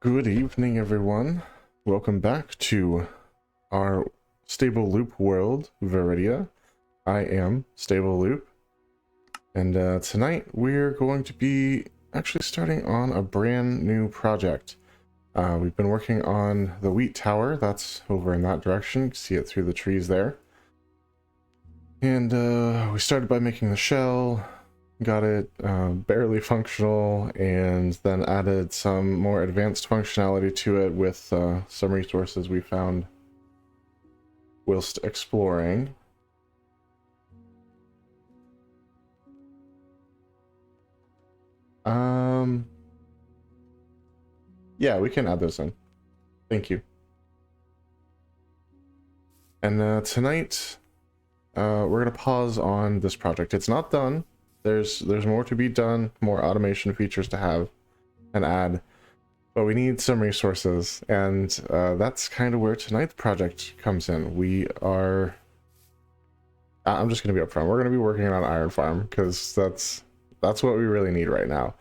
Good evening, everyone. Welcome back to our Stable Loop world, Viridia. I am Stable Loop, and tonight we're going to be actually starting on a brand new project. We've been working on the wheat tower. That's over in that direction. You can see it through the trees there. And we started by making the shell, got it barely functional, and then added some more advanced functionality to it with some resources we found whilst exploring. Yeah, we can add those in. Thank you. And tonight, we're gonna pause on this project. It's not done. There's more to be done, more automation features to have and add, but we need some resources, and that's kind of where tonight's project comes in. I'm just gonna be upfront. We're gonna be working on Iron Farm because that's what we really need right now.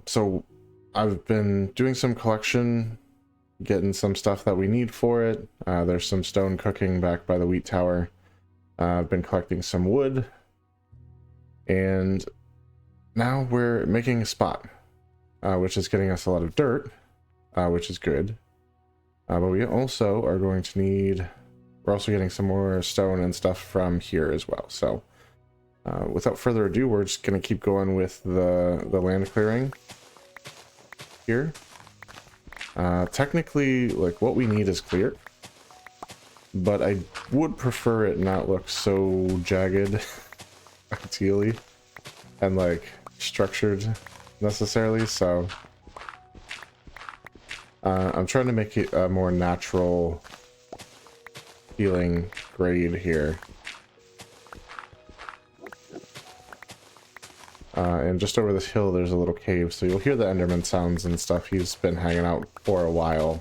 So I've been doing some collection, getting some stuff that we need for it. There's some stone cooking back by the wheat tower. I've been collecting some wood, and now we're making a spot, which is getting us a lot of dirt, which is good. But we also are going to need, we're also getting some more stone and stuff from here as well. So without further ado, we're just going to keep going with the land clearing here. Technically, like, what we need is clear, but I would prefer it not look so jagged, ideally, and like structured necessarily. So I'm trying to make it a more natural feeling grade here. And just over this hill there's a little cave, so you'll hear the Enderman sounds and stuff. He's been hanging out for a while.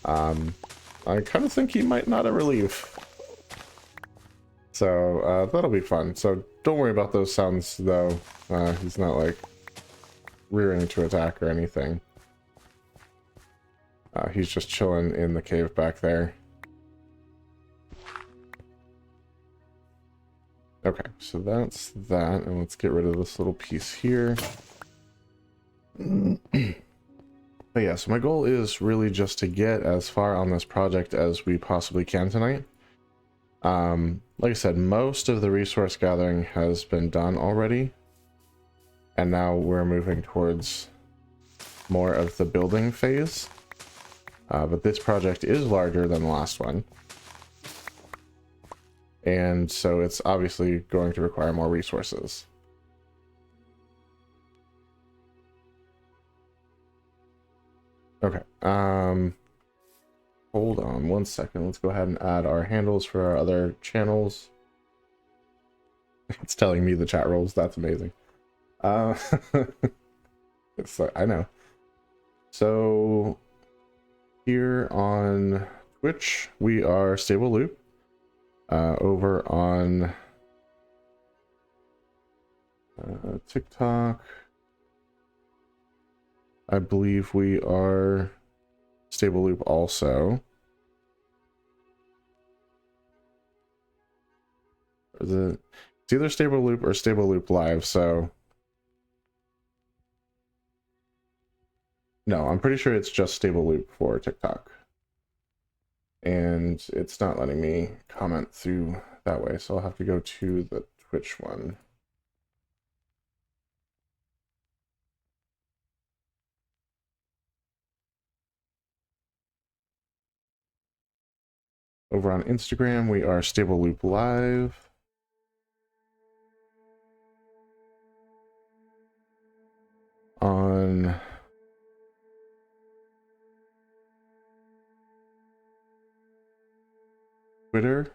I kind of think he might not ever leave, so that'll be fun. So don't worry about those sounds though. He's not like rearing to attack or anything. He's just chilling in the cave back there. Okay, so that's that, and let's get rid of this little piece here. But yeah, so my goal is really just to get as far on this project as we possibly can tonight. Like I said, most of the resource gathering has been done already, and now we're moving towards more of the building phase. But this project is larger than the last one, and so it's obviously going to require more resources. Okay, hold on one second. Let's go ahead and add our handles for our other channels. It's telling me the chat roles. That's amazing. It's like, I know. So here on Twitch, we are Stable Loop. Over on TikTok, I believe we are Stable Loop also. It's either Stable Loop or Stable Loop Live, so no, I'm pretty sure it's just Stable Loop for TikTok. And it's not letting me comment through that way, so I'll have to go to the Twitch one. Over on Instagram, we are Stable Loop Live. On Twitter,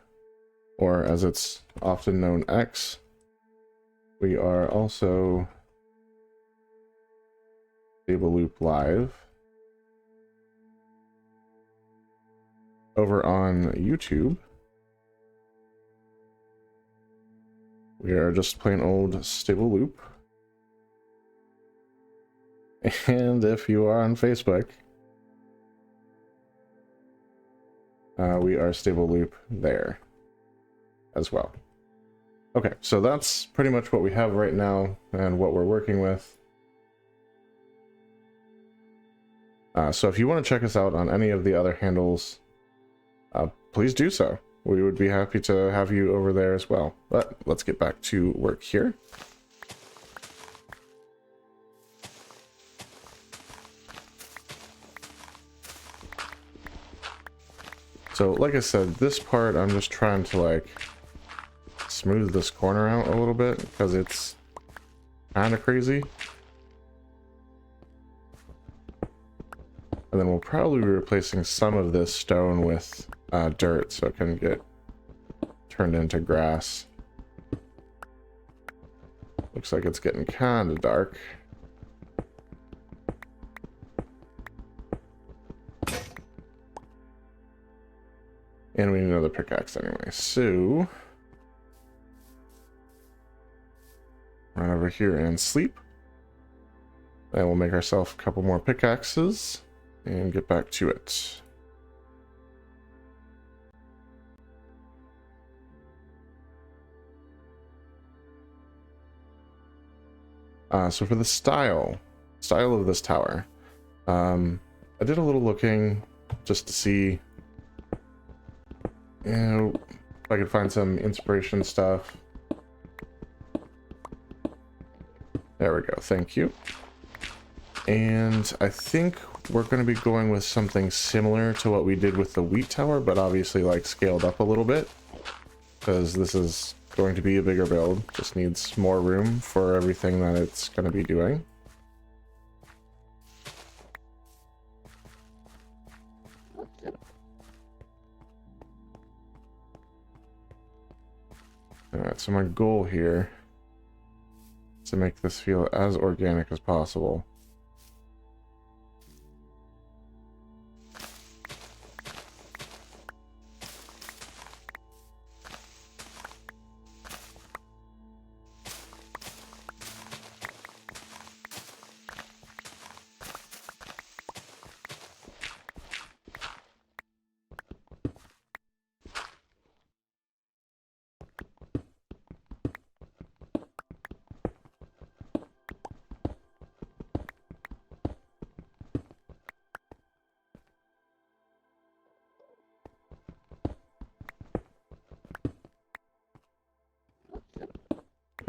or as it's often known, X, we are also Stable Loop Live. Over on YouTube, we are just plain old Stable Loop. And if you are on Facebook, we are stable loop there as well. Okay, so that's pretty much what we have right now and what we're working with. So if you want to check us out on any of the other handles, please do so. We would be happy to have you over there as well. But let's get back to work here. So like I said, this part I'm just trying to like smooth this corner out a little bit because it's kind of crazy. And then we'll probably be replacing some of this stone with dirt so it can get turned into grass. Looks like it's getting kind of dark. And we need another pickaxe anyway, so run over here and sleep. And we'll make ourselves a couple more pickaxes and get back to it. So for the style of this tower, I did a little looking just to see, you know, if I could find some inspiration stuff. There we go, thank you. And I think we're going to be going with something similar to what we did with the wheat tower, but obviously like scaled up a little bit, because this is going to be a bigger build. Just needs more room for everything that it's going to be doing. Alright, so my goal here is to make this feel as organic as possible.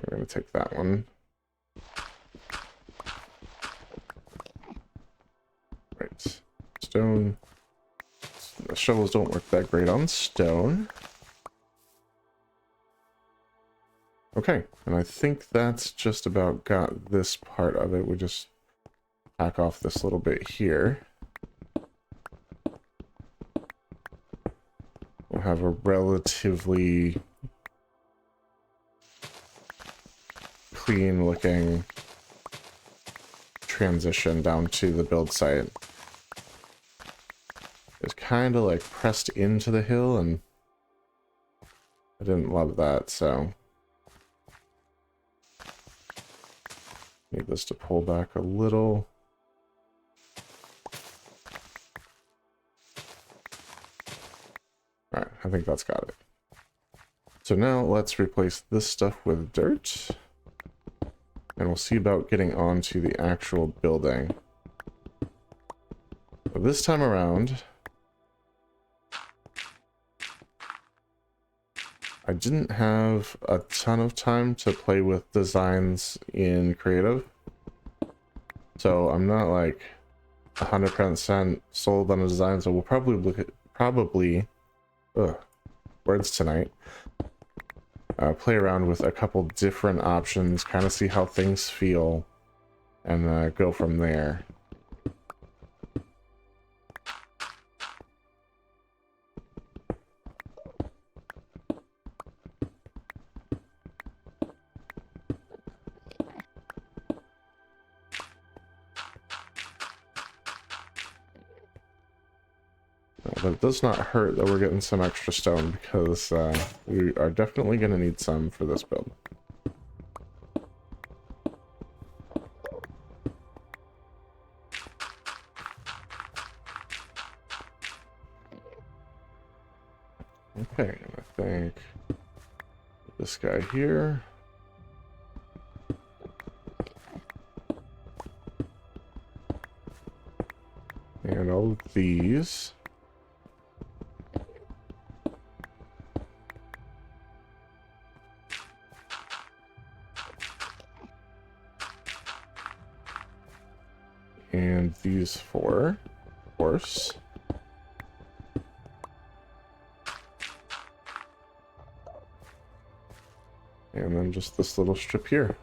We're going to take that one. Right. Stone. The shovels don't work that great on stone. Okay, and I think that's just about got this part of it. We just hack off this little bit here. We'll have a relatively clean looking transition down to the build site. It's kind of like pressed into the hill, and I didn't love that, so need this to pull back a little. Alright, I think that's got it. So now let's replace this stuff with dirt. And we'll see about getting onto the actual building. But this time around, I didn't have a ton of time to play with designs in creative. So I'm not like 100% sold on a design, so we'll probably look at, words tonight. Play around with a couple different options, kind of see how things feel, and go from there. But it does not hurt that we're getting some extra stone, because we are definitely going to need some for this build. Okay, and I think this guy here. And all of these. And these four, of course. And then just this little strip here.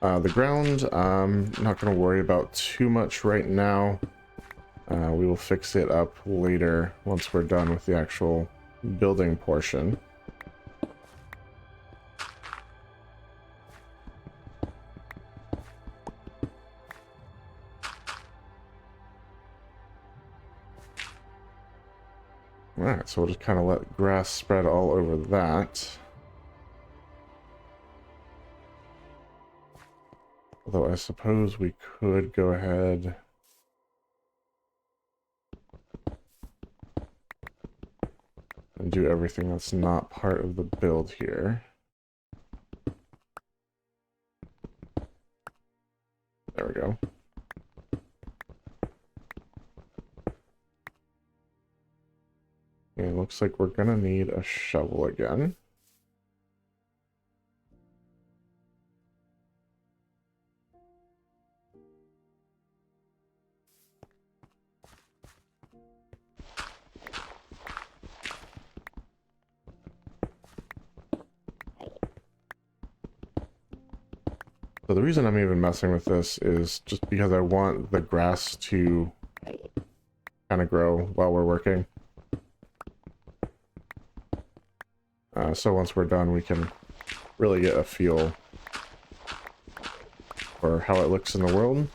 The ground, I'm not going to worry about too much right now. We will fix it up later once we're done with the actual building portion. Alright, so we'll just kind of let grass spread all over that. Although I suppose we could go ahead and do everything that's not part of the build here. There we go. Okay, looks like we're gonna need a shovel again. So the reason I'm even messing with this is just because I want the grass to kind of grow while we're working. So once we're done, we can really get a feel for how it looks in the world.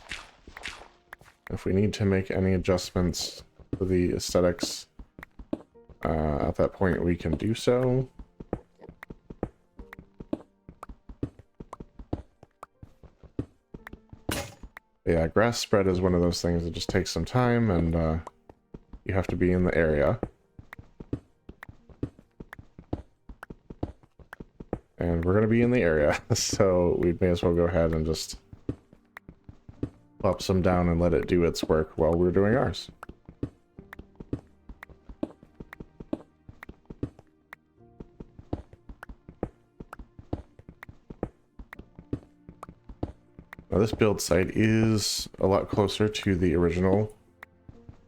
If we need to make any adjustments to the aesthetics, at that point we can do so. Yeah, grass spread is one of those things that just takes some time, and you have to be in the area. And we're going to be in the area, so we may as well go ahead and just plop some down and let it do its work while we're doing ours. Now this build site is a lot closer to the original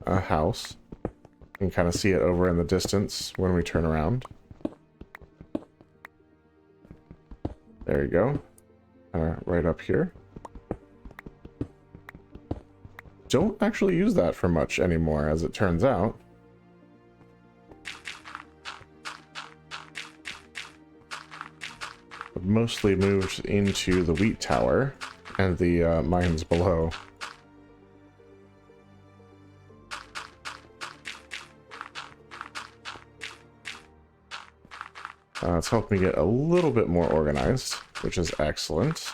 house. You can kind of see it over in the distance when we turn around. There you go. Right up here. Don't actually use that for much anymore, as it turns out. I've mostly moved into the wheat tower and the mines below. It's helped me get a little bit more organized, which is excellent.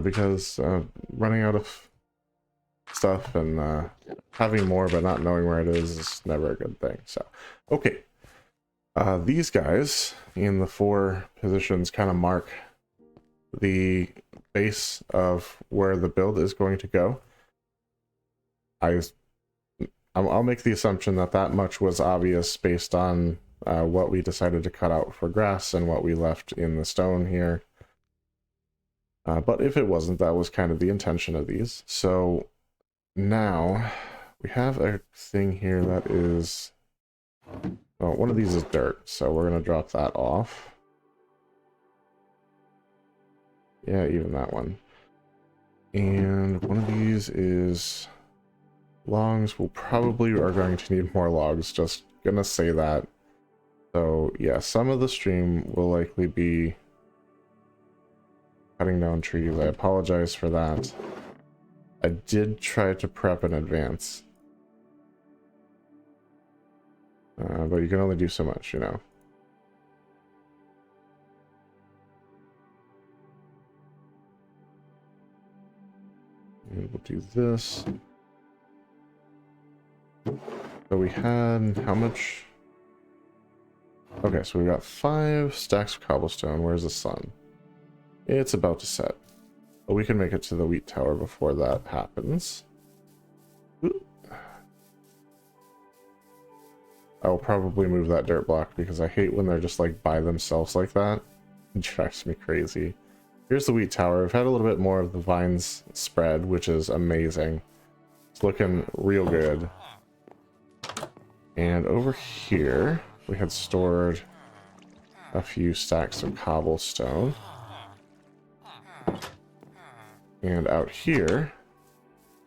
Because running out of stuff and having more but not knowing where it is never a good thing. So, okay. These guys in the 4 positions kind of mark the base of where the build is going to go. I'll make the assumption that that much was obvious based on what we decided to cut out for grass and what we left in the stone here. But if it wasn't, that was kind of the intention of these. So now we have a thing here that is... Well, one of these is dirt, so we're going to drop that off. Yeah, even that one. And one of these is logs. We'll probably are going to need more logs, just going to say that. So yeah, some of the stream will likely be cutting down trees. I apologize for that. I did try to prep in advance. But you can only do so much, you know. And we'll do this. So we had how much? Okay, so we got 5 stacks of cobblestone. Where's the sun? It's about to set. But we can make it to the wheat tower before that happens. I will probably move that dirt block because I hate when they're just like by themselves like that. It drives me crazy. Here's the wheat tower. We've had a little bit more of the vines spread, which is amazing. It's looking real good. And over here, we had stored a few stacks of cobblestone. And out here,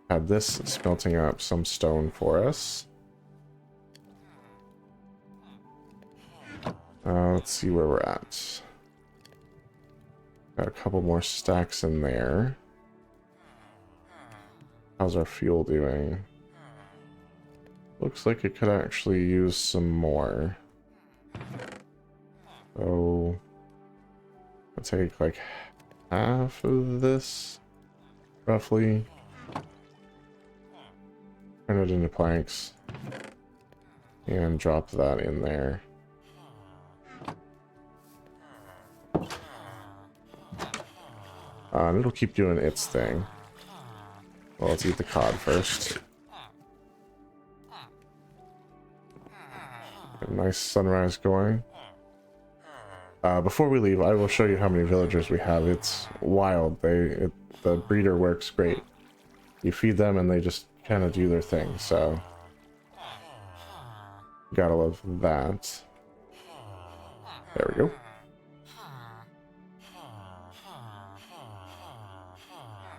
had this smelting up some stone for us. Let's see where we're at. Got a couple more stacks in there. How's our fuel doing? Looks like it could actually use some more. So I'll take like half of this, roughly. Turn it into planks and drop that in there. And it'll keep doing its thing. Well, let's eat the cod first. A nice sunrise going. Before we leave, I will show you how many villagers we have. It's wild. The breeder works great. You feed them and they just kind of do their thing, so gotta love that. There we go.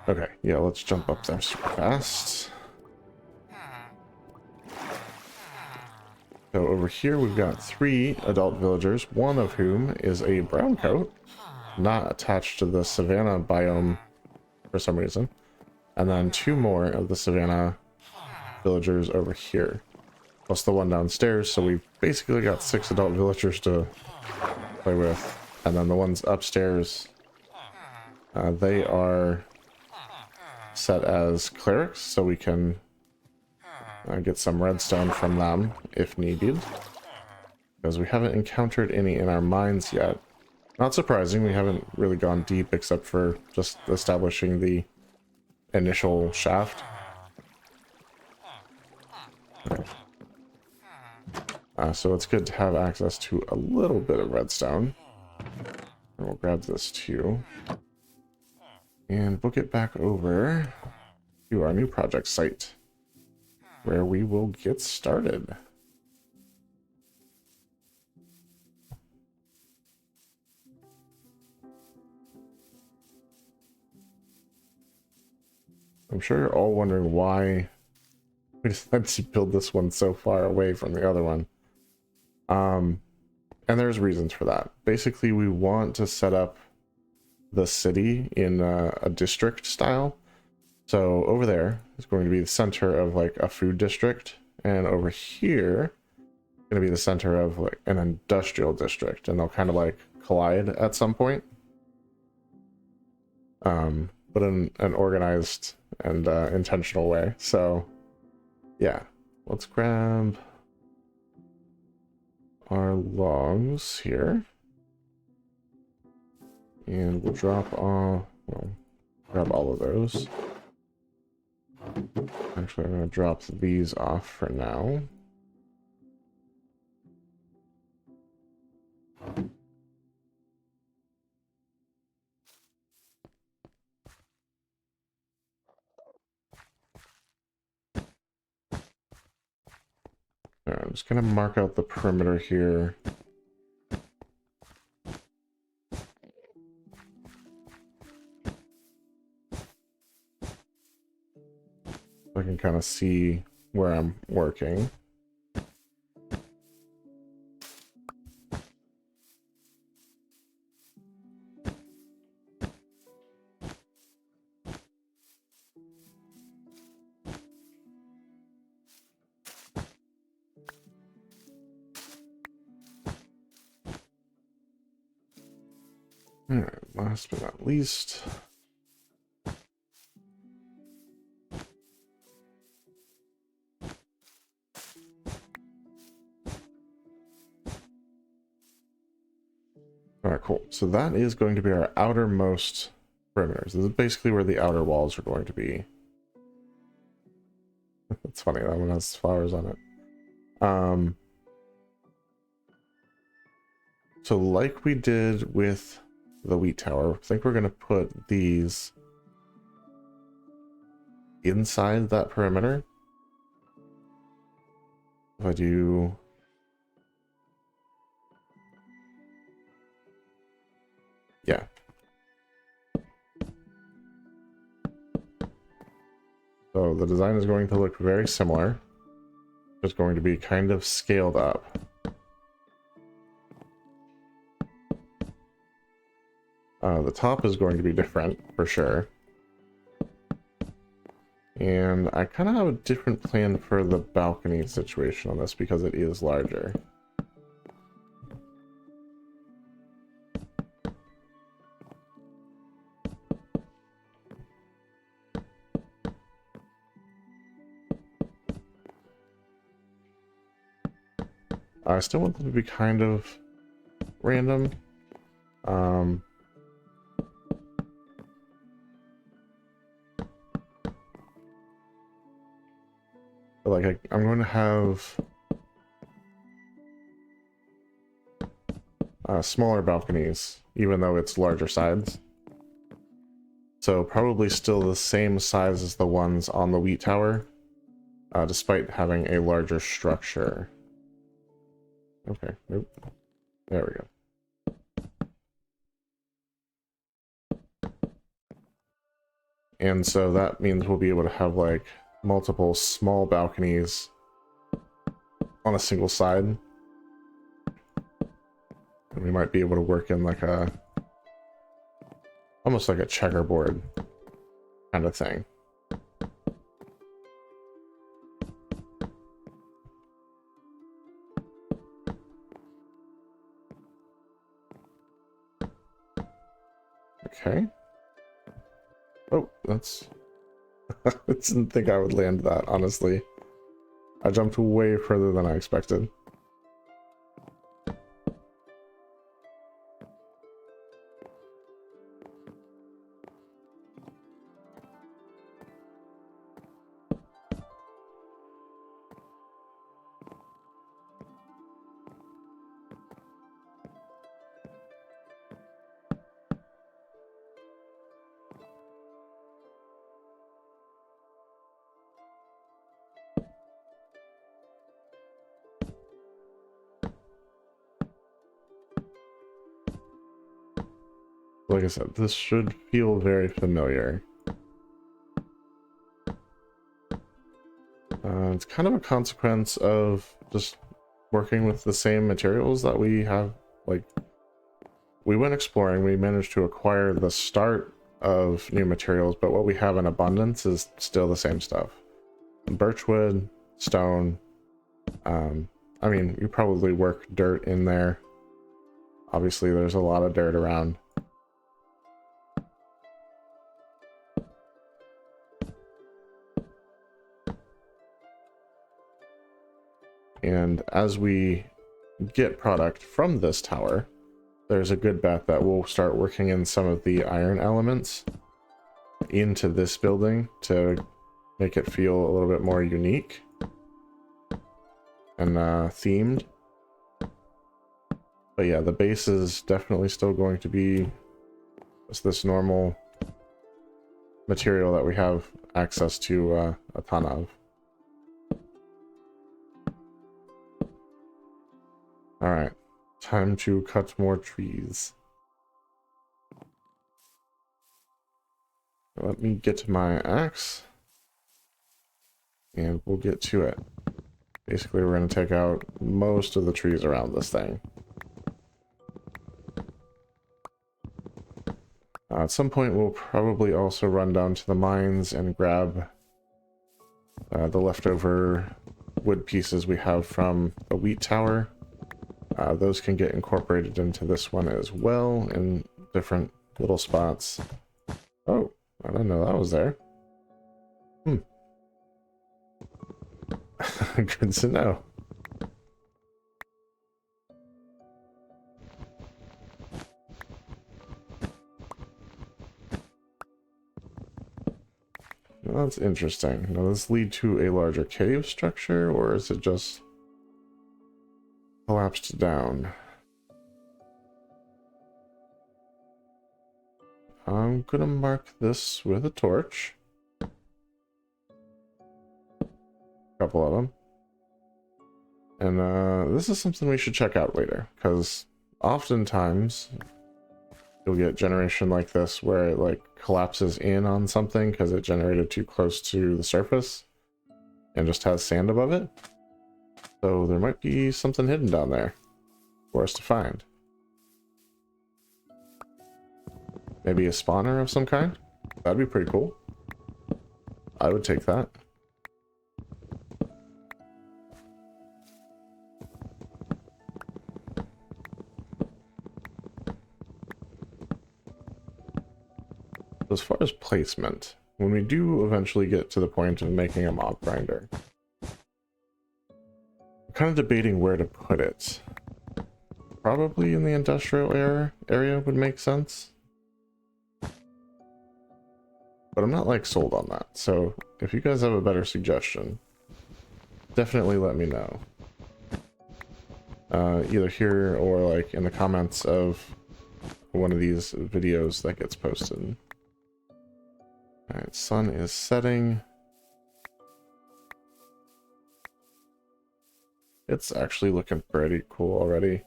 Okay, yeah, let's jump up there super fast. So over here we've got 3 adult villagers, one of whom is a brown coat, not attached to the savanna biome for some reason. And then 2 more of the savanna villagers over here, plus the one downstairs. So we've basically got 6 adult villagers to play with. And then the ones upstairs, they are set as clerics, so we can get some redstone from them if needed, because we haven't encountered any in our mines yet. Not surprising, we haven't really gone deep except for just establishing the initial shaft. So it's good to have access to a little bit of redstone. And we'll grab this too. And book it back over to our new project site, where we will get started. I'm sure you're all wondering why we decided to build this one so far away from the other one. And there's reasons for that. Basically, we want to set up the city in a district style. So over there is going to be the center of like a food district, and over here is going to be the center of like an industrial district, and they'll kind of like collide at some point, but in an organized and intentional way. So yeah, let's grab our logs here, and we'll drop all, well, grab all of those. Actually, I'm going to drop these off for now. Alright, I'm just going to mark out the perimeter here. I can kind of see where I'm working. Alright, last but not least, All right, cool. So that is going to be our outermost perimeters. This is basically where the outer walls are going to be. It's funny, that one has flowers on it. So like we did with the wheat tower, I think we're going to put these inside that perimeter. If I do... Yeah. So the design is going to look very similar. It's going to be kind of scaled up. The top is going to be different, for sure. And I kind of have a different plan for the balcony situation on this because it is larger. I still want them to be kind of random. But like I'm going to have smaller balconies, even though it's larger sides. So probably still the same size as the ones on the wheat tower, despite having a larger structure. Okay, nope. There we go. And so that means we'll be able to have like multiple small balconies on a single side. And we might be able to work in like a, almost like a checkerboard kind of thing. Okay. Oh, that's... I didn't think I would land that, honestly. I jumped way further than I expected. Like I said, this should feel very familiar. It's kind of a consequence of just working with the same materials that we have. Like, we went exploring, we managed to acquire the start of new materials, but what we have in abundance is still the same stuff. Birchwood, stone, I mean, you probably work dirt in there. Obviously, there's a lot of dirt around. And as we get product from this tower, there's a good bet that we'll start working in some of the iron elements into this building to make it feel a little bit more unique and themed. But yeah, the base is definitely still going to be just this normal material that we have access to a ton of. Alright, time to cut more trees. Let me get to my axe, and we'll get to it. Basically, we're going to take out most of the trees around this thing. At some point, we'll probably also run down to the mines and grab the leftover wood pieces we have from a wheat tower. Those can get incorporated into this one as well in different little spots. Oh, I didn't know that was there. Good to know. That's interesting. Now, does this lead to a larger cave structure, or is it just collapsed down? I'm gonna mark this with a torch. A couple of them. And this is something we should check out later, because oftentimes you'll get generation like this where it like collapses in on something because it generated too close to the surface and just has sand above it. So there might be something hidden down there for us to find. Maybe a spawner of some kind? That'd be pretty cool. I would take that. As far as placement, when we do eventually get to the point of making a mob grinder, I'm kind of debating where to put it. Probably in the industrial area would make sense. But I'm not like sold on that, so if you guys have a better suggestion, definitely let me know. Either here or like in the comments of one of these videos that gets posted. Alright, sun is setting. It's actually looking pretty cool already.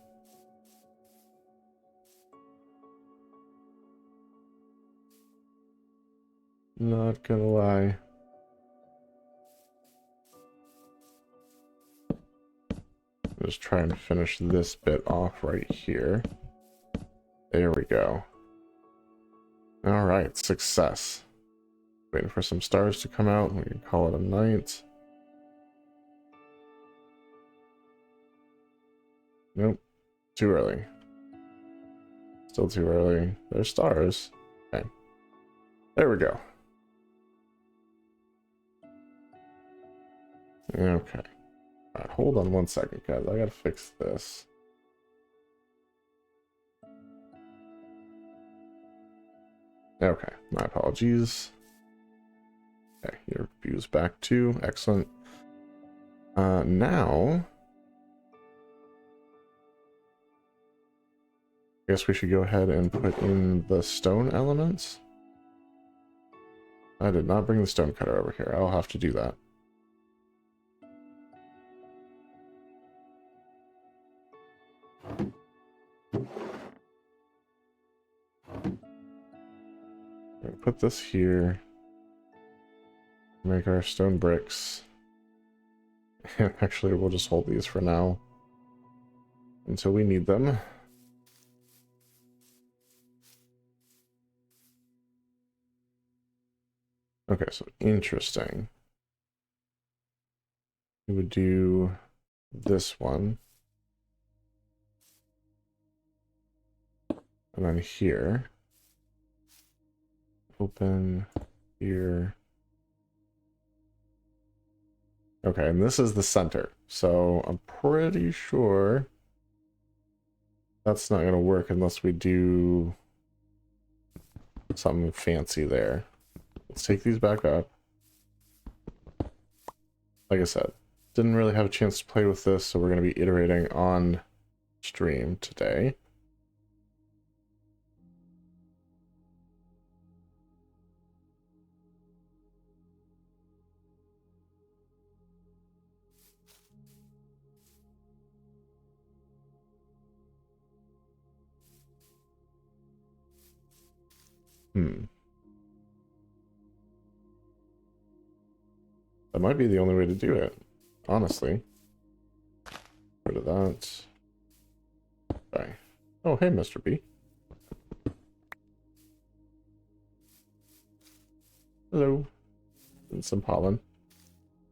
Not gonna lie. Just try and finish this bit off right here. There we go. Alright, success. Waiting for some stars to come out. We can call it a night. Nope. Too early. Still too early. There's stars. Okay. There we go. Okay. Alright, hold on one second, guys. I gotta fix this. Okay, my apologies. Okay, your view's back too. Excellent. Now, I guess we should go ahead and put in the stone elements. I did not bring the stone cutter over here. I'll have to do that. Put this here. Make our stone bricks. And actually, we'll just hold these for now until we need them. Okay, so interesting. We would do this one. And then here. Open here. Okay, and this is the center. So I'm pretty sure that's not going to work unless we do something fancy there. Let's take these back up. Like I said, didn't really have a chance to play with this, so we're going to be iterating on stream today. That might be the only way to do it, honestly. Rid of that. Okay. Oh, hey, Mr. B. Hello. And some pollen.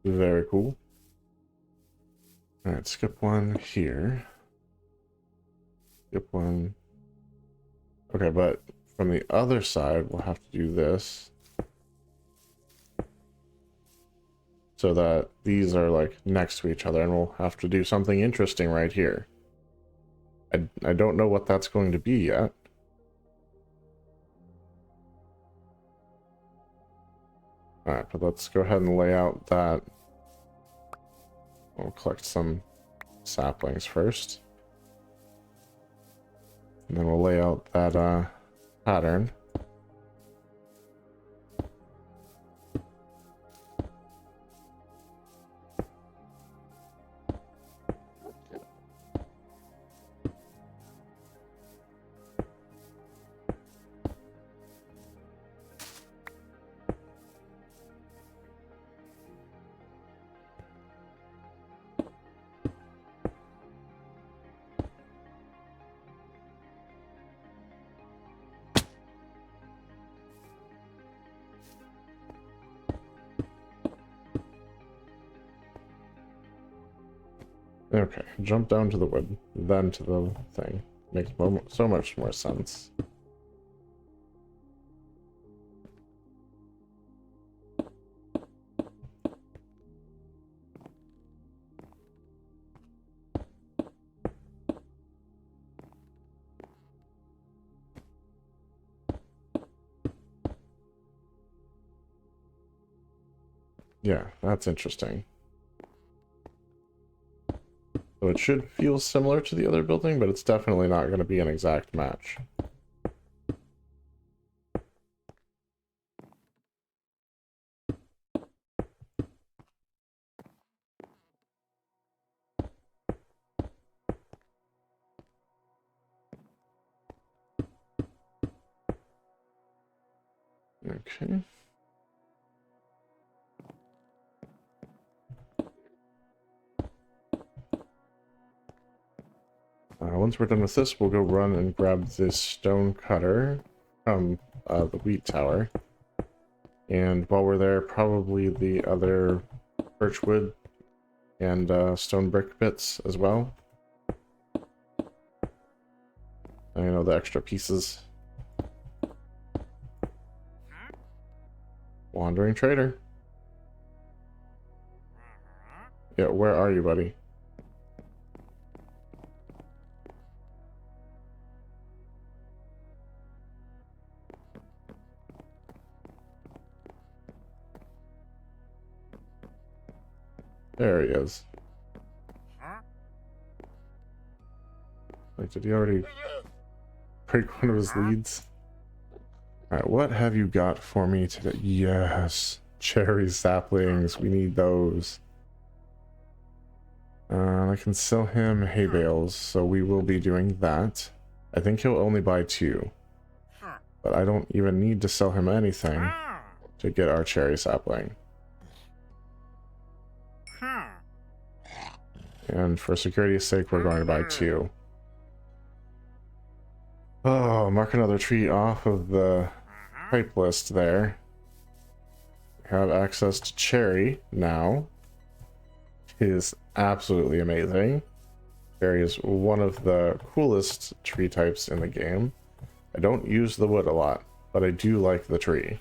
Very cool. Alright, skip one here. Skip one. Okay, but from the other side, we'll have to do this. So that these are like next to each other, and we'll have to do something interesting right here. I don't know what that's going to be yet. Alright, but let's go ahead and lay out that. We'll collect some saplings first. And then we'll lay out that pattern. Okay, jump down to the wood, then to the thing. Makes so much more sense. Yeah, that's interesting. So it should feel similar to the other building, but it's definitely not going to be an exact match. Okay. Once we're done with this, we'll go run and grab this stone cutter from the wheat tower. And while we're there, probably the other birchwood and stone brick bits as well. I know the extra pieces. Wandering trader. Yeah, where are you, buddy? There he is. Like, did he already break one of his leads? Alright, what have you got for me today? Yes, cherry saplings. We need those. I can sell him hay bales, so we will be doing that. I think he'll only buy 2. But I don't even need to sell him anything to get our cherry sapling. And for security's sake, we're going to buy 2. Oh, mark another tree off of the pipe list there. We have access to cherry now. It is absolutely amazing. Cherry is one of the coolest tree types in the game. I don't use the wood a lot, but I do like the tree.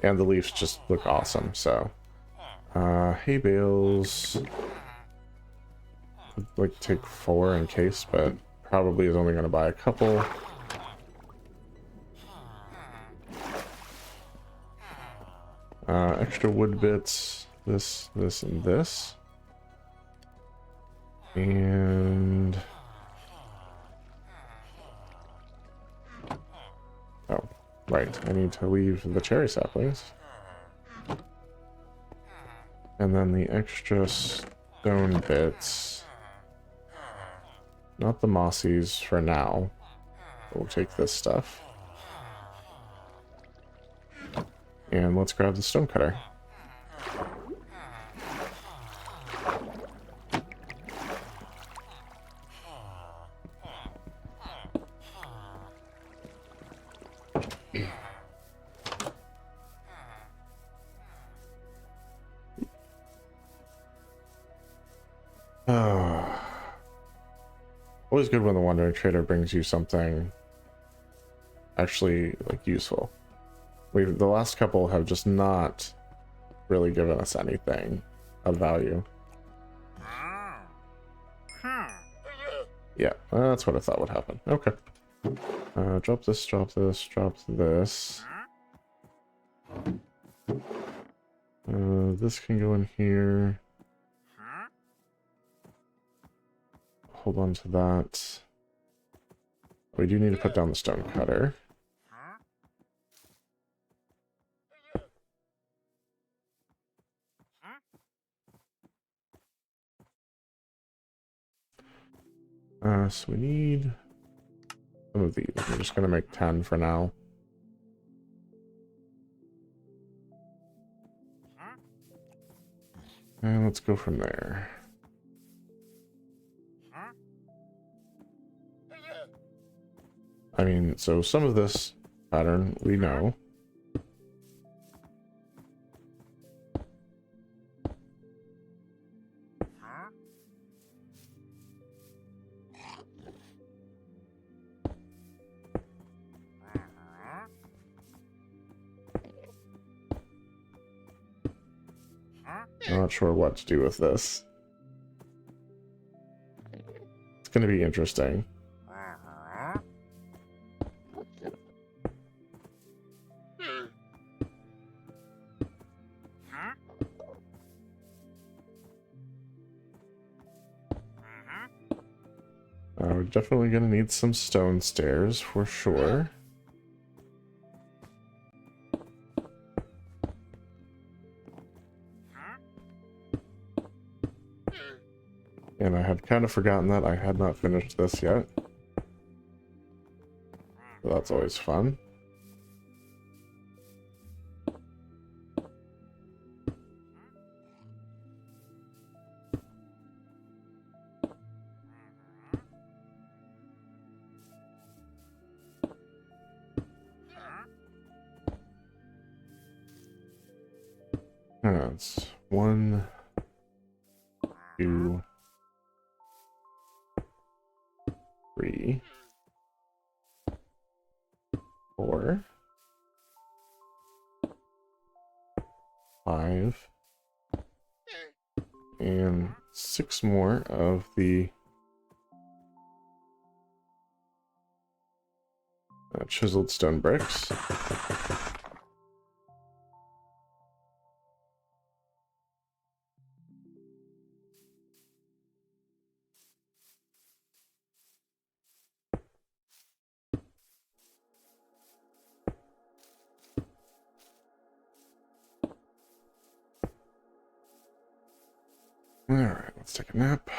And the leaves just look awesome, so. Hay bales. I'd like to take 4 in case, but probably is only going to buy a couple. Extra wood bits. This, and this. And... oh, right. I need to leave the cherry saplings. And then the extra stone bits. Not the mossies for now. We'll take this stuff. And let's grab the stone cutter. Always good when the wandering trader brings you something actually like useful. The last couple have just not really given us anything of value. Yeah, that's what I thought would happen. Okay. Drop this, drop this, drop this. This can go in here. Hold on to that. We do need to put down the stone cutter. So we need some of these. We're just going to make 10 for now. And let's go from there. I mean, so some of this pattern we know. Not sure what to do with this. It's going to be interesting. We're definitely going to need some stone stairs for sure. And I had kind of forgotten that I had not finished this yet. So that's always fun. It's 1, 2, 3, 4, 5, and 6 more of the chiseled stone bricks. Alright, let's take a nap.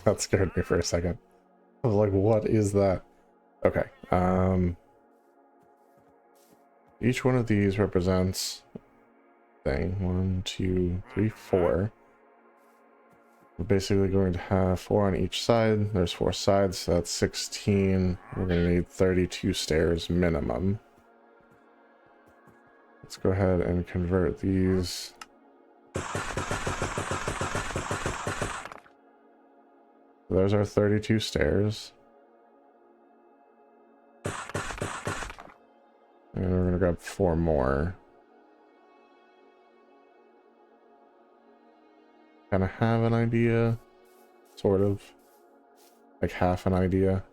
That scared me for a second. I was like, what is that? Okay. Each one of these represents thing. 1, 2, 3, 4. We're basically going to have 4 on each side. There's 4 sides, so that's 16. We're going to need 32 stairs minimum. Let's go ahead and convert these. There's our 32 stairs. And we're going to grab 4 more. Kind of have an idea, sort of, like half an idea.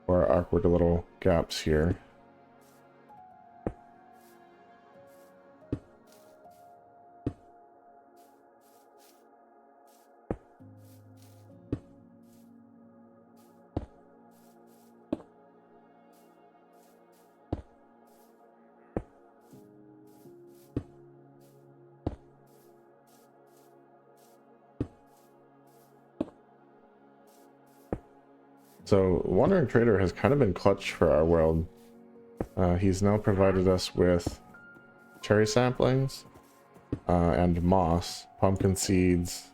Or awkward little gaps here. So, Wandering Trader has kind of been clutch for our world. He's now provided us with cherry samplings and moss, pumpkin seeds.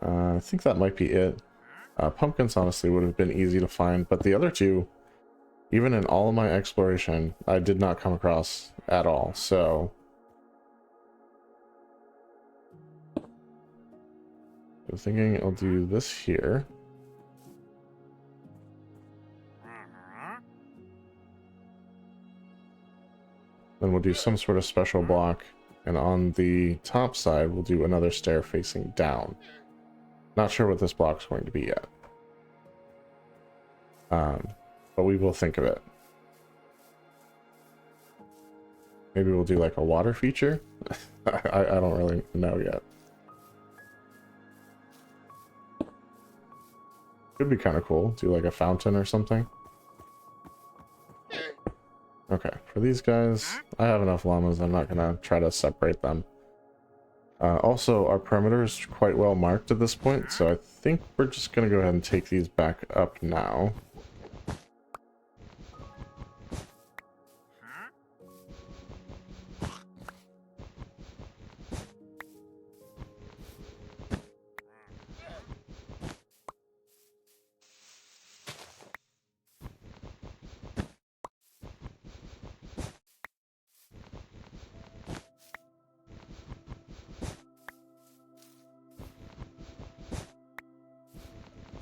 I think that might be it. Pumpkins honestly would have been easy to find, but the other two, even in all of my exploration, I did not come across at all. So I'm thinking I'll do this here. Then we'll do some sort of special block, and on the top side we'll do another stair facing down. Not sure what this block's going to be yet. But we will think of it. Maybe we'll do like a water feature? I don't really know yet. Could be kind of cool. Do like a fountain or something. Okay, for these guys, I have enough llamas. I'm not gonna try to separate them. Also, our perimeter is quite well marked at this point, so I think we're just gonna go ahead and take these back up now.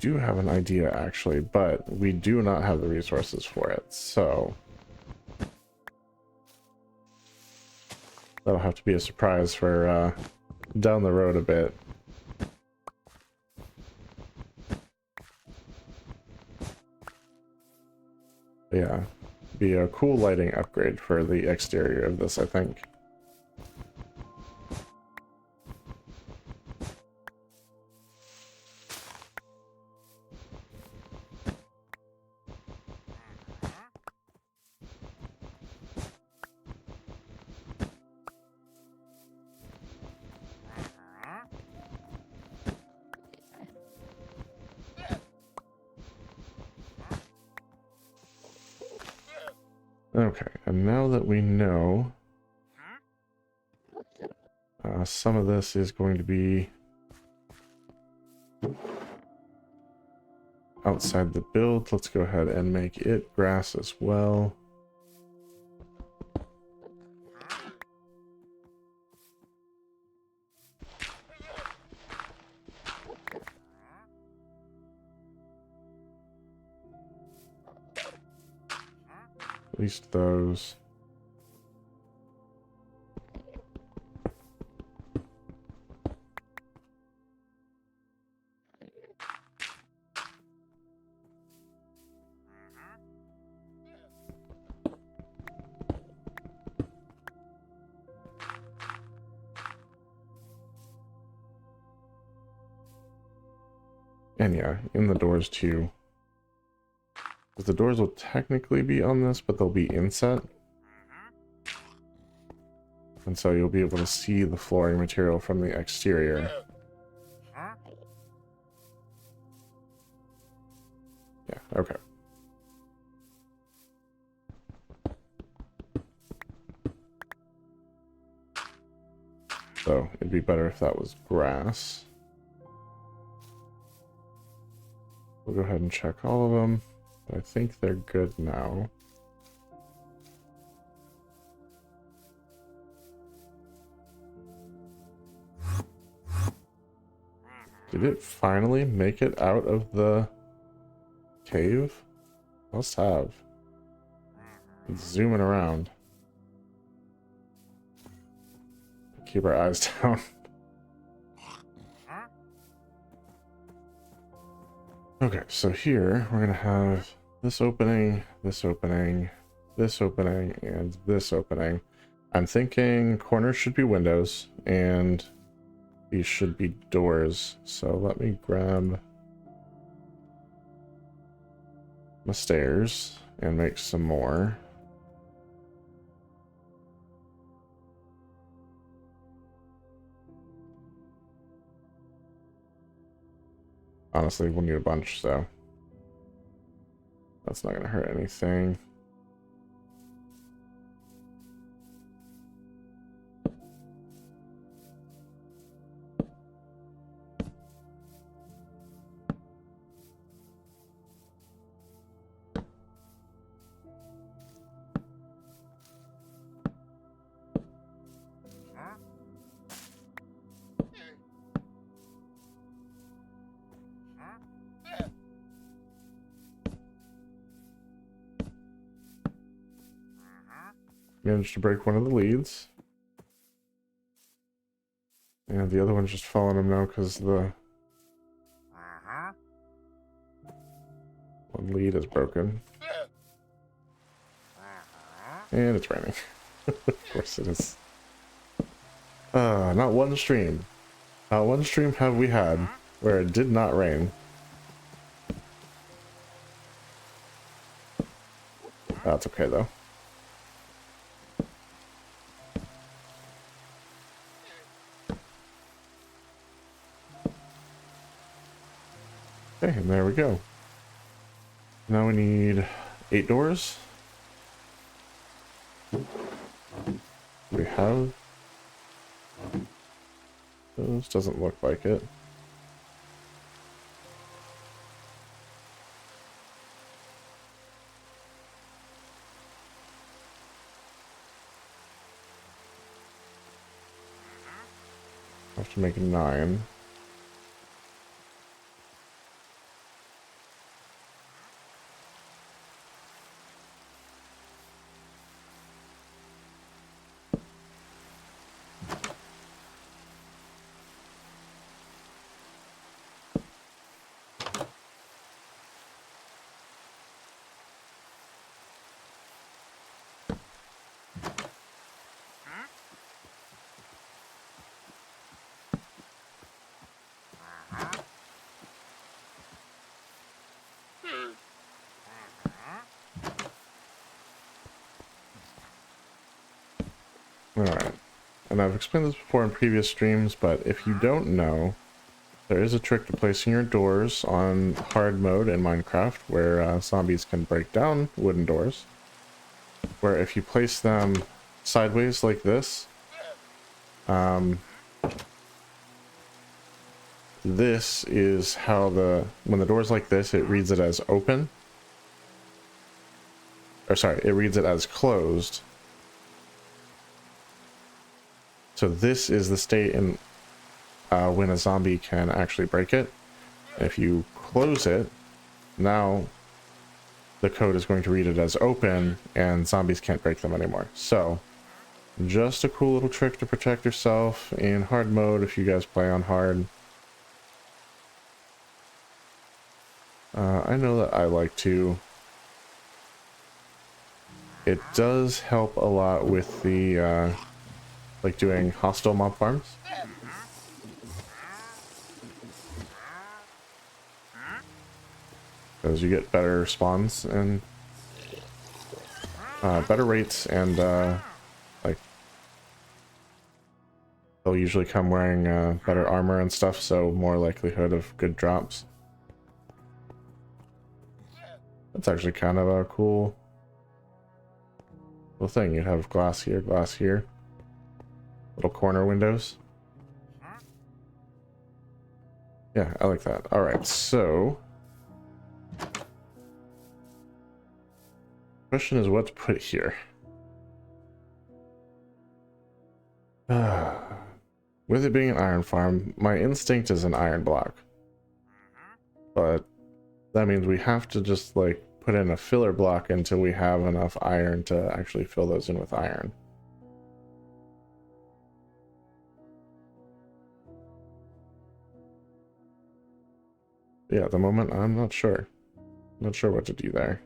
Do have an idea actually, but we do not have the resources for it, so that'll have to be a surprise for down the road a bit. But yeah, be a cool lighting upgrade for the exterior of this, I think. Okay, and now that we know some of this is going to be outside the build, let's go ahead and make it grass as well. At least those. And yeah, in the doors too. Because the doors will technically be on this, but they'll be inset. And so you'll be able to see the flooring material from the exterior. Yeah, okay. So it'd be better if that was grass. We'll go ahead and check all of them. I think they're good now. Did it finally make it out of the cave? Must have. It's zooming around. Keep our eyes down. Okay, so here we're gonna have this opening, this opening, this opening, and this opening. I'm thinking corners should be windows, and these should be doors. So let me grab my stairs and make some more. Honestly, we'll need a bunch, so that's not going to hurt anything. managed to break one of the leads. And the other one's just following him now because the one lead is broken. And it's raining. Of course it is. Not one stream. Not one stream have we had where it did not rain. That's okay though. Okay, and there we go. Now we need 8 doors. We have those. Doesn't look like it. I have to make 9. Alright, and I've explained this before in previous streams, but if you don't know, there is a trick to placing your doors on hard mode in Minecraft where zombies can break down wooden doors. Where if you place them sideways like this, this is how when the door's like this, it reads it as open. Or sorry, it reads it as closed. So this is the state in when a zombie can actually break it. If you close it, now the code is going to read it as open and zombies can't break them anymore. So just a cool little trick to protect yourself in hard mode if you guys play on hard. I know that I like to. It does help a lot with the like doing hostile mob farms. Because you get better spawns and better rates, and like they'll usually come wearing better armor and stuff, so more likelihood of good drops. That's actually kind of a cool little thing. You'd have glass here, little corner windows. Yeah, I like that. All right, so question is what to put here. With it being an iron farm, my instinct is an iron block, but that means we have to just like put in a filler block until we have enough iron to actually fill those in with iron. Yeah, at the moment I'm not sure. Not sure what to do there.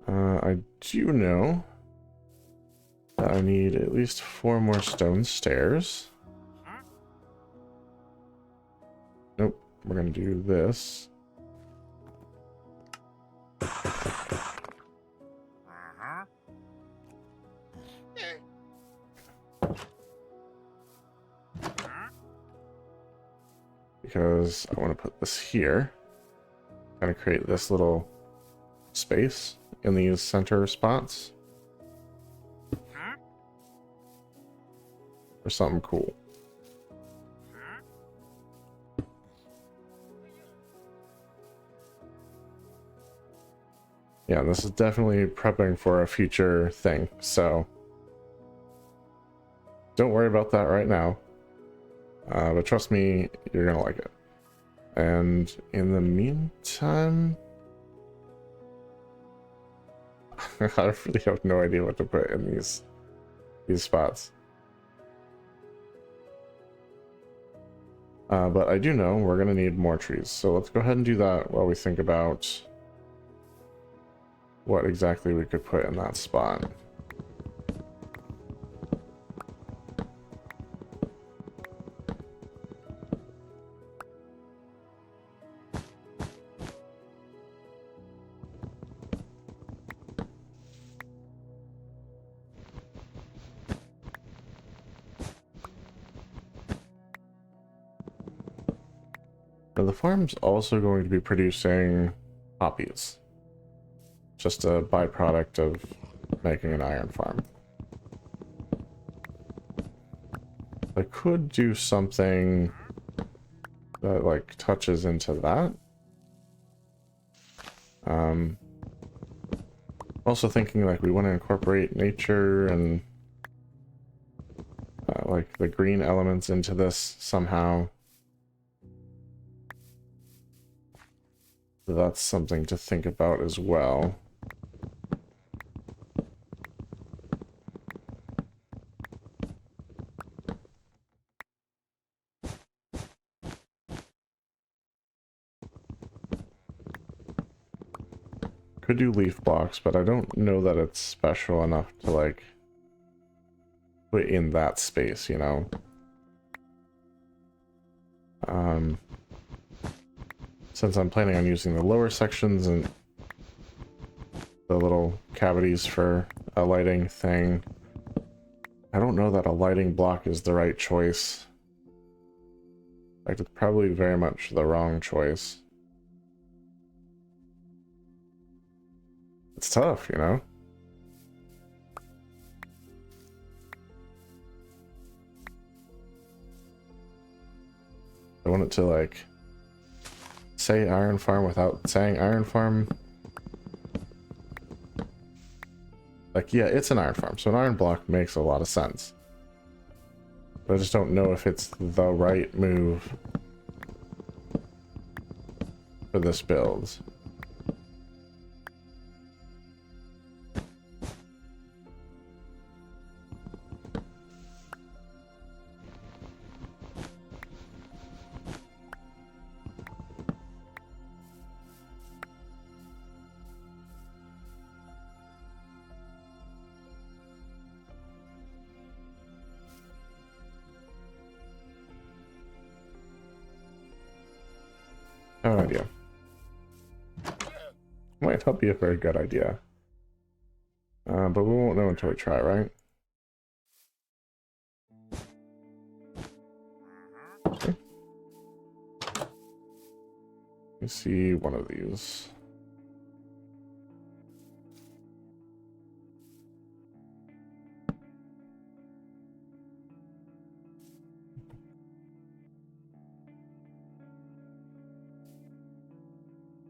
I do know that I need at least 4 more stone stairs. Nope, we're gonna do this. Because I want to put this here. Kind of create this little space in these center spots. For something cool. Yeah, this is definitely prepping for a future thing, so don't worry about that right now. But trust me, you're gonna like it. And in the meantime, I really have no idea what to put in these spots. But I do know we're gonna need more trees, so let's go ahead and do that while we think about what exactly we could put in that spot. Now the farm's also going to be producing poppies. Just a byproduct of making an iron farm. I could do something that like touches into that. Also thinking like we want to incorporate nature and like the green elements into this somehow. So that's something to think about as well. Could do leaf blocks, but I don't know that it's special enough to like put in that space, you know? Since I'm planning on using the lower sections and the little cavities for a lighting thing, I don't know that a lighting block is the right choice. In fact, it's probably very much the wrong choice. It's tough, you know? I want it to like say iron farm without saying iron farm. Like, yeah, it's an iron farm, so an iron block makes a lot of sense. But I just don't know if it's the right move for this build. No idea. Might not be a very good idea. But we won't know until we try, right? Okay. Let me see one of these.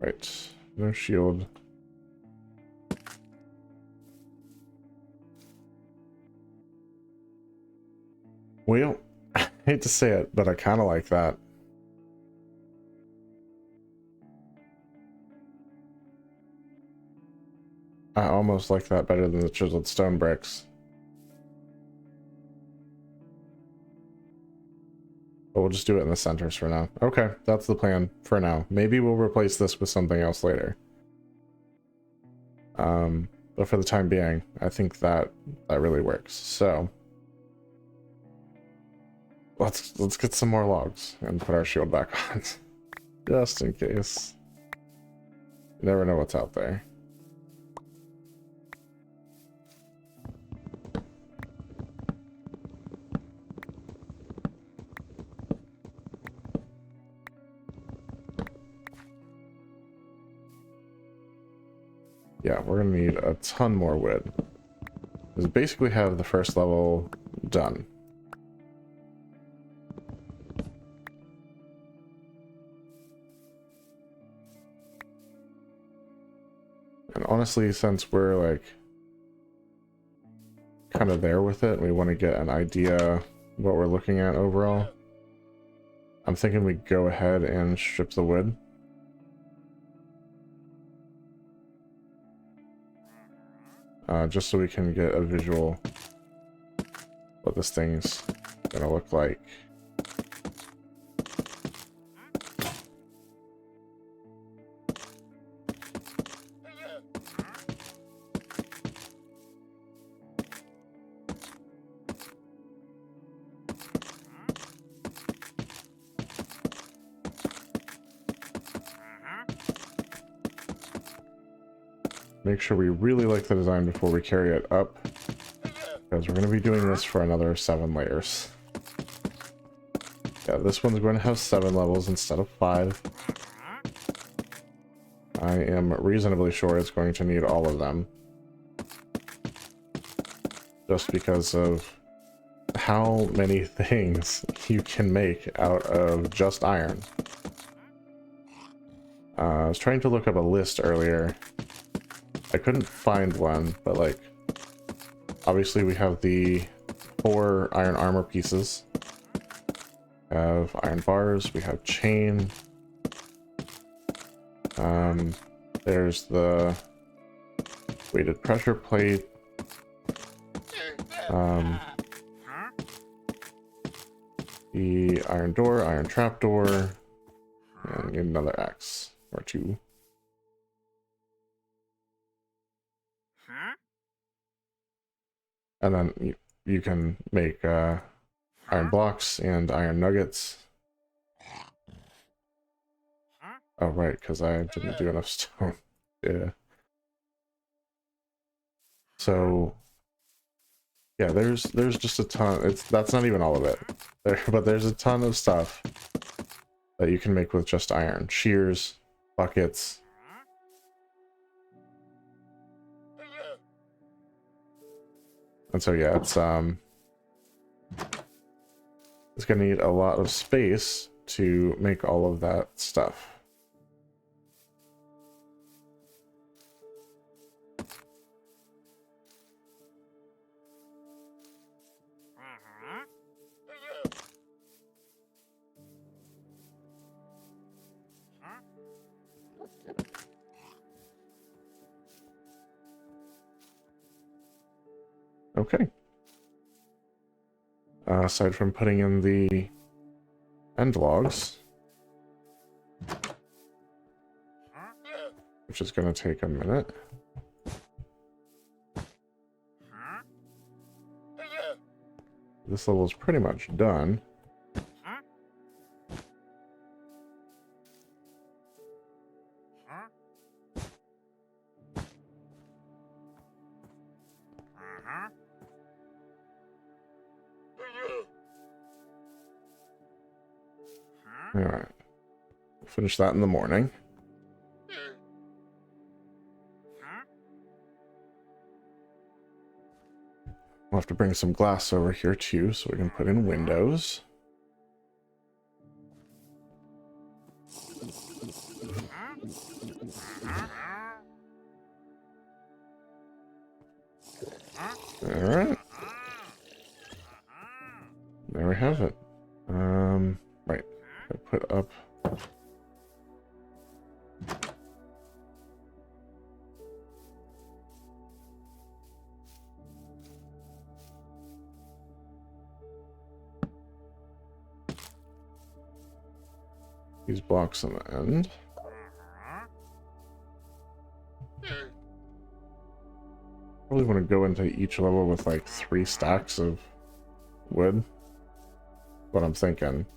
Right, no shield. Well, I hate to say it, but I kind of like that. I almost like that better than the chiseled stone bricks. But we'll just do it in the centers for now. Okay, that's the plan for now. Maybe we'll replace this with something else later. But for the time being, I think that really works. So let's get some more logs and put our shield back on. Just in case. You never know what's out there. Yeah, we're gonna need a ton more wood. Because basically have the first level done. And honestly, since we're like kind of there with it, we want to get an idea what we're looking at overall. I'm thinking we go ahead and strip the wood. just so we can get a visual what this thing's gonna look like. Make sure we really like the design before we carry it up, because we're going to be doing this for another 7 layers. Yeah, this one's going to have 7 levels instead of 5. I am reasonably sure it's going to need all of them, just because of how many things you can make out of just iron. I was trying to look up a list earlier. I couldn't find one, but like, obviously we have the 4 iron armor pieces. We have iron bars, we have chain. There's the weighted pressure plate. The iron door, iron trapdoor, and get another axe or 2. And then you can make iron blocks and iron nuggets. Oh, right, because I didn't do enough stone. Yeah. So, yeah, there's just a ton. That's not even all of it. But there's a ton of stuff that you can make with just iron. Shears, buckets. And so yeah, it's gonna need a lot of space to make all of that stuff. Okay. Aside from putting in the end logs, which is going to take a minute. This level is pretty much done. Alright. Finish that in the morning. We'll have to bring some glass over here too, so we can put in windows. Alright. There we have it. Right. I put up these blocks on the end. Probably want to go into each level with like 3 stacks of wood. What I'm thinking.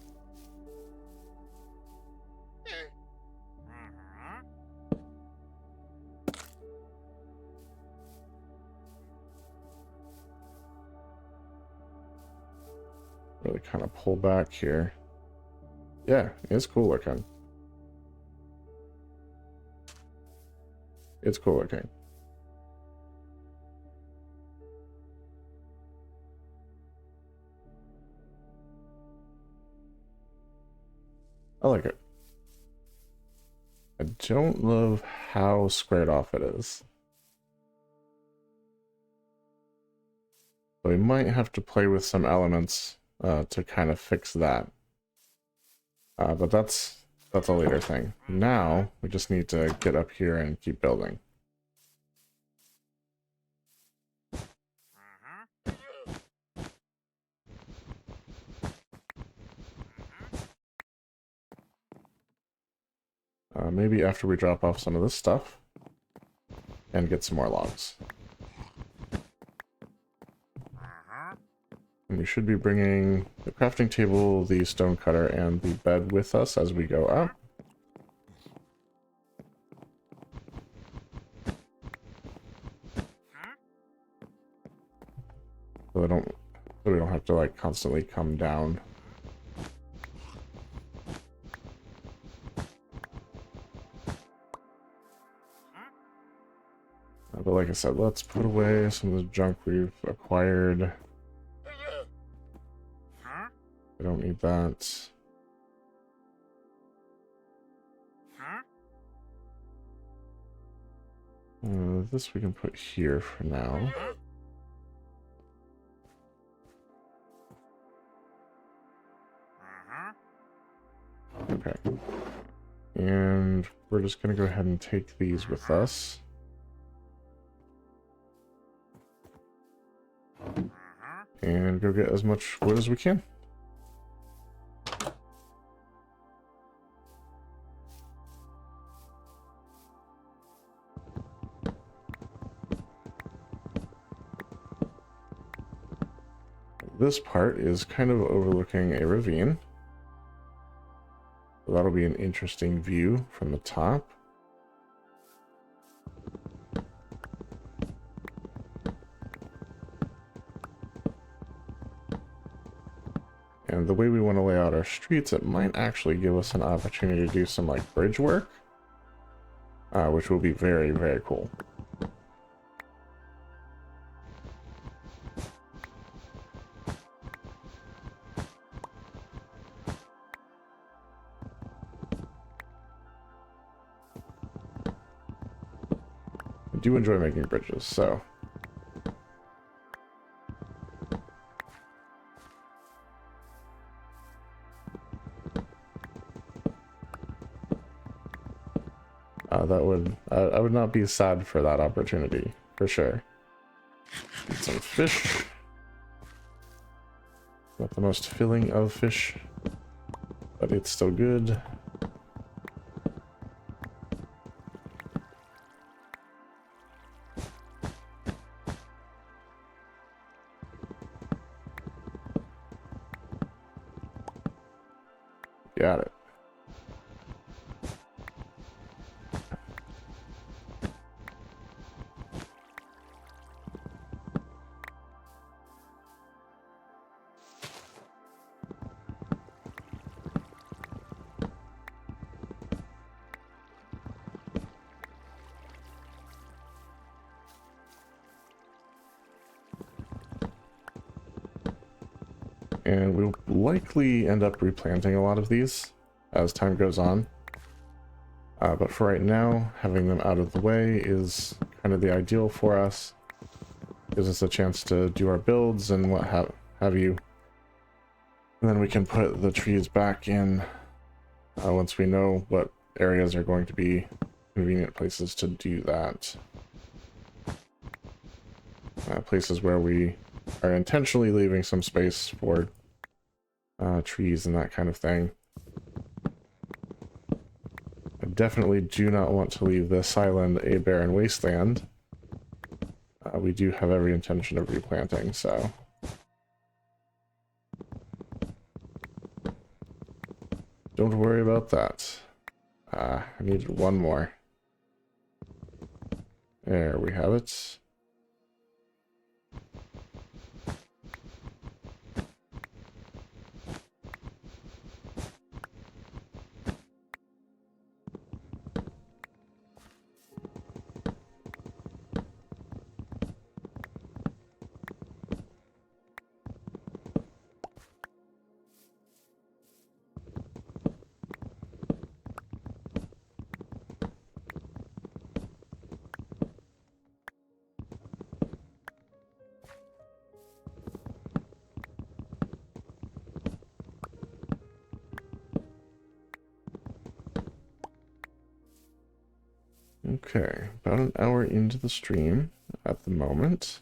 Really kind of pull back here. Yeah, it's cool looking. It's cool looking. I like it. I don't love how squared off it is. So we might have to play with some elements to kind of fix that. But that's a later thing. Now, we just need to get up here and keep building. Maybe after we drop off some of this stuff and get some more logs. And we should be bringing the crafting table, the stone cutter, and the bed with us as we go up. So we don't have to like constantly come down. But like I said, let's put away some of the junk we've acquired. I don't need that. This we can put here for now. Okay. And we're just going to go ahead and take these with us. And go get as much wood as we can. This part is kind of overlooking a ravine. So that'll be an interesting view from the top. And the way we want to lay out our streets, it might actually give us an opportunity to do some like bridge work, which will be very, very cool. I do enjoy making bridges, so I would not be sad for that opportunity, for sure. Get some fish. Not the most filling of fish, but it's still good. Got it. And we'll likely end up replanting a lot of these as time goes on. But for right now, having them out of the way is kind of the ideal for us. Gives us a chance to do our builds and what have you. And then we can put the trees back in once we know what areas are going to be convenient places to do that. Places where we are intentionally leaving some space for trees and that kind of thing. I definitely do not want to leave this island a barren wasteland. We do have every intention of replanting, so... don't worry about that. I need one more. There we have it. Okay, about an hour into the stream at the moment.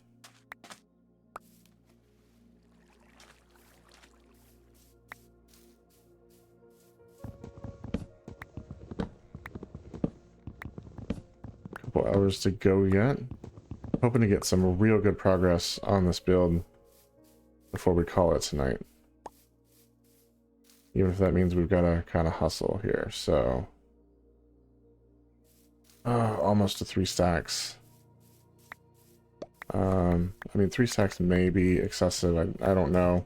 hours to go yet. Hoping to get some real good progress on this build before we call it tonight. Even if that means we've got to kind of hustle here, so... almost to 3 stacks. I mean, 3 stacks may be excessive, I don't know.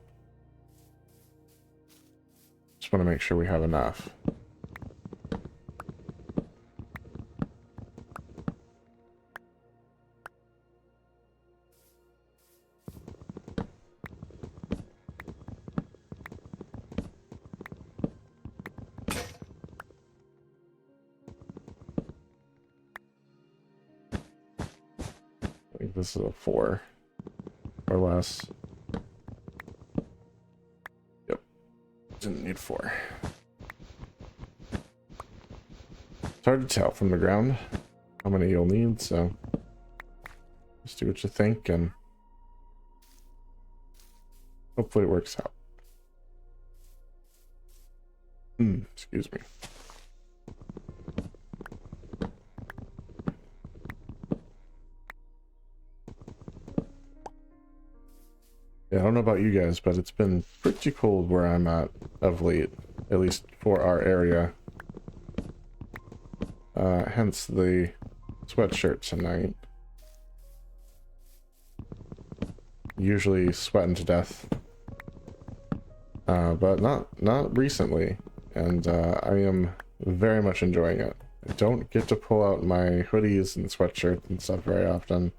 Just want to make sure we have enough. I think this is a 4 or less. Yep, didn't need 4. It's hard to tell from the ground how many you'll need, so just do what you think and hopefully it works out. Excuse me. Yeah, I don't know about you guys, but it's been pretty cold where I'm at of late, at least for our area. Hence the sweatshirt tonight. Usually sweating to death, but not recently, and I am very much enjoying it. I don't get to pull out my hoodies and sweatshirts and stuff very often.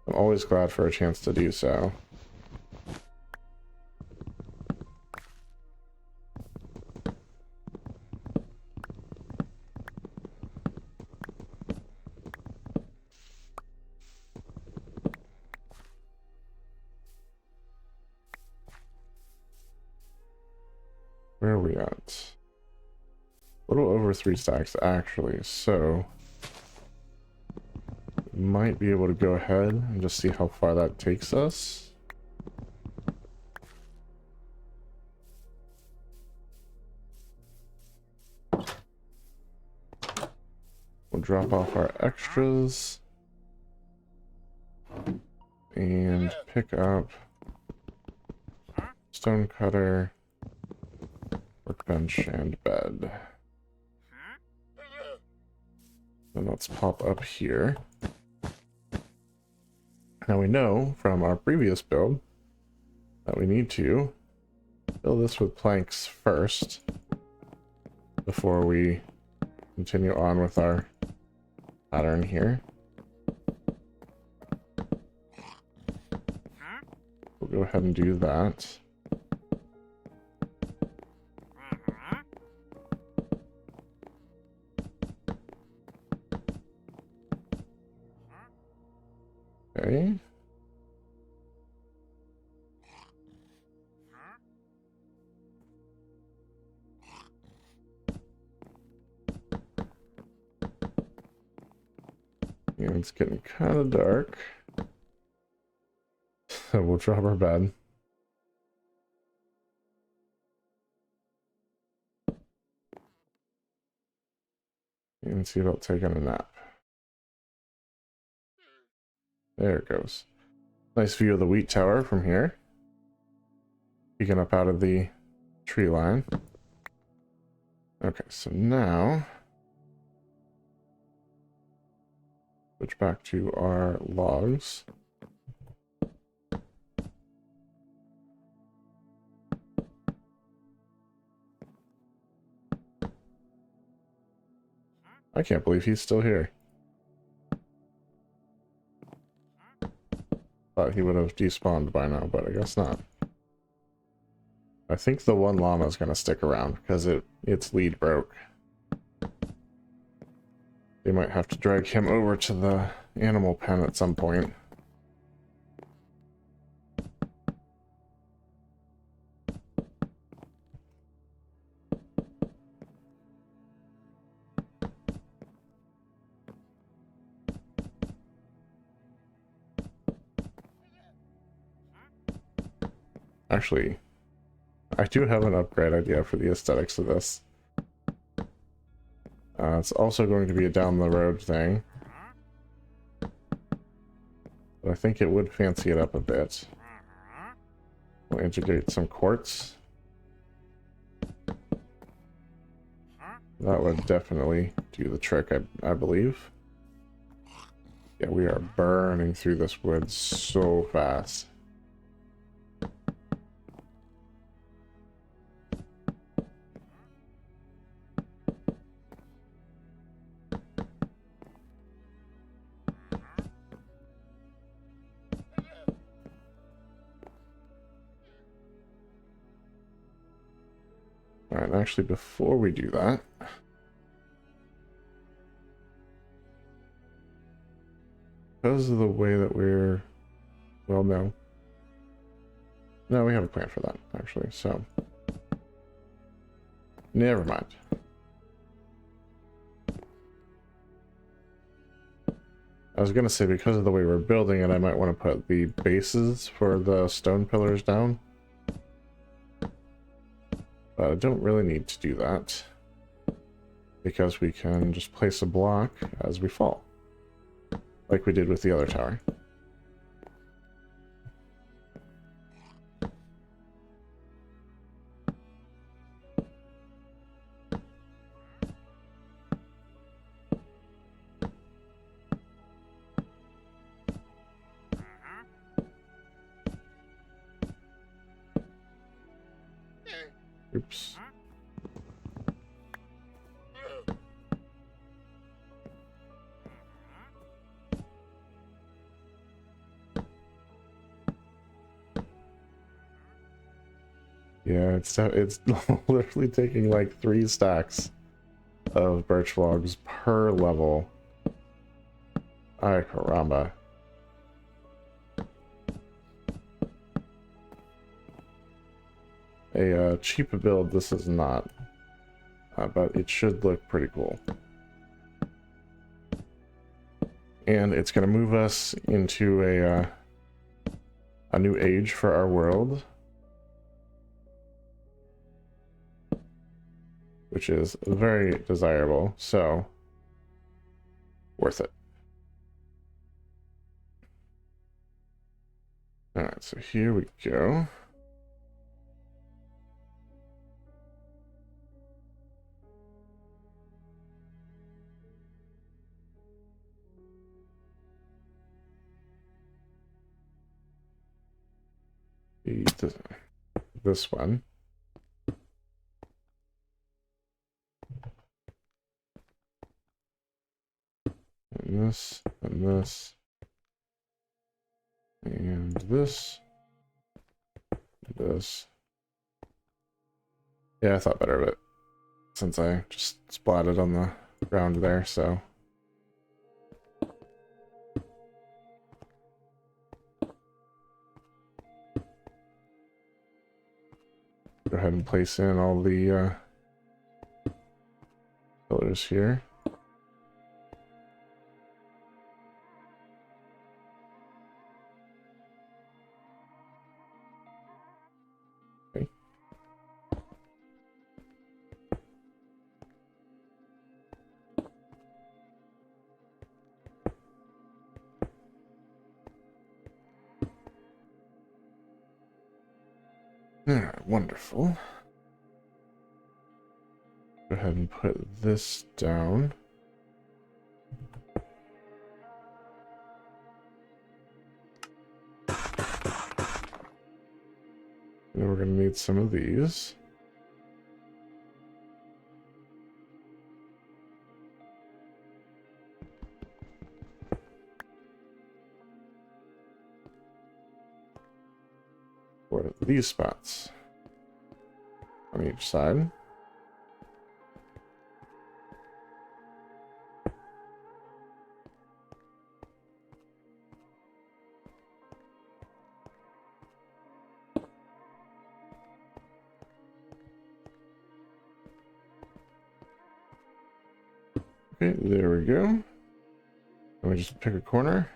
I'm always glad for a chance to do so. Where are we at? A little over 3 stacks actually, so might be able to go ahead and just see how far that takes us. We'll drop off our extras and pick up stone cutter, workbench, and bed. And let's pop up here. Now we know from our previous build that we need to fill this with planks first before we continue on with our pattern here. We'll go ahead and do that. Okay. Yeah, it's getting kind of dark. So we'll drop our bed. And see about taking a nap. There it goes. Nice view of the wheat tower from here. Peeking up out of the tree line. Okay, so now switch back to our logs. I can't believe he's still here. Thought he would have despawned by now, but I guess not. I think the one llama is going to stick around because its lead broke. They might have to drag him over to the animal pen at some point. Actually, I do have an upgrade idea for the aesthetics of this. It's also going to be a down the road thing. I think it would fancy it up a bit. We'll integrate some quartz. That would definitely do the trick, I believe. Yeah, we are burning through this wood so fast. All right, actually, before we do that, because of the way that we're, well, no, we have a plan for that, actually, so never mind. I was gonna say, because of the way we're building it, I might want to put the bases for the stone pillars down, but I don't really need to do that, because we can just place a block as we fall, like we did with the other tower. Oops. Yeah, it's literally taking like 3 stacks of birch logs per level. Ay caramba. A cheap build this is not, but it should look pretty cool. And it's going to move us into a new age for our world, which is very desirable, so worth it. Alright, so here we go. This one. And this, and this. And this. This. Yeah, I thought better of it, since I just splatted on the ground there, so. Go ahead and place in all the pillars here. Okay. Alright, wonderful. Go ahead and put this down. And we're going to need some of these. For these spots. On each side. Okay, there we go. Let me just pick a corner.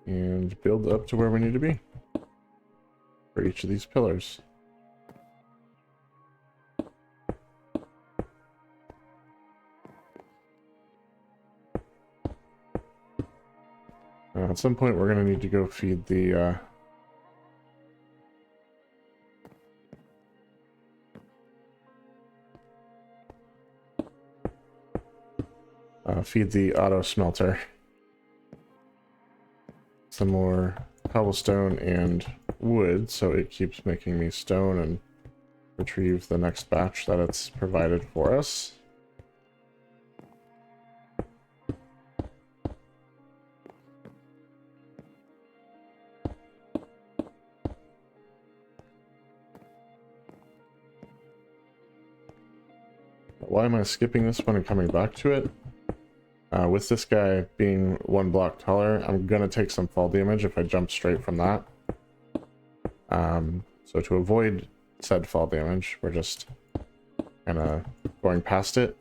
And build up to where we need to be. For each of these pillars. At some point, we're going to need to go feed the auto smelter some more cobblestone and wood, so it keeps making me stone and retrieve the next batch that it's provided for us. Why am I skipping this one and coming back to it? With this guy being 1 block taller, I'm gonna take some fall damage if I jump straight from that. So to avoid said fall damage, we're just kind of going past it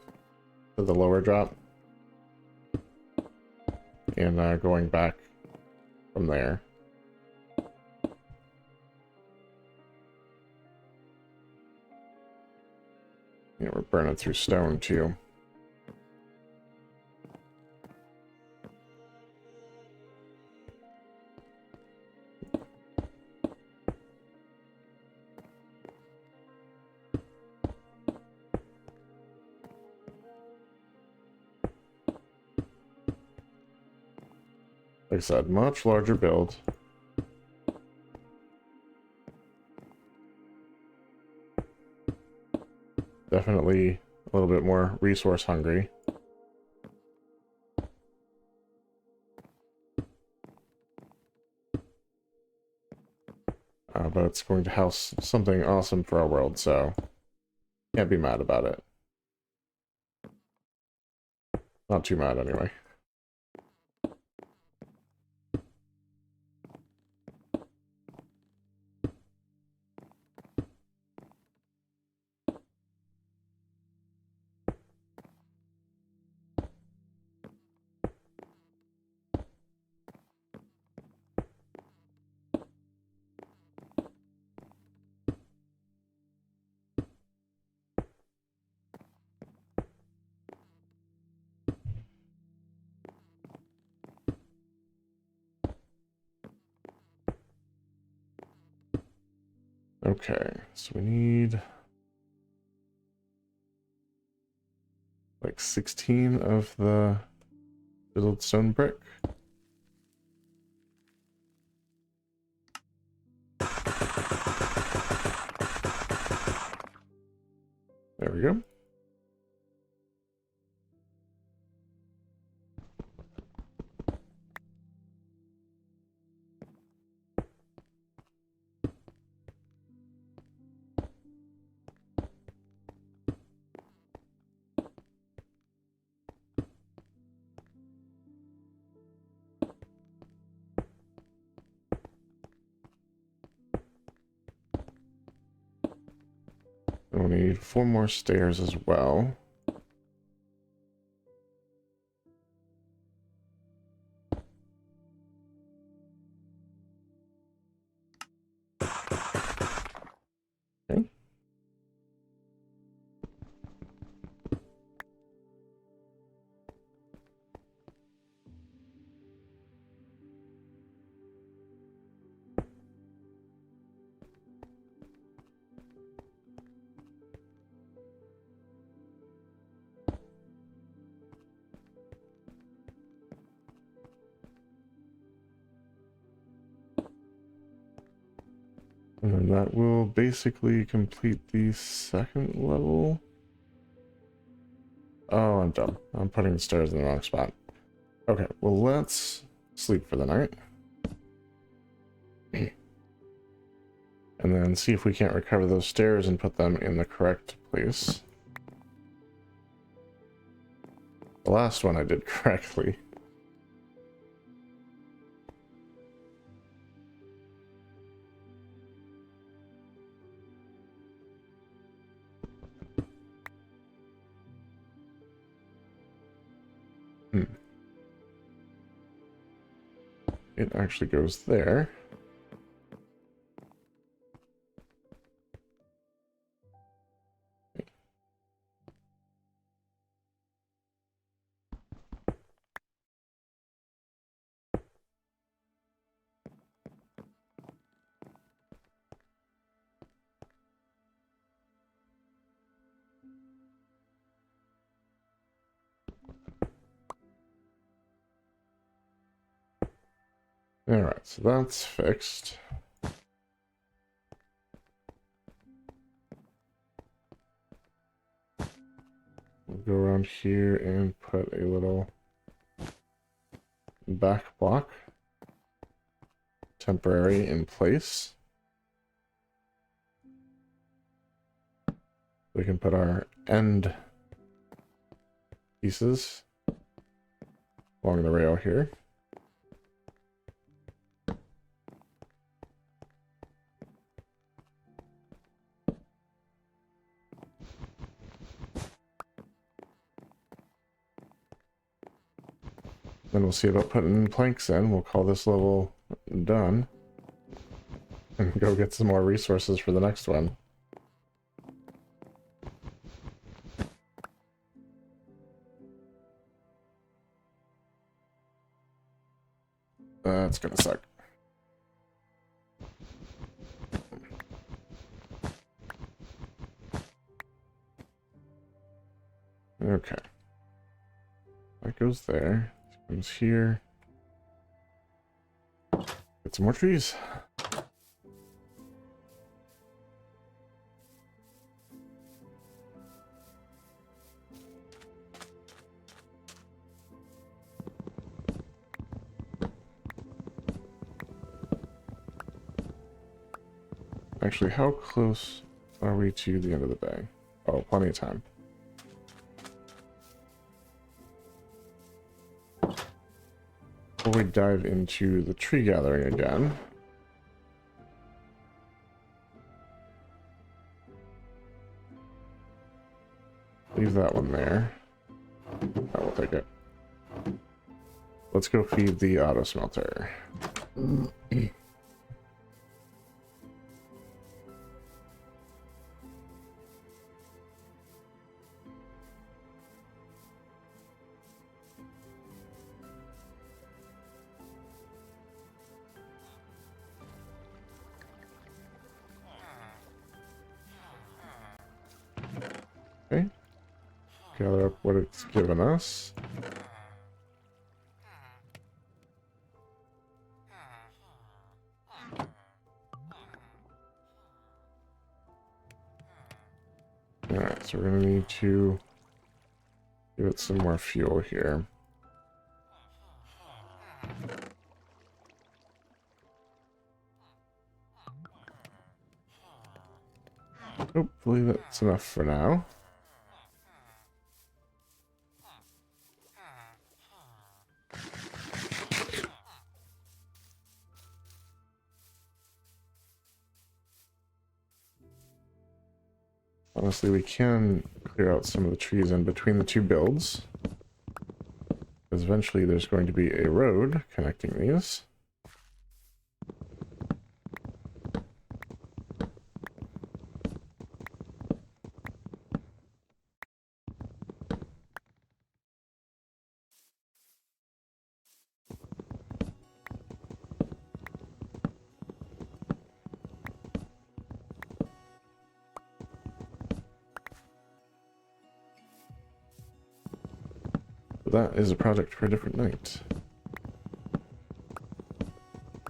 to the lower drop and going back from there. Yeah, we're burning through stone too. Like I said, much larger build. Definitely a little bit more resource hungry. But it's going to house something awesome for our world, so can't be mad about it. Not too mad anyway. Okay, so we need like 16 of the chiseled stone brick. There we go. We'll need 4 more stairs as well. Okay. And then that will basically complete the second level. Oh, I'm dumb. I'm putting the stairs in the wrong spot. Okay, well, let's sleep for the night. And then see if we can't recover those stairs and put them in the correct place. The last one I did correctly. It actually goes there. Alright, so that's fixed. We'll go around here and put a little back block, temporary, in place. We can put our end pieces along the rail here. Then we'll see about putting planks in. We'll call this level done. And go get some more resources for the next one. That's gonna suck. Okay. That goes there. Comes here. Get some more trees. Actually, how close are we to the end of the day? Oh, plenty of time. Before we dive into the tree gathering again, leave that one there. I will take it. Let's go feed the auto smelter. Okay. Gather up what it's given us. Alright, so we're gonna need to give it some more fuel here. Hopefully that's enough for now. Honestly, we can clear out some of the trees in between the two builds, because eventually there's going to be a road connecting these. That is a project for a different night.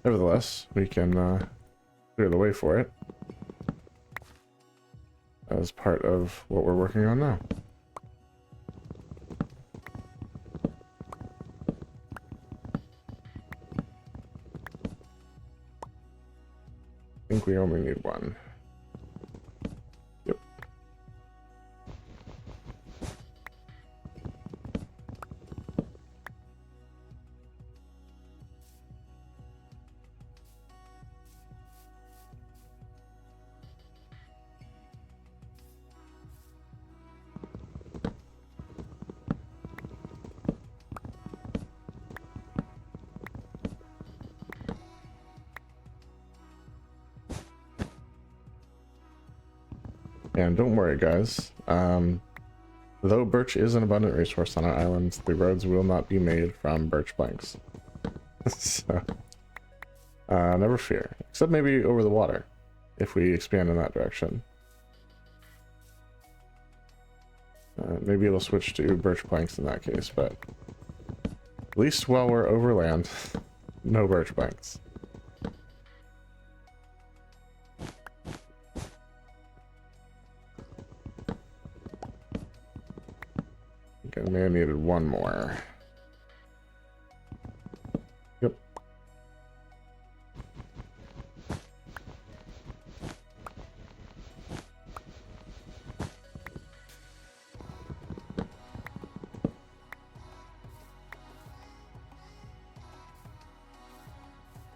Nevertheless, we can clear the way for it as part of what we're working on now. I think we only need one. Yep. And don't worry, guys. Though birch is an abundant resource on our island, the roads will not be made from birch planks. So, never fear. Except maybe over the water, if we expand in that direction. Maybe it'll switch to birch planks in that case, but at least while we're overland, No birch planks. I think I may have needed one more. Yep.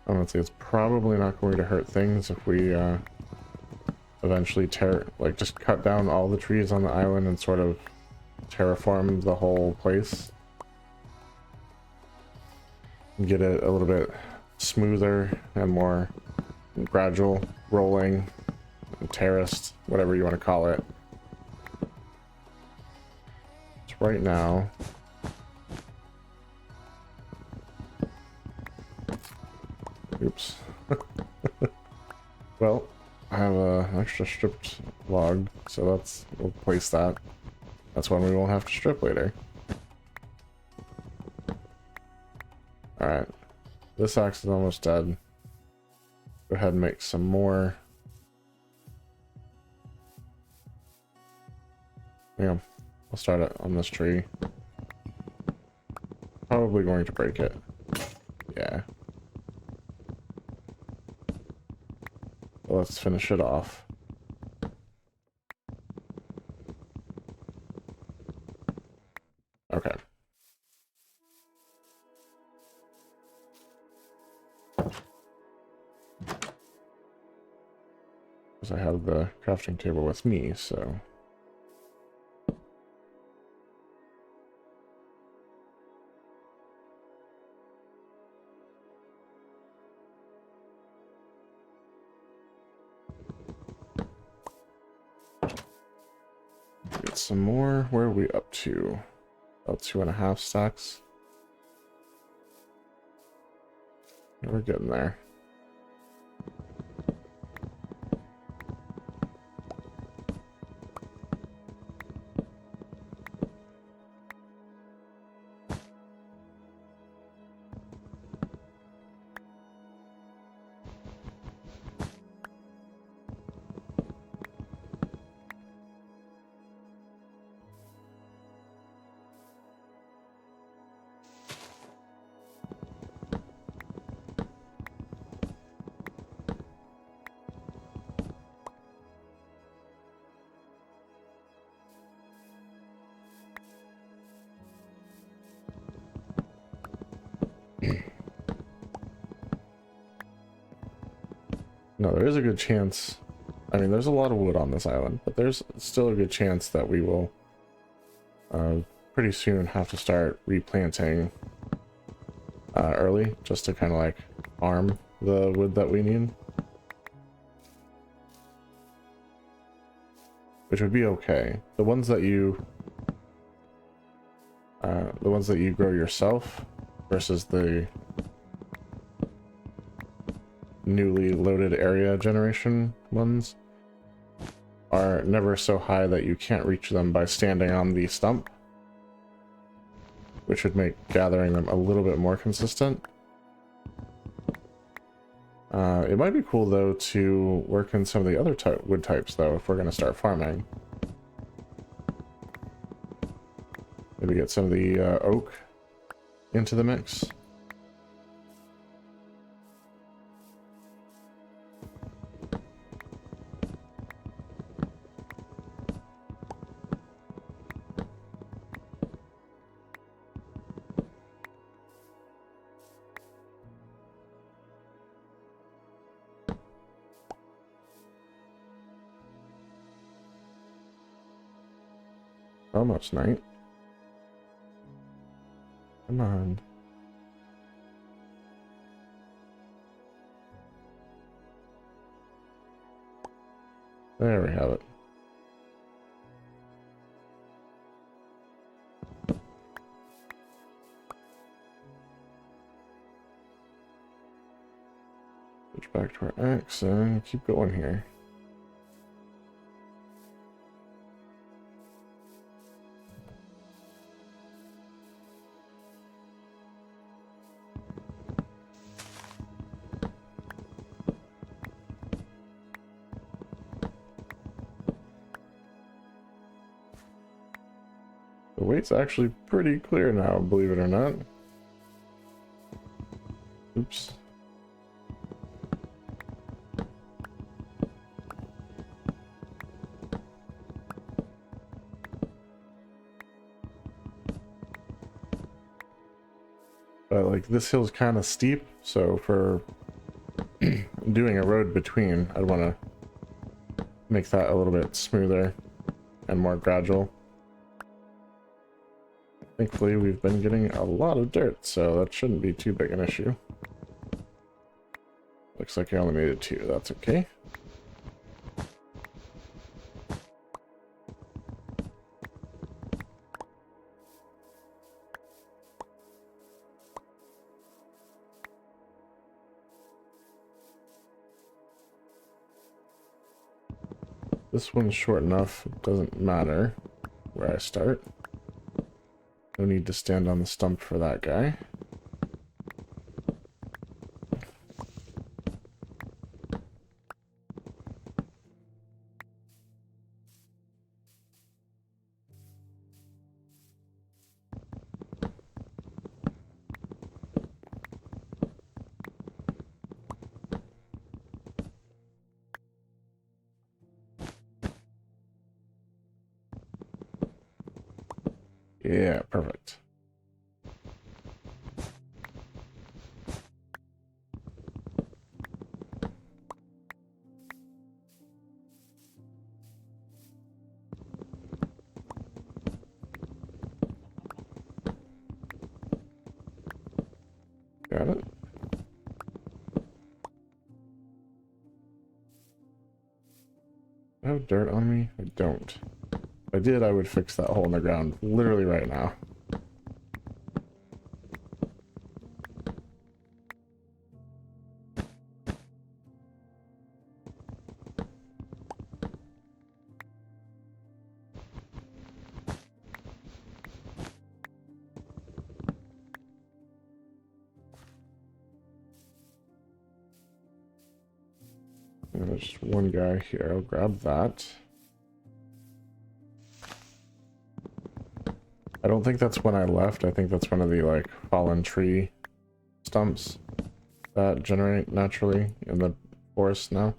Honestly, it's probably not going to hurt things if we eventually just cut down all the trees on the island and sort of terraform the whole place. Get it a little bit smoother and more gradual, rolling, terraced, whatever you want to call it. So right now, oops. Well, I have an extra stripped log, so we'll place that. That's one we won't have to strip later. Alright, this axe is almost dead. Go ahead and make some more. Yeah, I'll start it on this tree. Probably going to break it. Yeah. Well, let's finish it off. Okay. Because I have the crafting table with me, so... Get some more. Where are we up to? About 2.5 stacks. We're getting there. No, there is a good chance. I mean, there's a lot of wood on this island, but there's still a good chance that we will pretty soon have to start replanting early, just to kind of like farm the wood that we need. Which would be okay. The ones that you grow yourself versus the newly loaded area generation ones are never so high that you can't reach them by standing on the stump, which would make gathering them a little bit more consistent. It might be cool though to work in some of the other wood types though if we're going to start farming. Maybe get some of the oak into the mix. Almost night. Come on. There we have it. Switch back to our axe and keep going here. weight's actually pretty clear now, believe it or not. Oops. But like this hill's kind of steep, so for doing a road between, I'd want to make that a little bit smoother and more gradual. Thankfully, we've been getting a lot of dirt, so that shouldn't be too big an issue. Looks like I only needed 2, that's okay. This one's short enough, it doesn't matter where I start. No need to stand on the stump for that guy. Yeah, perfect. Got it. I have dirt on me? I don't. If I did, I would fix that hole in the ground literally right now. And there's just one guy here. I'll grab that. I don't think that's when I left. I think that's one of the like fallen tree stumps that generate naturally in the forest now.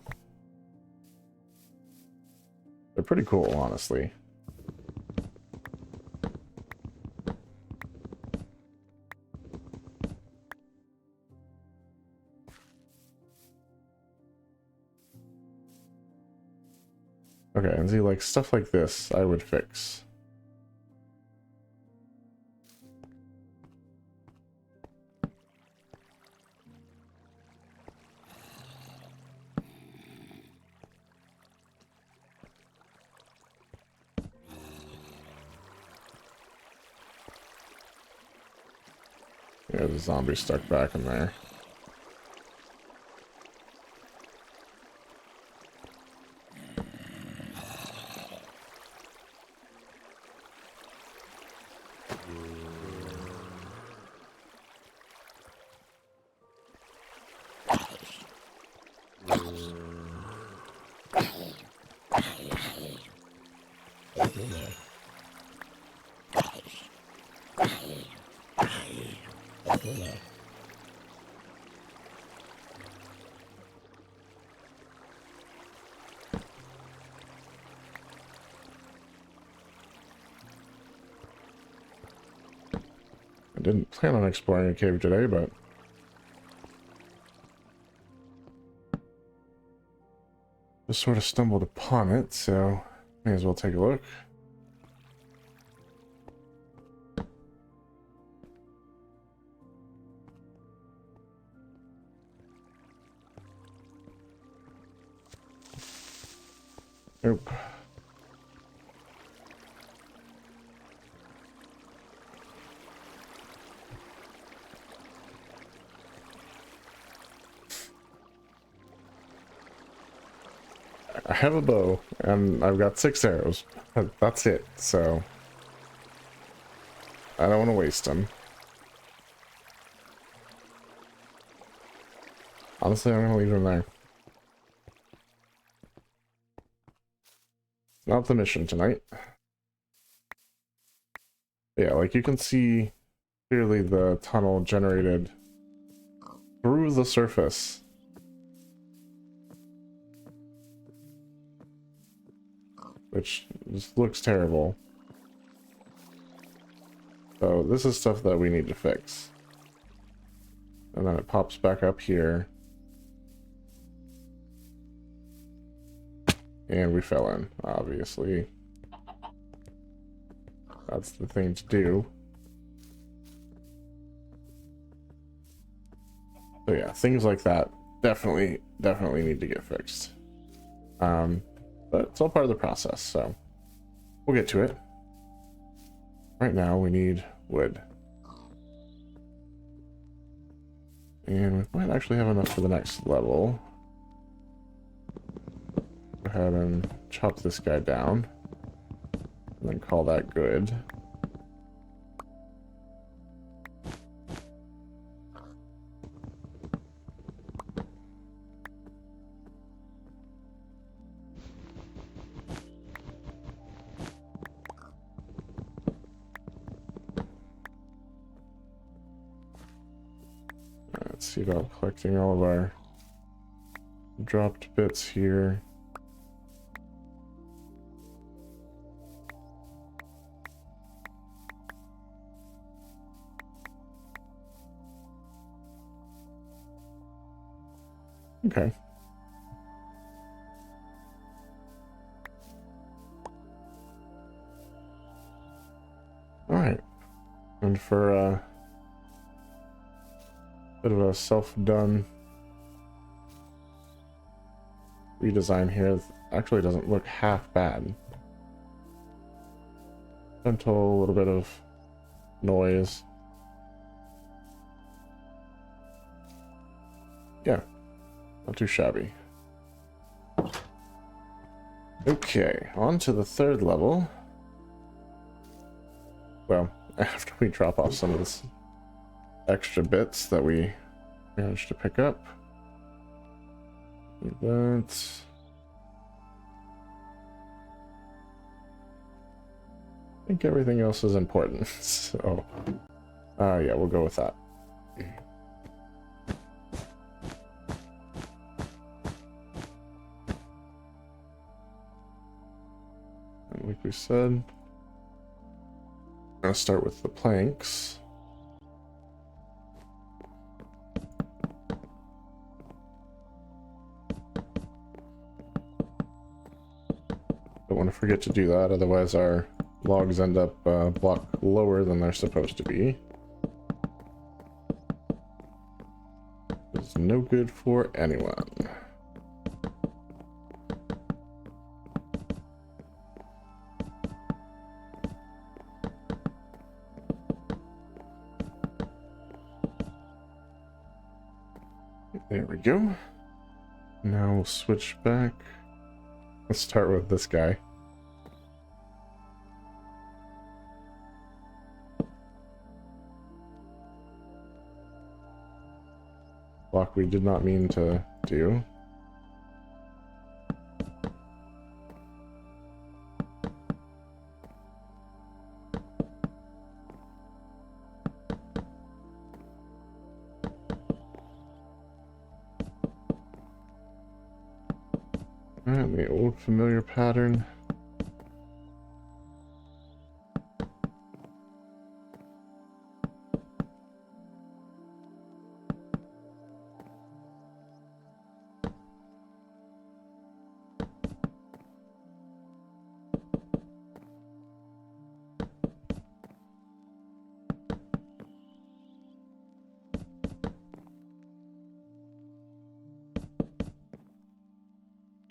They're pretty cool, honestly. Okay, and see, like stuff like this I would fix. Yeah, there's a zombie stuck back in there. I didn't plan on exploring a cave today, but just sort of stumbled upon it, so may as well take a look. Nope. I have a bow, and I've got 6 arrows. That's it, so I don't want to waste them. Honestly, I'm going to leave them there. Not the mission tonight. Yeah, like you can see clearly the tunnel generated through the surface. Which just looks terrible. So this is stuff that we need to fix. And then it pops back up here. And we fell in, obviously. That's the thing to do. So yeah, things like that definitely need to get fixed. But it's all part of the process, so we'll get to it. Right now we need wood. And we might actually have enough for the next level. Go ahead and chop this guy down. And then call that good. Let's see about collecting all of our dropped bits here. Okay. All right. And for a bit of a self-done redesign here, it actually doesn't look half bad. Gentle, a little bit of noise. Yeah, not too shabby. Okay, on to the third level. Well, after we drop off some of this extra bits that we managed to pick up. That. I think everything else is important, so yeah, we'll go with that. And like we said, I'm gonna start with the planks. Don't want to forget to do that, otherwise our logs end up a block lower than they're supposed to be. It's no good for anyone. There we go. Now we'll switch back. Let's start with this guy. Block we did not mean to do. Alright, the old familiar pattern.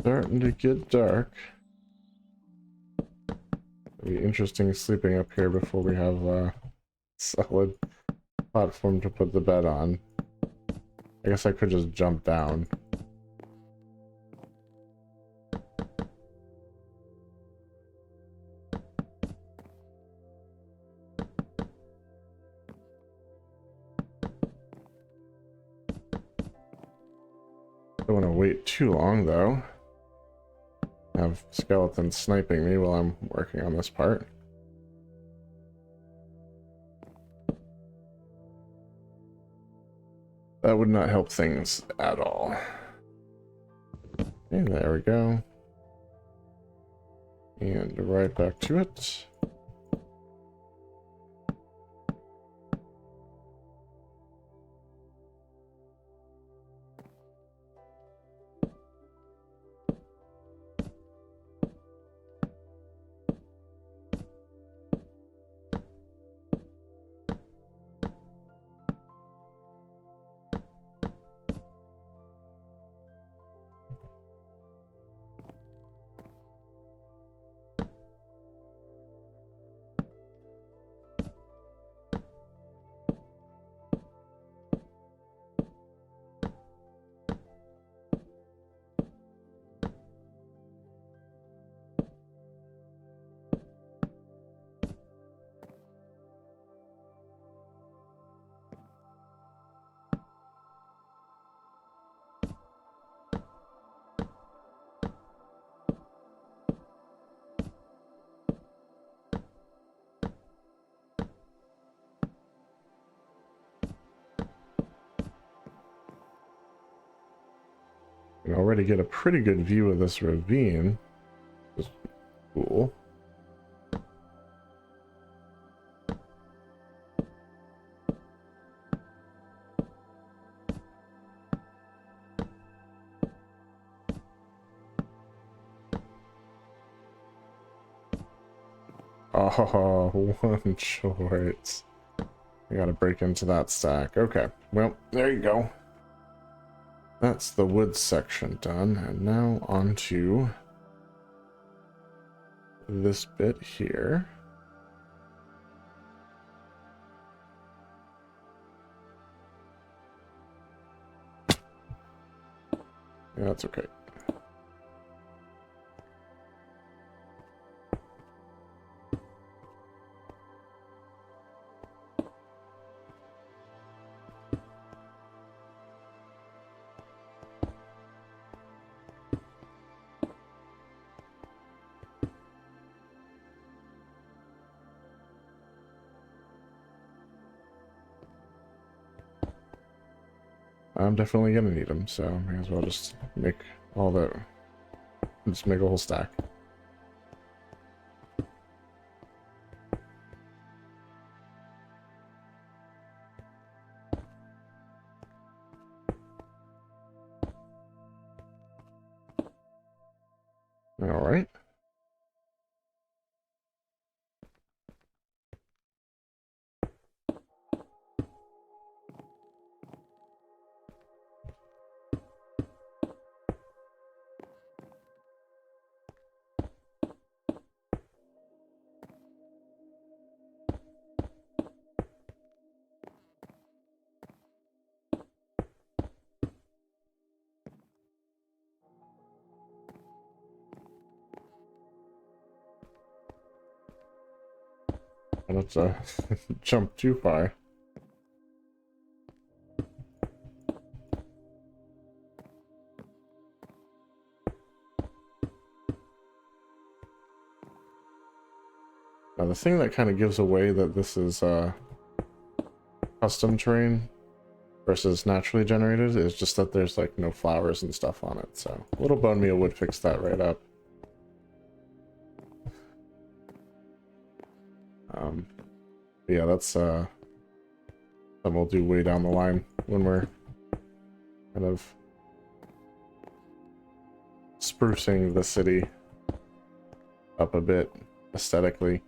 Starting to get dark. It'll be interesting sleeping up here before we have a solid platform to put the bed on. I guess I could just jump down. Don't want to wait too long though. Have skeletons sniping me while I'm working on this part. That would not help things at all. And there we go. And right back to it. You can already get a pretty good view of this ravine. Which is cool. Oh, one choice. I gotta break into that stack. Okay, well, there you go. That's the wood section done, and now onto this bit here. Yeah, that's okay. I'm definitely gonna need them, so may as well just make all the... just make a whole stack. Alright. Let's jump too far. Now the thing that kind of gives away that this is custom terrain versus naturally generated is just that there's like no flowers and stuff on it, so a little bone meal would fix that right up. Yeah, that's something we'll do way down the line when we're kind of sprucing the city up a bit aesthetically.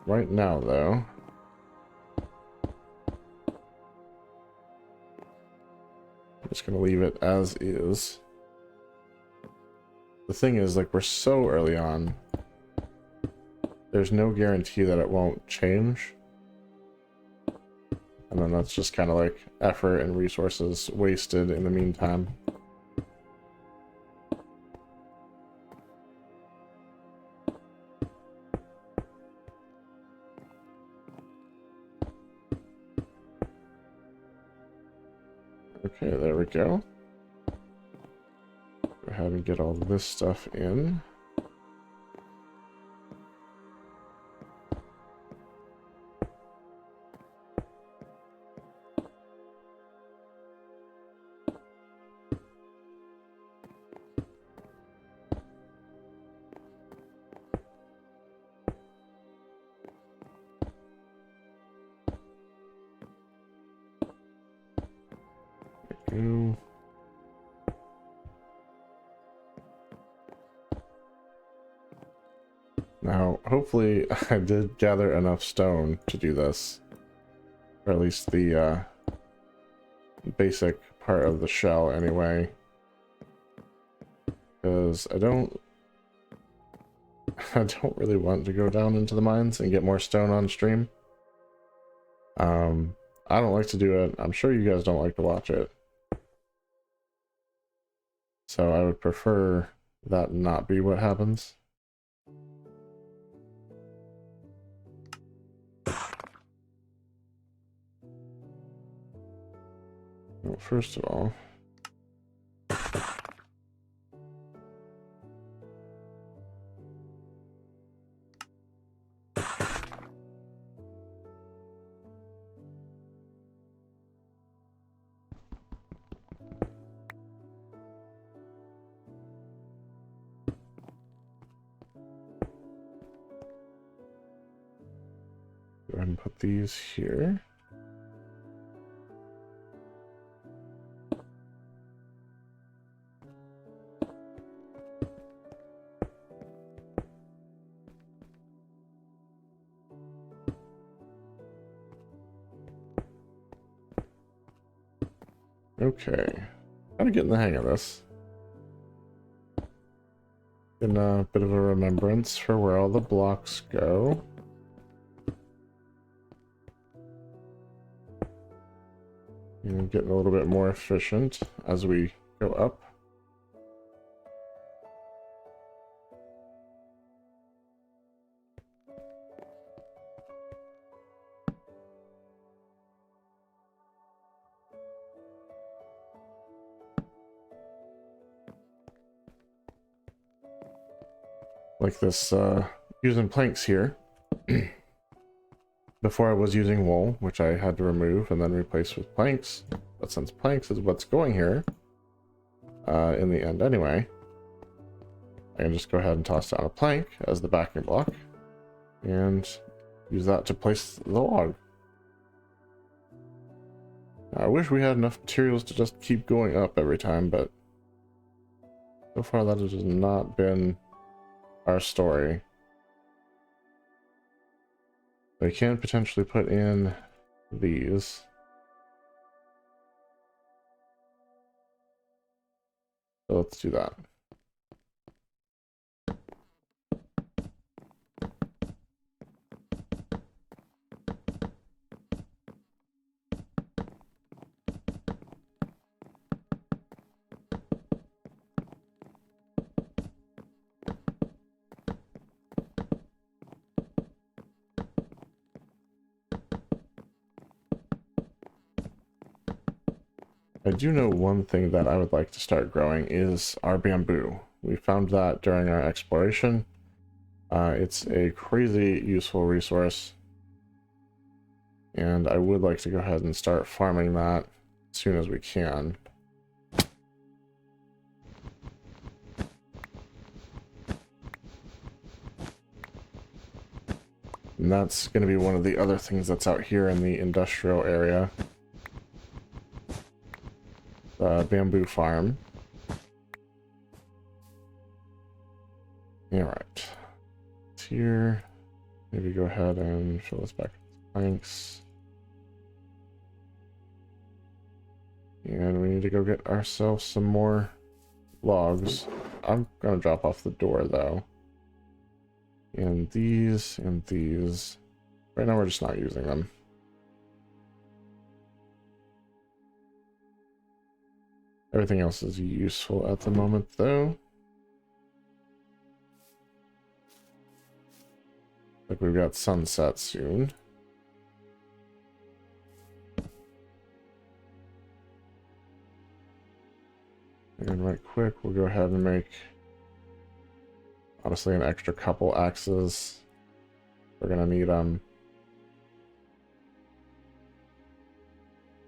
Right now, though, I'm just gonna leave it as is. The thing is, like, we're so early on, there's no guarantee that it won't change. And then that's just kind of like effort and resources wasted in the meantime. Okay, there we go. ahead and get all this stuff in. Go. Now, hopefully I did gather enough stone to do this. Or at least the basic part of the shell anyway. Because I don't really want to go down into the mines and get more stone on stream. I don't like to do it. I'm sure you guys don't like to watch it. So I would prefer that not be what happens. Well, first of all, go ahead and put these here. Okay, kind of getting the hang of this. Getting a bit of a remembrance for where all the blocks go. And getting a little bit more efficient as we go up. Like this, using planks here. Before I was using wool, which I had to remove and then replace with planks. But since planks is what's going here, in the end anyway, I can just go ahead and toss down a plank as the backing block and use that to place the log. I wish we had enough materials to just keep going up every time, but so far that has not been our story. I can potentially put in these. So let's do that. I do know one thing that I would like to start growing is our bamboo. We found that during our exploration. It's a crazy useful resource. And I would like to go ahead and start farming that as soon as we can. And that's going to be one of the other things that's out here in the industrial area. Bamboo farm. Alright. It's here. Maybe go ahead and fill this back with planks. And we need to go get ourselves some more logs. I'm gonna drop off the door though. And these and these. Right now we're just not using them. Everything else is useful at the moment, though. Like we've got sunset soon. And right quick, we'll go ahead and make, honestly, an extra couple axes. We're gonna need while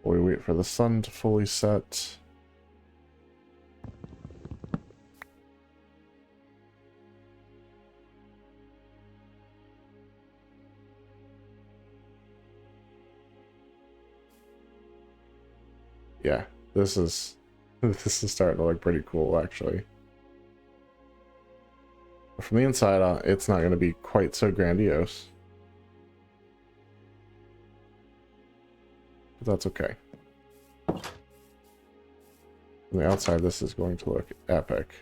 we wait for the sun to fully set. Yeah, this is this is starting to look pretty cool, actually. But from the inside, it's not going to be quite so grandiose. But that's okay. From the outside, this is going to look epic.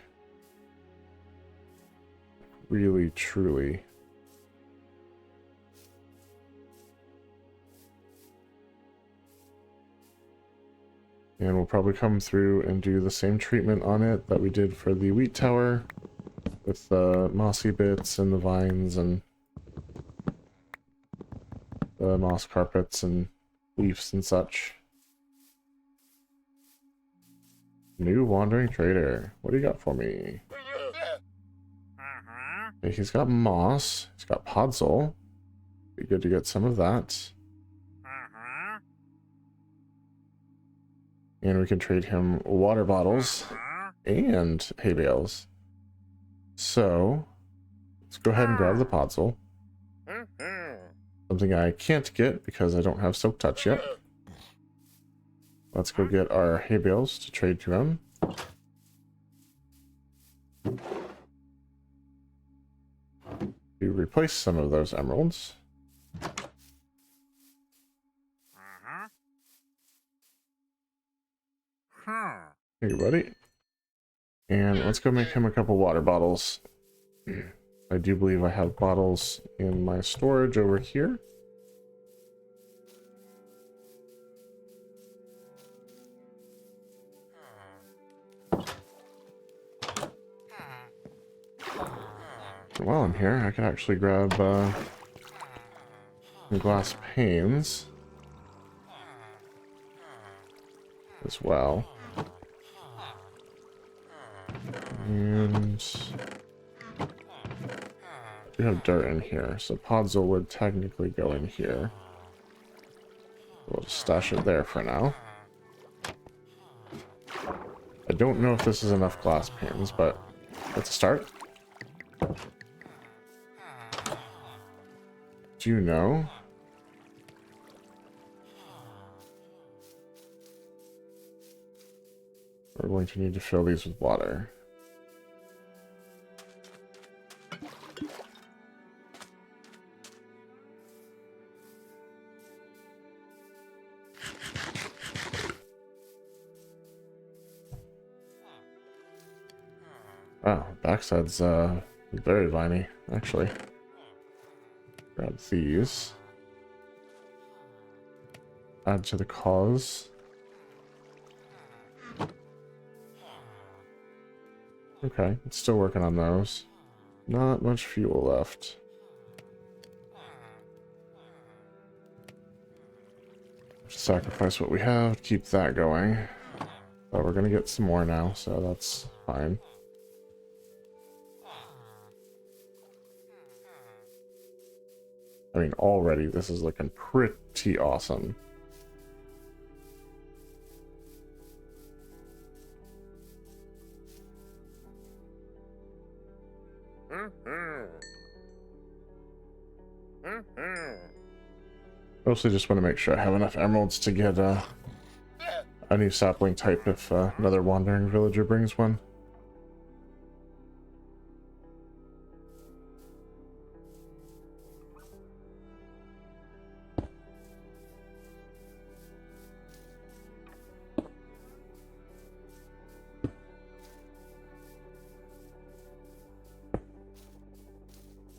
Really, truly. And we'll probably come through and do the same treatment on it that we did for the wheat tower, with the mossy bits and the vines and the moss carpets and leaves and such. New wandering trader. What do you got for me? Okay, he's got moss. He's got podzol. Be good to get some of that. And we can trade him water bottles and hay bales. So, let's go ahead and grab the podzol. Something I can't get because I don't have Soak Touch yet. Let's go get our hay bales to trade to him. To replace some of those emeralds. Here you, buddy. And let's go make him a couple water bottles. I do believe I have bottles in my storage over here. While I'm here, I can actually grab some glass panes as well. And I do have dirt in here, so podzol would technically go in here. We'll just stash it there for now. I don't know if this is enough glass panes, but let's start. Do you know? We're going to need to fill these with water. Wow, backside's very viney, actually. Grab these. Add to the cause. Okay, it's still working on those. Not much fuel left. Sacrifice what we have, keep that going. But we're gonna get some more now, so that's fine. I mean, already this is looking pretty awesome. Mostly just want to make sure I have enough emeralds to get a new sapling type if another wandering villager brings one.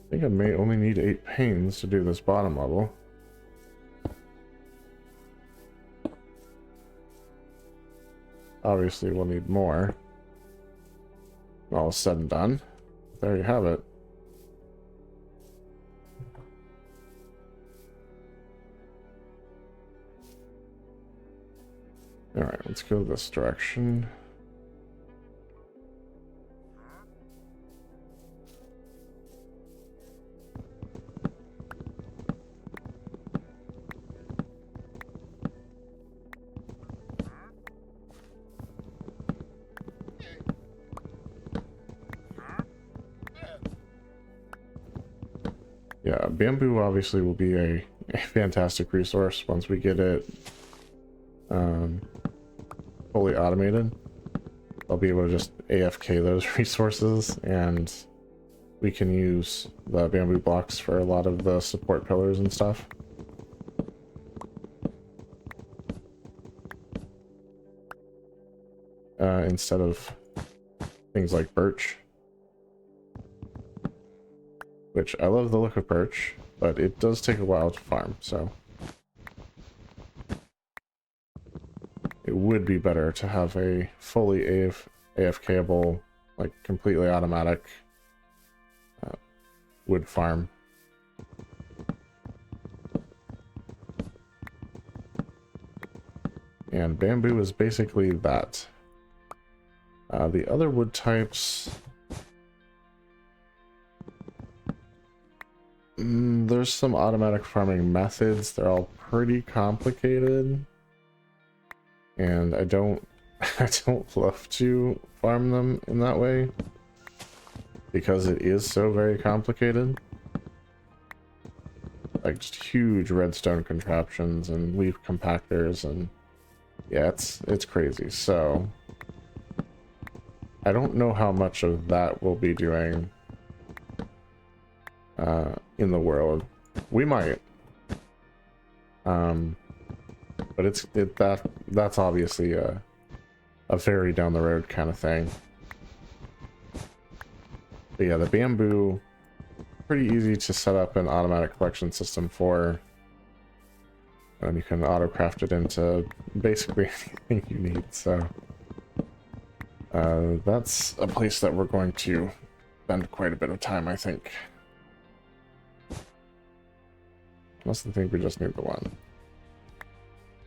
I think I may only need 8 panes to do this bottom level. Obviously, we'll need more. All said and done. There you have it. Alright, let's go this direction. Yeah, bamboo obviously will be a fantastic resource once we get it fully automated. I'll be able to just AFK those resources, and we can use the bamboo blocks for a lot of the support pillars and stuff. Instead of things like birch. Which, I love the look of birch, but it does take a while to farm, so it would be better to have a fully AFKable, like completely automatic wood farm. And bamboo is basically that. The other wood types, there's some automatic farming methods. They're all pretty complicated, and I don't love to farm them in that way because it is so very complicated. Like just huge redstone contraptions and leaf compactors, and yeah, it's crazy. So I don't know how much of that we'll be doing in the world. We might, but that's obviously a very down the road kind of thing. But yeah, the bamboo, pretty easy to set up an automatic collection system for, and you can auto craft it into basically anything you need. So that's a place that we're going to spend quite a bit of time, I think. Unless I think we just need the one.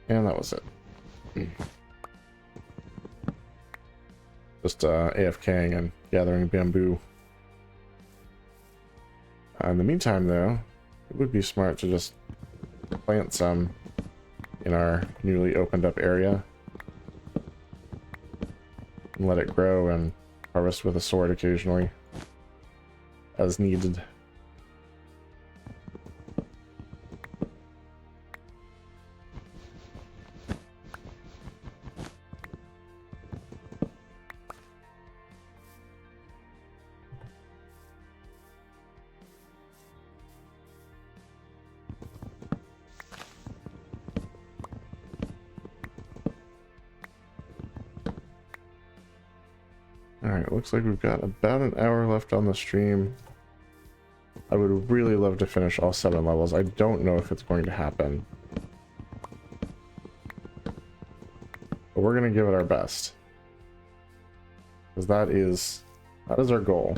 And that was it. Just AFKing and gathering bamboo. In the meantime, though, it would be smart to just plant some in our newly opened up area. And let it grow and harvest with a sword occasionally, as needed. Alright, looks like we've got about an hour left on the stream. I would really love to finish all 7 levels. I don't know if it's going to happen, but we're going to give it our best. Because that is our goal.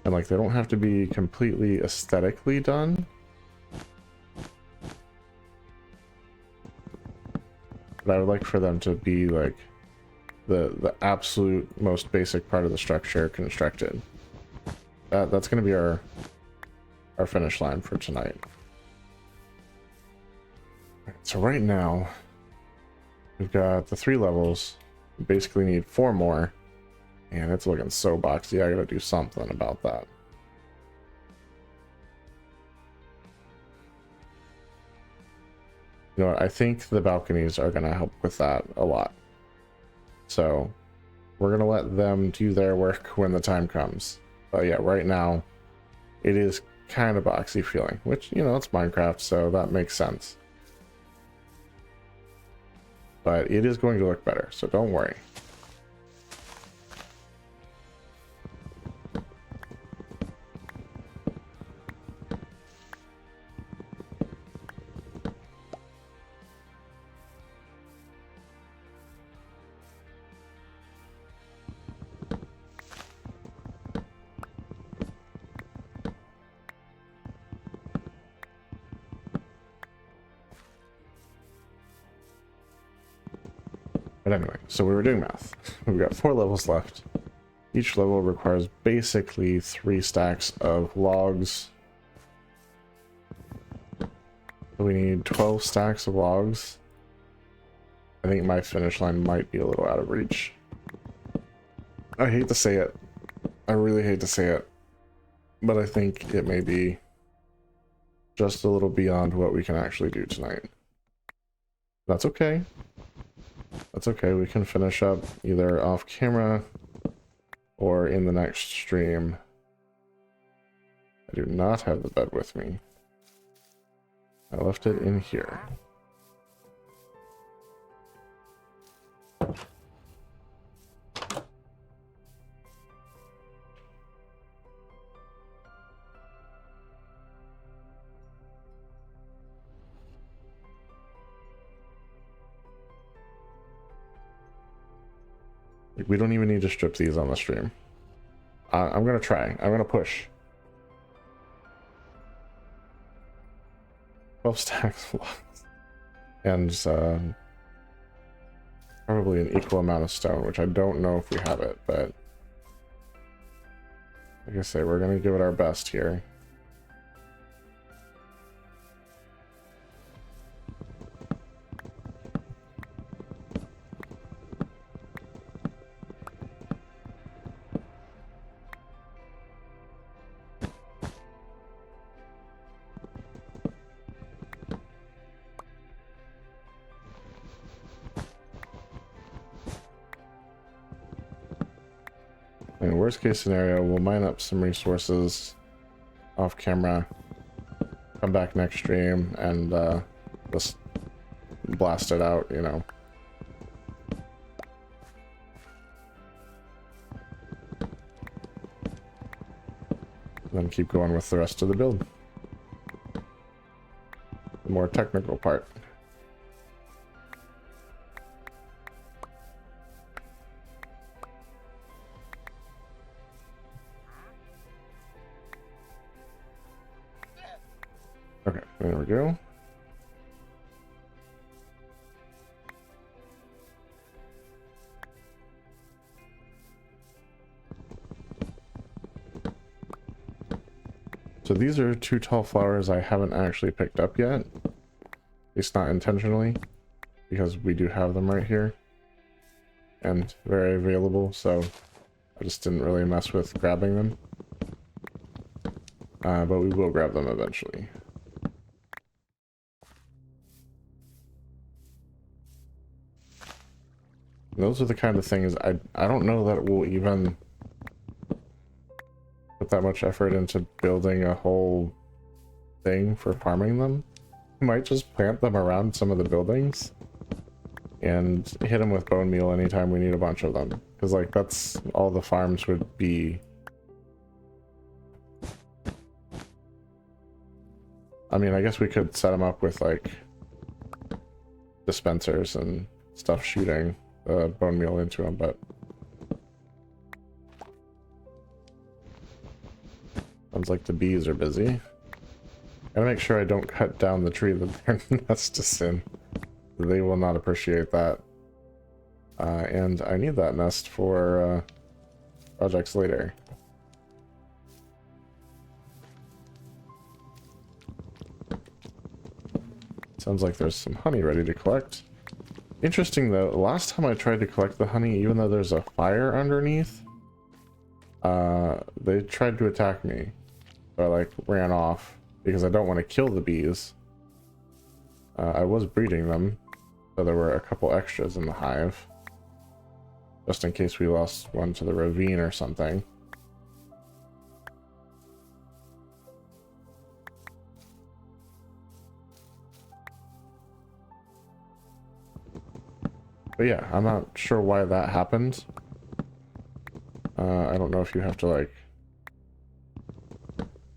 And like, they don't have to be completely aesthetically done. But I would like for them to be like the absolute most basic part of the structure constructed. That's going to be our finish line for tonight. So right now we've got the 3 levels. We basically need 4 more, and it's looking so boxy. I gotta do something about that. You know what? I think the balconies are going to help with that a lot. So we're going to let them do their work when the time comes. But yeah, right now it is kind of boxy feeling, which, you know, it's Minecraft, so that makes sense. But it is going to look better, so don't worry. But anyway, so we were doing math. We've got 4 levels left. Each level requires basically 3 stacks of logs. So we need 12 stacks of logs. I think my finish line might be a little out of reach. I hate to say it, I really hate to say it, but I think it may be just a little beyond what we can actually do tonight. That's okay. That's okay. We can finish up either off camera or in the next stream. I do not have the bed with me. I left it in here. We don't even need to strip these on the stream. I'm gonna try. I'm gonna push. 12 stacks of blocks. And probably an equal amount of stone, which I don't know if we have it, but like I say, we're gonna give it our best here. In the worst case scenario, we'll mine up some resources off camera, come back next stream, and just blast it out, you know. Then keep going with the rest of the build. The more technical part. Okay, there we go. So these are two tall flowers I haven't actually picked up yet. At least not intentionally, because we do have them right here. And very available, so I just didn't really mess with grabbing them. But we will grab them eventually. Those are the kind of things I don't know that we'll even put that much effort into building a whole thing for farming them. We might just plant them around some of the buildings and hit them with bone meal anytime we need a bunch of them, because like that's all the farms would be. I mean, I guess we could set them up with like dispensers and stuff shooting bone meal into them, but sounds like the bees are busy. Gotta make sure I don't cut down the tree that their nest is in. They will not appreciate that. And I need that nest for projects later. Sounds like there's some honey ready to collect. Interesting though, last time I tried to collect the honey, even though there's a fire underneath, they tried to attack me. So I like ran off because I don't want to kill the bees. I was breeding them, so there were a couple extras in the hive, just in case we lost one to the ravine or something. But yeah, I'm not sure why that happened. I don't know if you have to like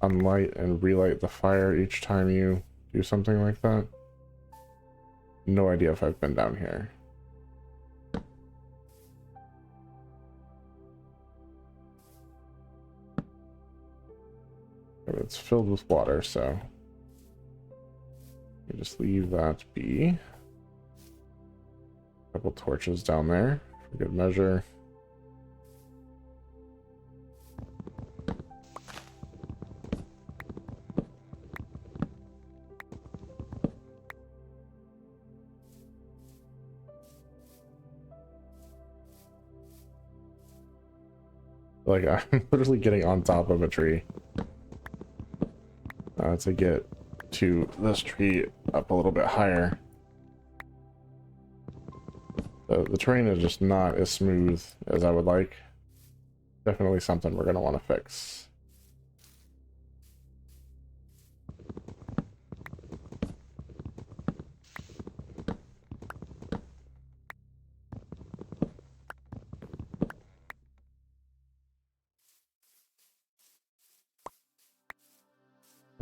unlight and relight the fire each time you do something like that. No idea if I've been down here. It's filled with water, so you just leave that be. Couple torches down there for good measure. Like, I'm literally getting on top of a tree to get to this tree up a little bit higher. The terrain is just not as smooth as I would like. Definitely something we're going to want to fix.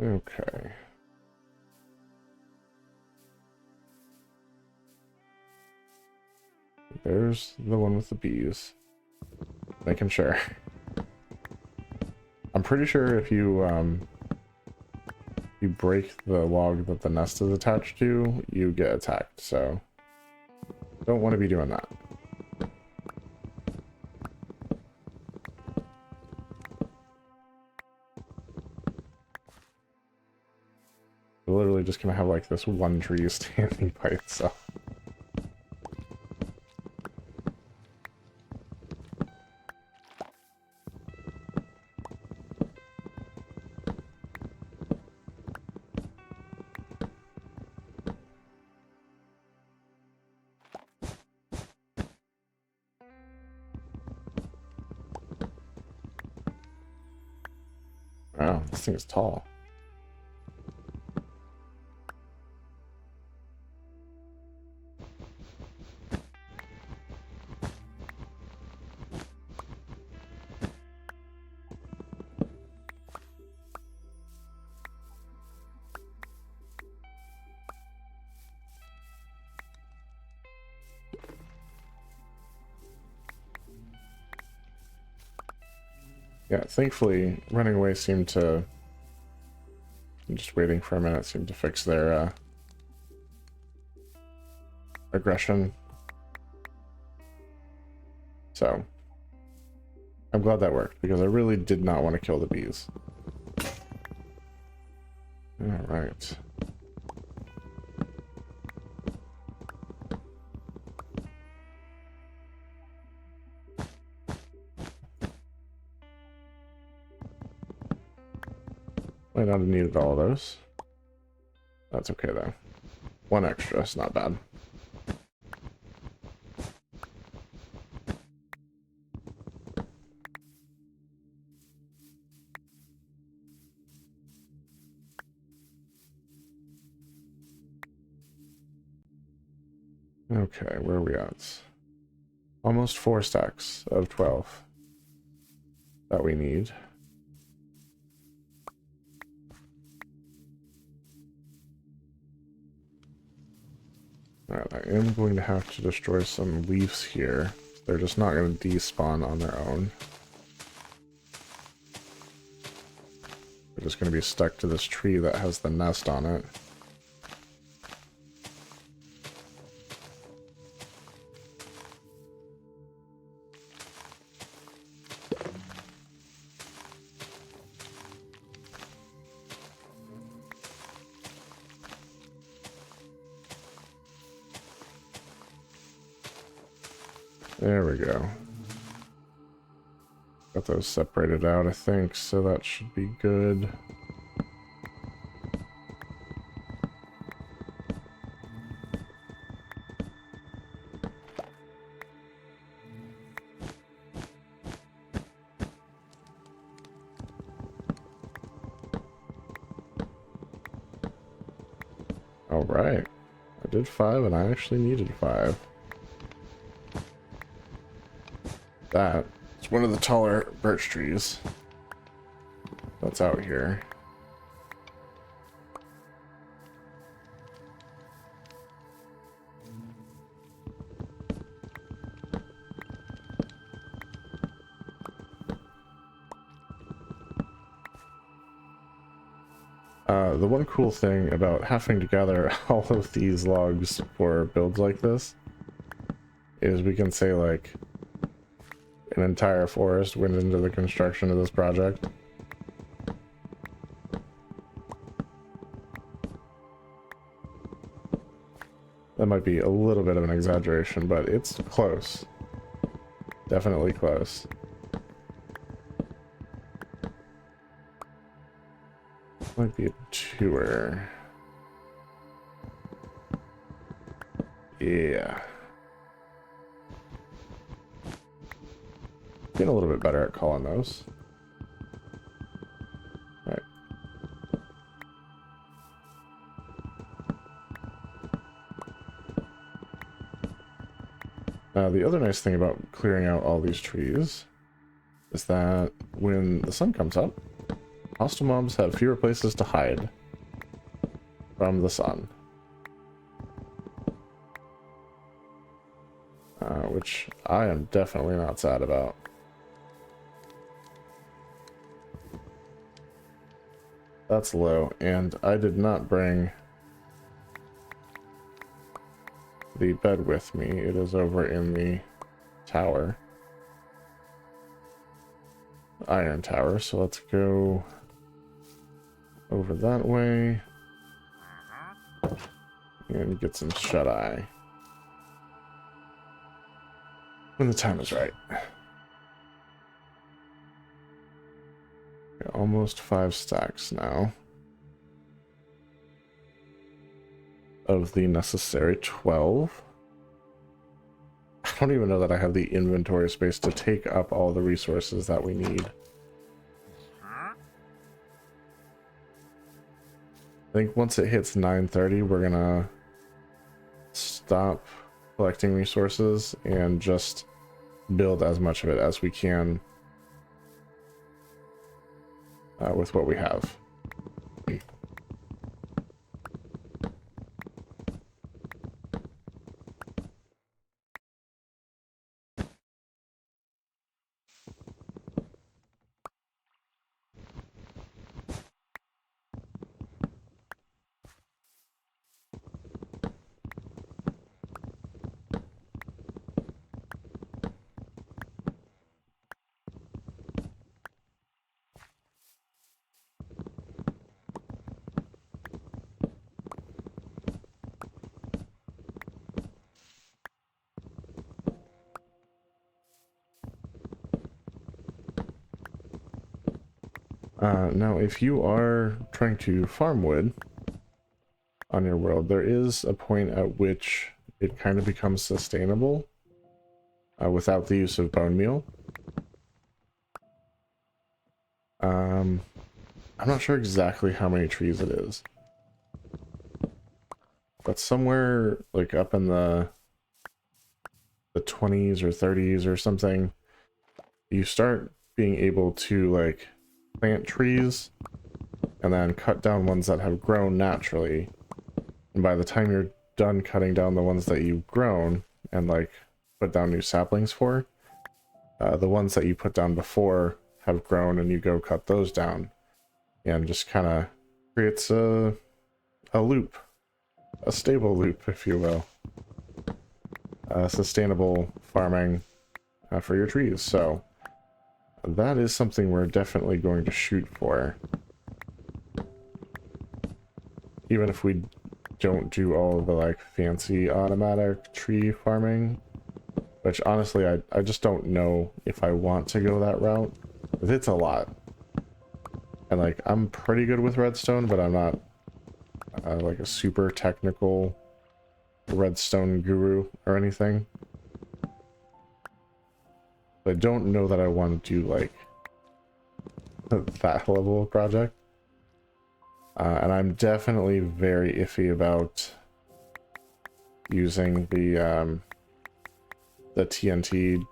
Okay. There's the one with the bees. Making sure. I'm pretty sure if you break the log that the nest is attached to, you get attacked, so don't want to be doing that. We're literally just gonna have like this one tree standing by itself. Wow, this thing is tall. Yeah, thankfully, running away seemed to... just waiting for a minute seemed to fix their aggression. So, I'm glad that worked, because I really did not want to kill the bees. Alright. Might not have needed all of those. That's okay though. One extra, it's not bad. Okay, where are we at? Almost 4 stacks of 12 that we need. Alright, I am going to have to destroy some leaves here. They're just not going to despawn on their own. They're just going to be stuck to this tree that has the nest on it. There we go. Got those separated out, I think, so that should be good. All right. I did 5 and I actually needed 5. That is one of the taller birch trees that's out here. The one cool thing about having to gather all of these logs for builds like this is we can say like an entire forest went into the construction of this project. That might be a little bit of an exaggeration, but it's close. Definitely close. Might be a tour. Yeah. Getting a little bit better at calling those. Right. The other nice thing about clearing out all these trees is that when the sun comes up, hostile mobs have fewer places to hide from the sun. Which I am definitely not sad about. That's low, and I did not bring the bed with me. It is over in the tower. Iron tower, so let's go over that way and get some shut-eye when the time is right. Okay, almost 5 stacks now of the necessary 12. I don't even know that I have the inventory space to take up all the resources that we need. I think once it hits 9:30, we're gonna stop collecting resources and just build as much of it as we can with what we have. Now, if you are trying to farm wood on your world, there is a point at which it kind of becomes sustainable without the use of bone meal. I'm not sure exactly how many trees it is, but somewhere like up in the 20s or 30s or something, you start being able to like plant trees and then cut down ones that have grown naturally. And by the time you're done cutting down the ones that you've grown and like put down new saplings for, the ones that you put down before have grown and you go cut those down, and just kind of creates a loop, a stable loop, if you will. Sustainable farming for your trees. So that is something we're definitely going to shoot for. Even if we don't do all the like fancy automatic tree farming, which honestly I just don't know if I want to go that route. It's a lot. And like I'm pretty good with redstone, but I'm not like a super technical redstone guru or anything. I don't know that I want to do like that level of project. And I'm definitely very iffy about using the TNT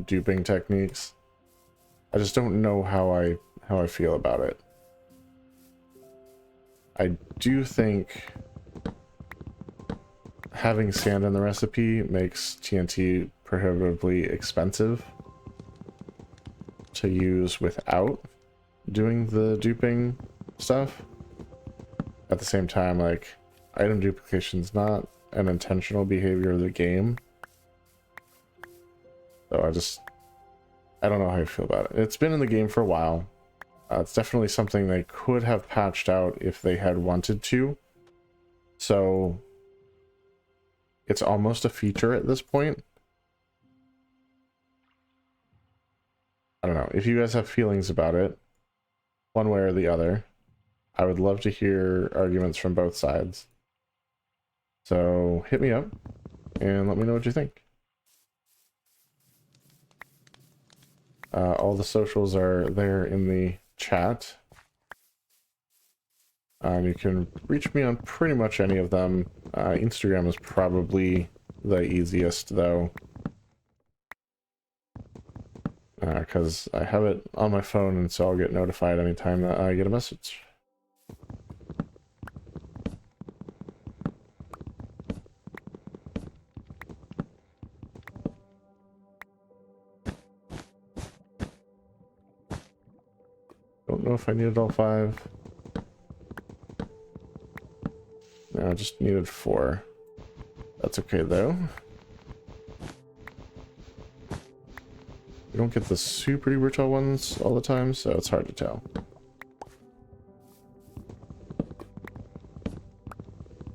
duping techniques. I just don't know how I feel about it. I do think having sand in the recipe makes TNT prohibitively expensive to use without doing the duping stuff. At the same time, like, item duplication is not an intentional behavior of the game. So I don't know how I feel about it. It's been in the game for a while. It's definitely something they could have patched out if they had wanted to. So it's almost a feature at this point. I don't know. If you guys have feelings about it, one way or the other, I would love to hear arguments from both sides. So hit me up and let me know what you think. All the socials are there in the chat. You can reach me on pretty much any of them. Instagram is probably the easiest, though, because I have it on my phone, and so I'll get notified anytime that I get a message. Don't know if I needed all 5. No, I just needed 4. That's okay, though. We don't get the super duper tall ones all the time, so it's hard to tell.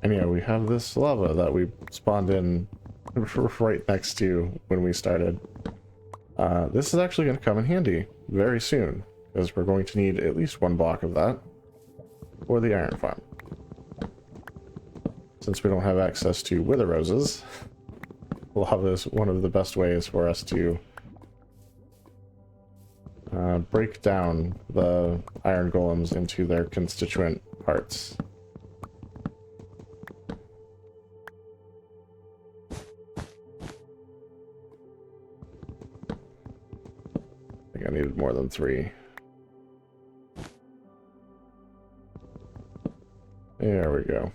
And yeah, we have this lava that we spawned in right next to when we started. This is actually going to come in handy very soon, because we're going to need at least 1 block of that for the iron farm. Since we don't have access to wither roses, lava is one of the best ways for us to break down the iron golems into their constituent parts. I think I needed more than 3. There we go.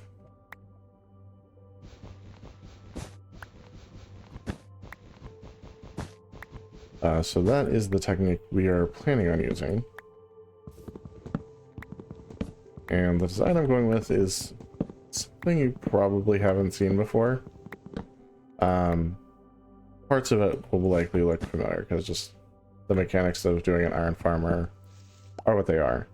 So that is the technique we are planning on using. And the design I'm going with is something you probably haven't seen before. Parts of it will likely look familiar, because just the mechanics of doing an iron farm are what they are.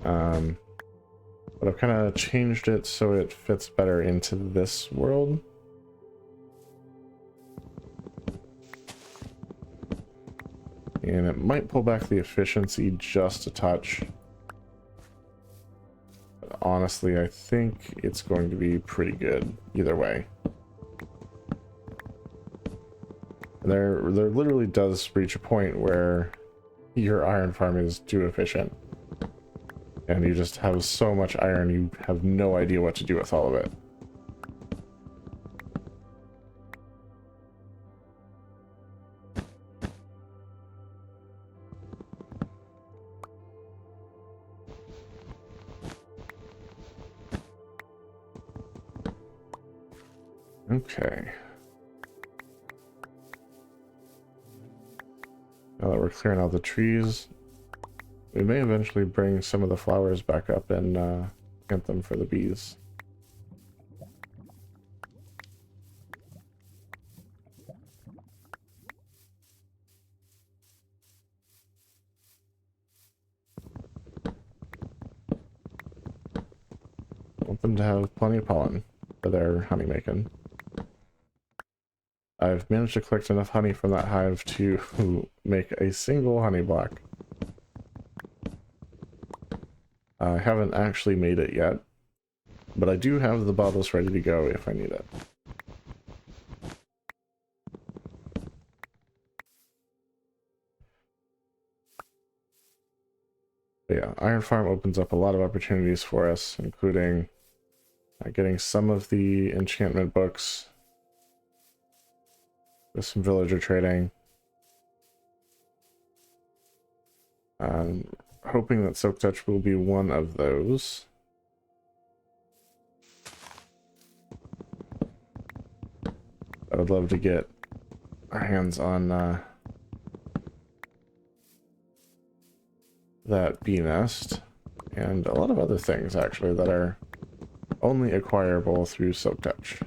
But I've kind of changed it so it fits better into this world. And it might pull back the efficiency just a touch. But honestly, I think it's going to be pretty good either way. And there literally does reach a point where your iron farm is too efficient. And you just have so much iron, you have no idea what to do with all of it. Okay. Now that we're clearing out the trees, we may eventually bring some of the flowers back up and plant them for the bees. I want them to have plenty of pollen for their honey making. I've managed to collect enough honey from that hive to make a single honey block. I haven't actually made it yet, but I do have the bottles ready to go if I need it. But yeah, Iron Farm opens up a lot of opportunities for us, including getting some of the enchantment books with some villager trading. Hoping that Silk Touch will be one of those. I would love to get our hands on that bee nest and a lot of other things actually that are only acquirable through Silk Touch.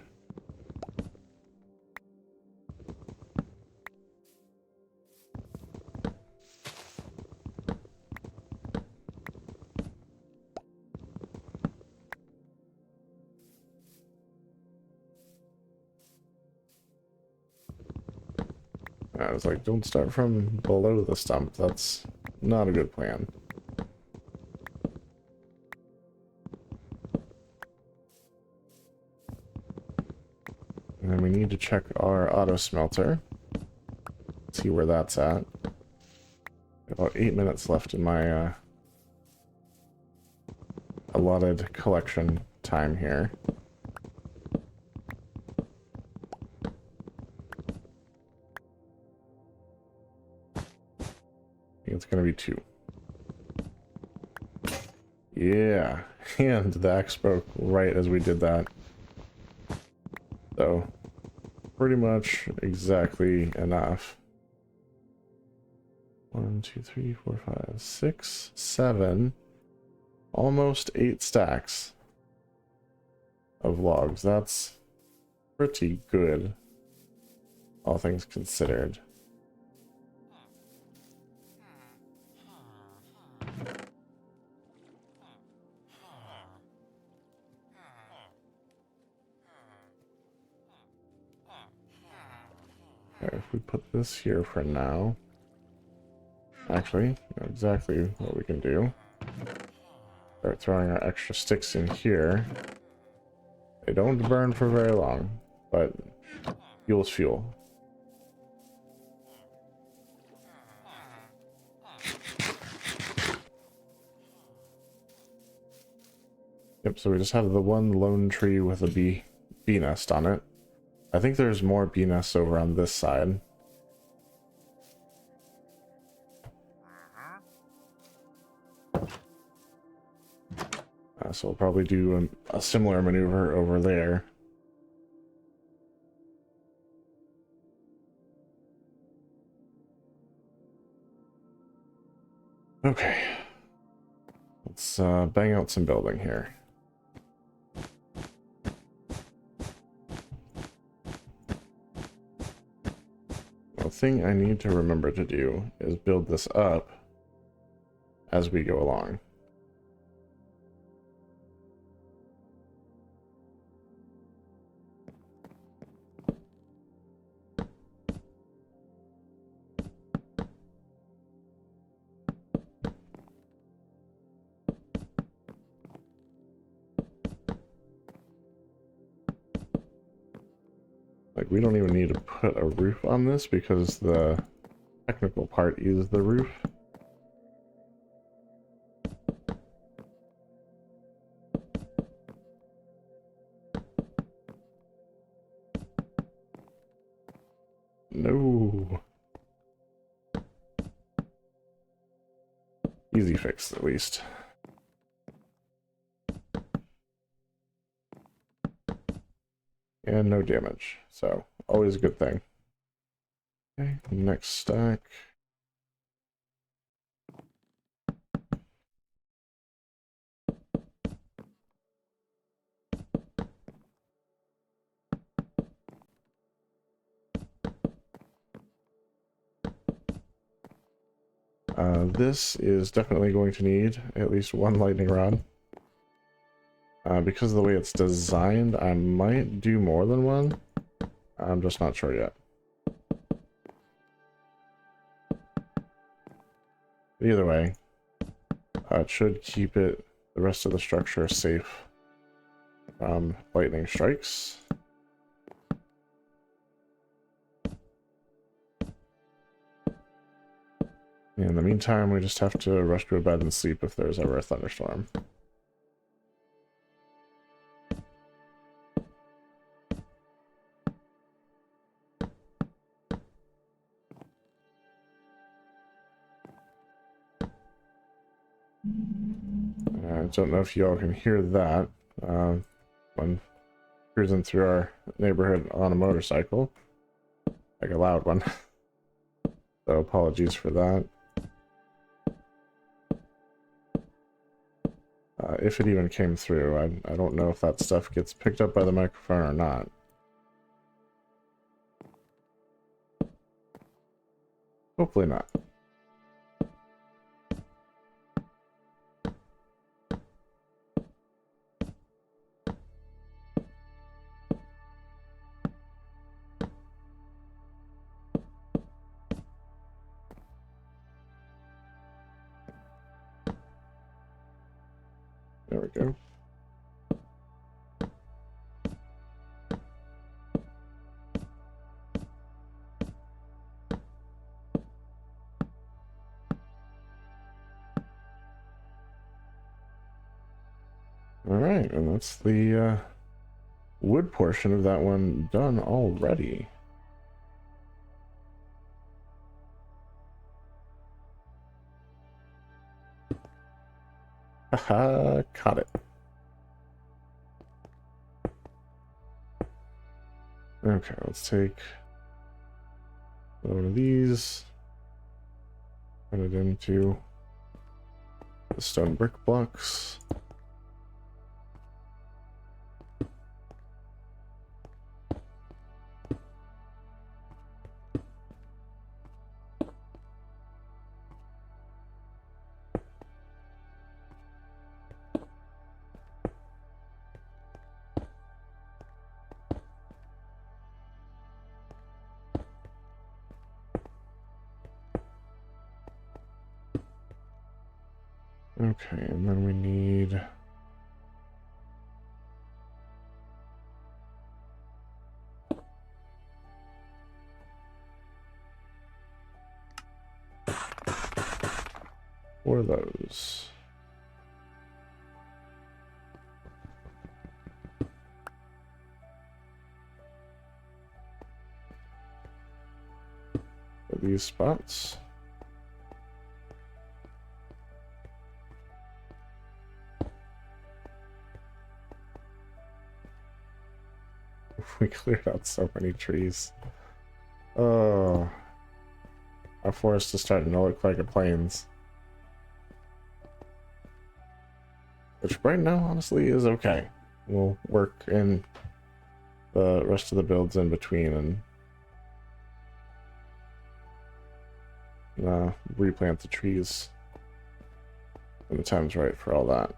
I was like, don't start from below the stump. That's not a good plan. need to check our auto smelter. See where that's at. About 8 minutes left in my allotted collection time here. I think it's gonna be 2. Yeah, and the axe broke right as we did that. So, pretty much exactly enough. 1, 2, 3, 4, 5, 6, 7, almost 8 stacks of logs. That's pretty good, all things considered. Okay, if we put this here for now, actually, you know exactly what we can do. Start throwing our extra sticks in here. They don't burn for very long, but fuel's fuel. Yep, so we just have the one lone tree with a bee nest on it. I think there's more bee nests over on this side. So we'll probably do a similar maneuver over there. Okay. Let's bang out some building here. The thing I need to remember to do is build this up as we go along. Like, we don't even need to put a roof on this because the technical part is the roof. No. Easy fix, at least. And no damage, so always a good thing. Okay, next stack. This is definitely going to need at least one lightning rod. Because of the way it's designed, I might do more than one. I'm just not sure yet. But either way, it should keep the rest of the structure safe from lightning strikes. In the meantime, we just have to rush to bed and sleep if there's ever a thunderstorm. I don't know if y'all can hear that when cruising through our neighborhood on a motorcycle. Like a loud one. So apologies for that. If it even came through, I don't know if that stuff gets picked up by the microphone or not. Hopefully not. There we go. right, and that's the wood portion of that one done already. Haha, caught it. Okay, let's take one of these, put it into the stone brick blocks. Okay, and then we need four of those. For these spots. We cleared out so many trees. Oh, our forest is starting to look like a plains. Which right now, honestly, is okay. We'll work in the rest of the builds in between and replant the trees when the time's right for all that.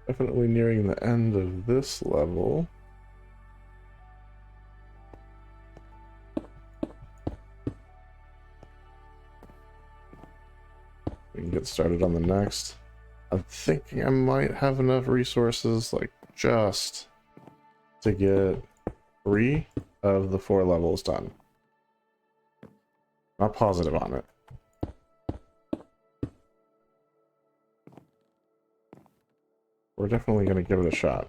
Definitely nearing the end of this level. We can get started on the next. I'm thinking I might have enough resources, like, just to get 3 of the 4 levels done. Not positive on it. We're definitely going to give it a shot.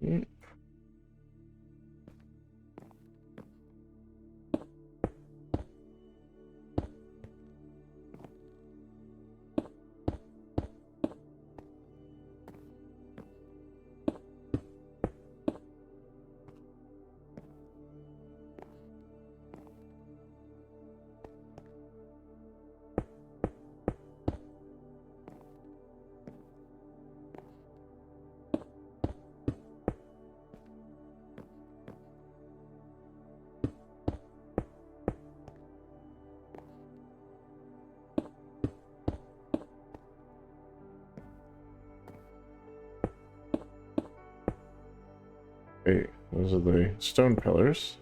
Mm. Wait, those are the stone pillars.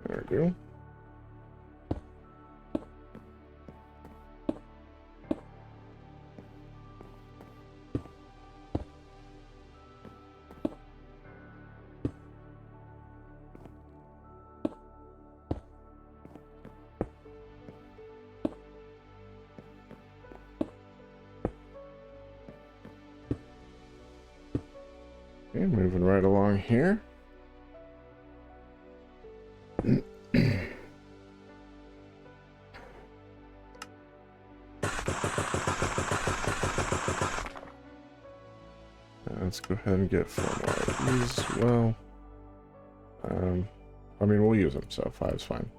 There we go. Okay, moving right along here. Go ahead and get 4 more of these as well. I mean, we'll use them, so 5's fine.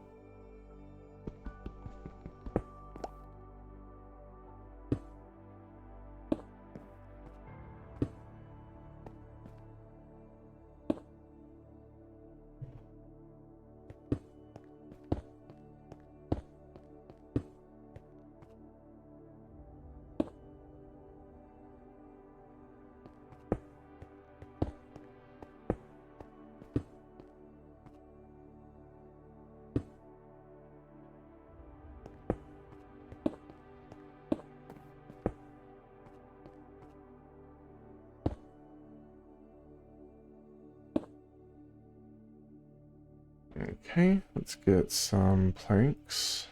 Okay, let's get some planks.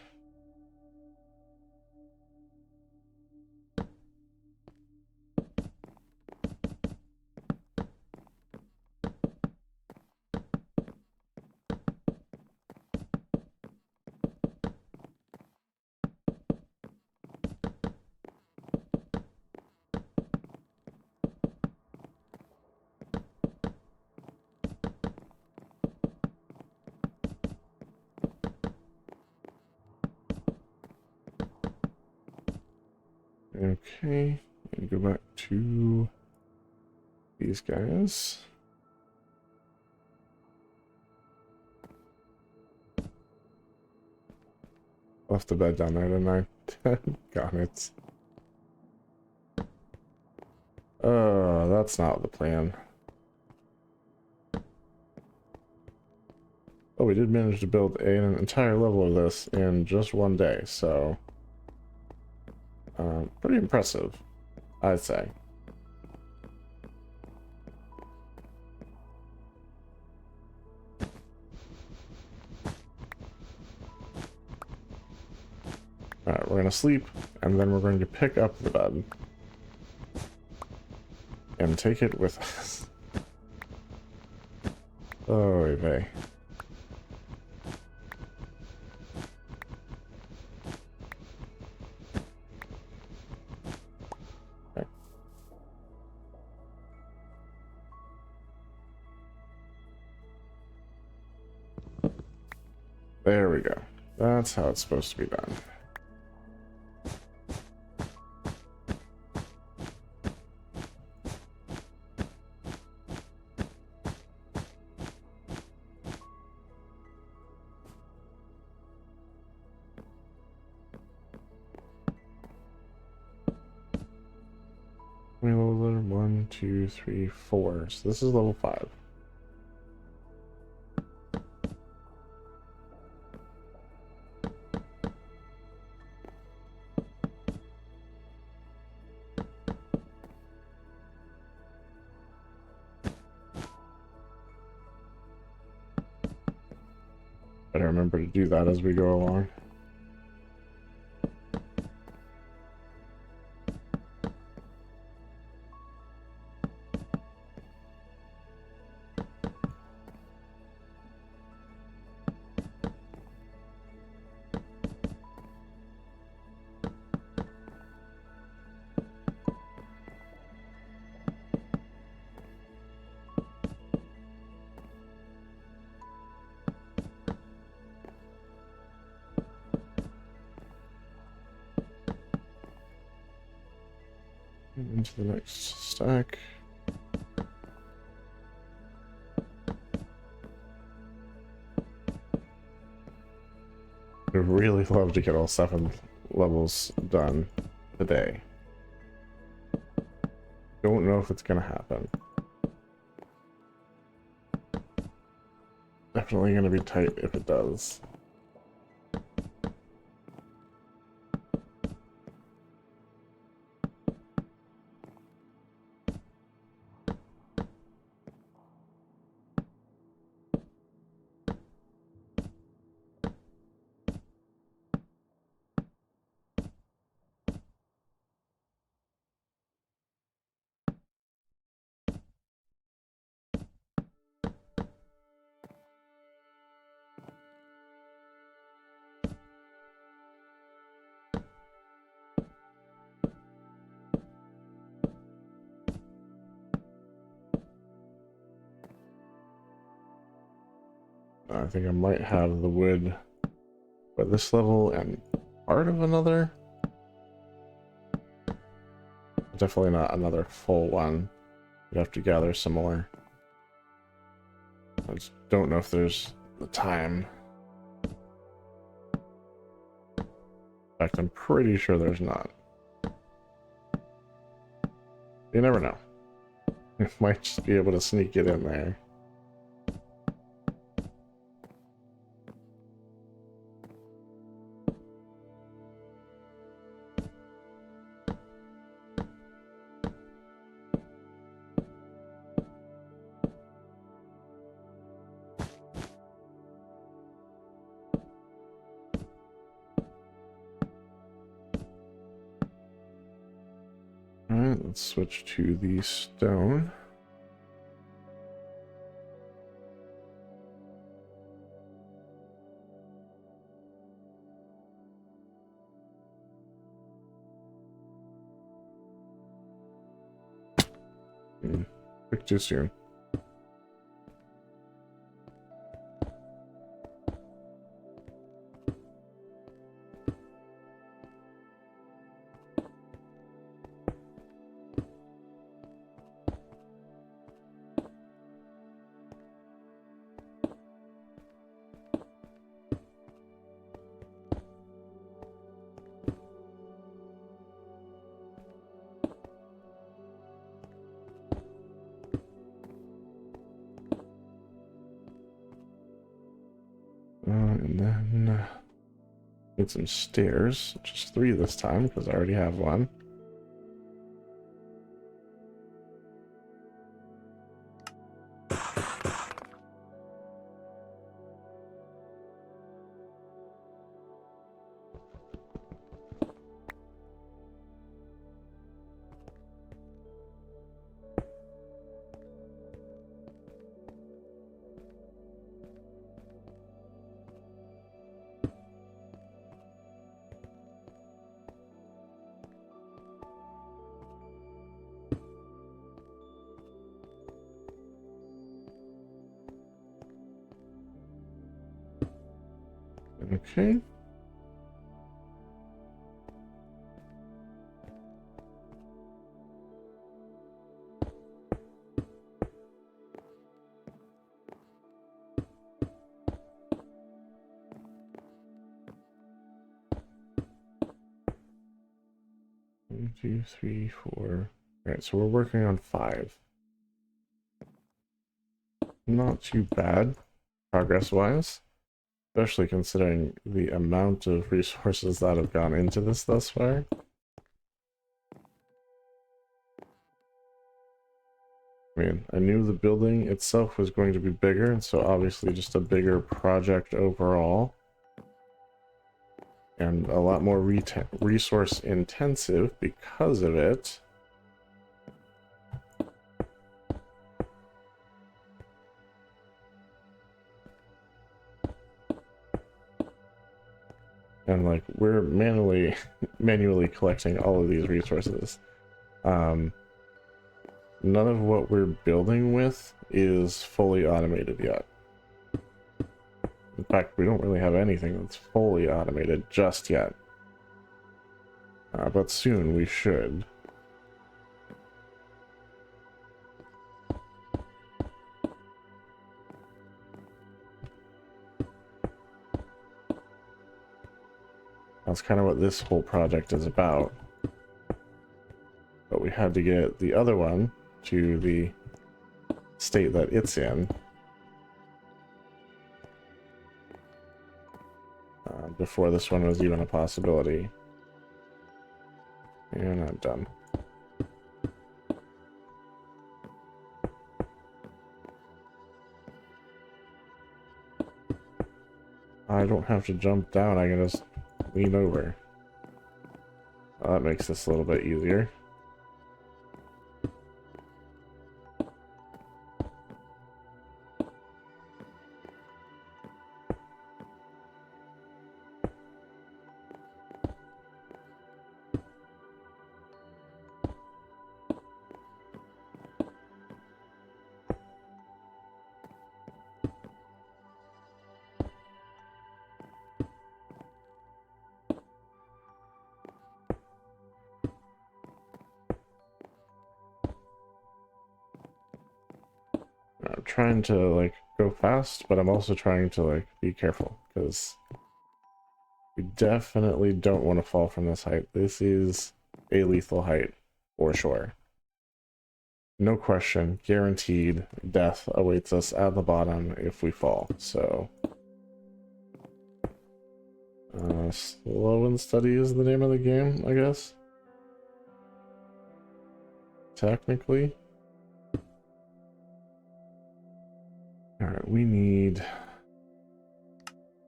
Okay, and go back to these guys. Left the bed down there, didn't I? Got it. That's not the plan. Oh, we did manage to build an entire level of this in just one day, so pretty impressive, I'd say. Alright, we're gonna sleep, and then we're going to pick up the bed and take it with us. Oh, vey. Okay. There we go. That's how it's supposed to be done. Level 1, 2, 3, 4. So this is level 5. Better remember to do that as we go along. Into the next stack. I'd really love to get all 7 levels done today. Don't know if it's gonna happen. Definitely gonna be tight if it does. I think I might have the wood for this level and part of another. Definitely not another full one. We'd have to gather some more. I just don't know if there's the time. In fact, I'm pretty sure there's not. You never know. We might just be able to sneak it in there. Alright, let's switch to the stone. Quick too soon. And then get some stairs, just 3 this time because I already have one. Okay. One, 2, 3, 4. All right, so we're working on 5. Not too bad, progress-wise, especially considering the amount of resources that have gone into this thus far. I mean, I knew the building itself was going to be bigger, and so obviously just a bigger project overall. And a lot more resource intensive because of it. And like we're manually collecting all of these resources. None of what we're building with is fully automated yet. In fact, we don't really have anything that's fully automated just yet. But soon we should. That's kind of what this whole project is about. But we had to get the other one to the state that it's in. Before this one was even a possibility. And I'm done. I don't have to jump down, I can just lean over. That makes this a little bit easier. trying to like go fast, but I'm also trying to like be careful because we definitely don't want to fall from this height. This is a lethal height for sure. No question, guaranteed death awaits us at the bottom if we fall. So slow and steady is the name of the game, I guess. Technically. Alright, we need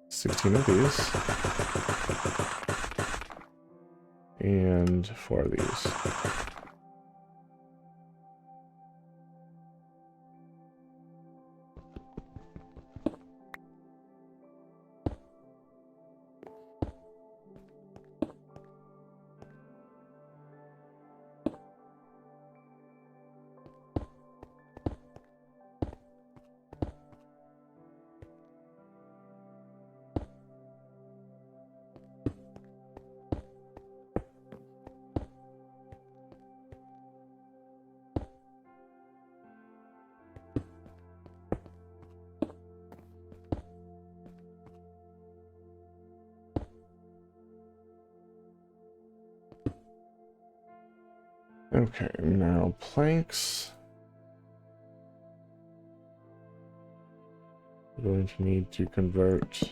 16 of these. And 4 of these. Okay, now planks. We're going to need to convert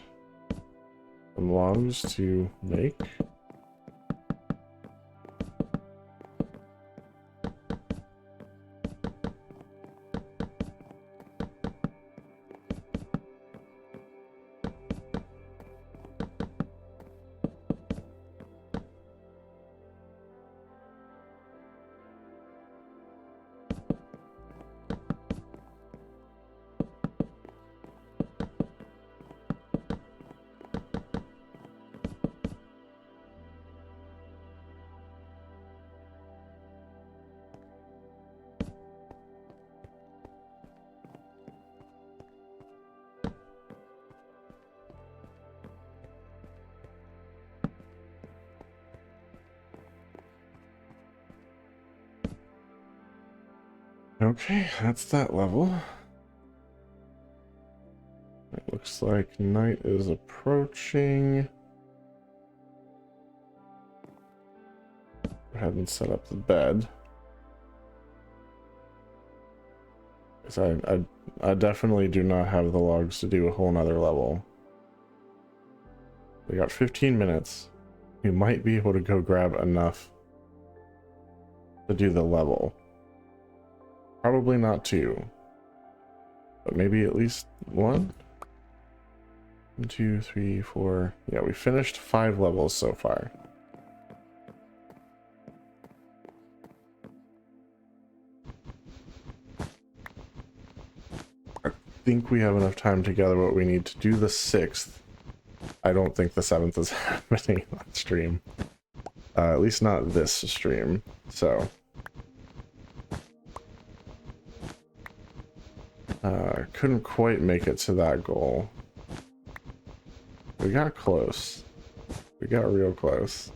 some logs to make. Okay, that's that level. It looks like night is approaching. Go ahead and set up the bed. Because I definitely do not have the logs to do a whole nother level. We got 15 minutes. We might be able to go grab enough to do the level. Probably not 2. But maybe at least 1? 1, 2, 3, 4. Yeah, we finished 5 levels so far. I think we have enough time to gather what we need to do the 6th. I don't think the 7th is happening on stream. At least not this stream. So couldn't quite make it to that goal. We got close. We got real close.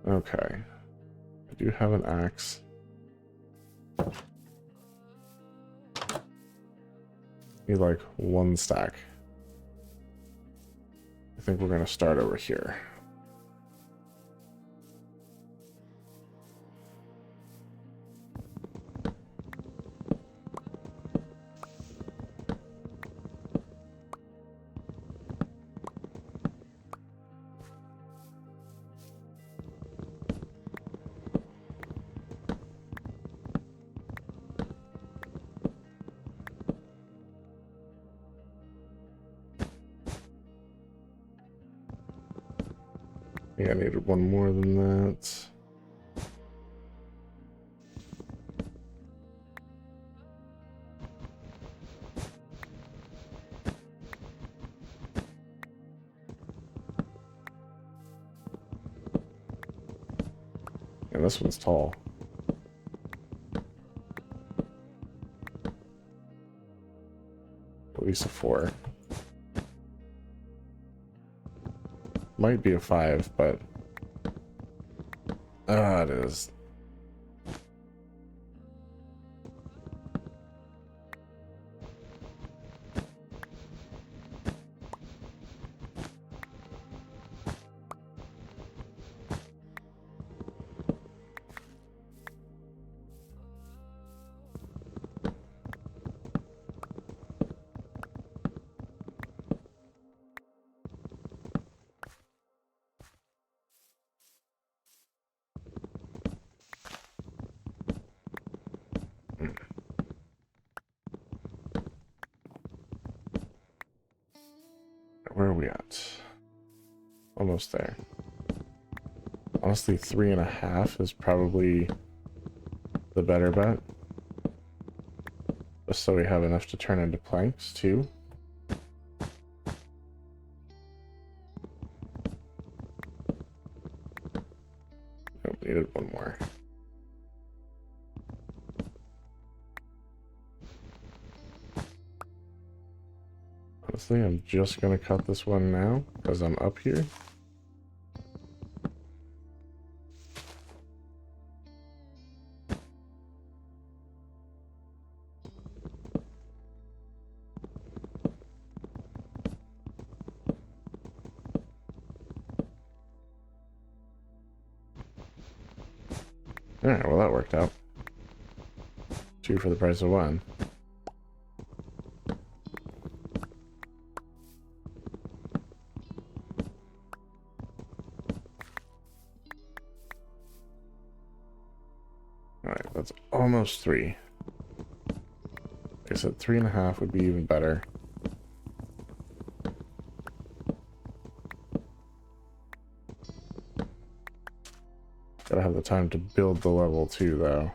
Okay. I do have an axe. Need like 1 stack. I think we're gonna start over here. I think I needed 1 more than that. And this one's tall. At least a 4. might be a 5, but it is. Where are we at? Almost there. Honestly, 3.5 is probably the better bet. Just so we have enough to turn into planks, too. Oh, needed one more. Honestly, I'm just gonna cut this one now, because I'm up here. Alright, well that worked out. 2 for the price of 1. Alright, that's almost 3. Like I said, 3.5 would be even better. Gotta have the time to build the level too, though.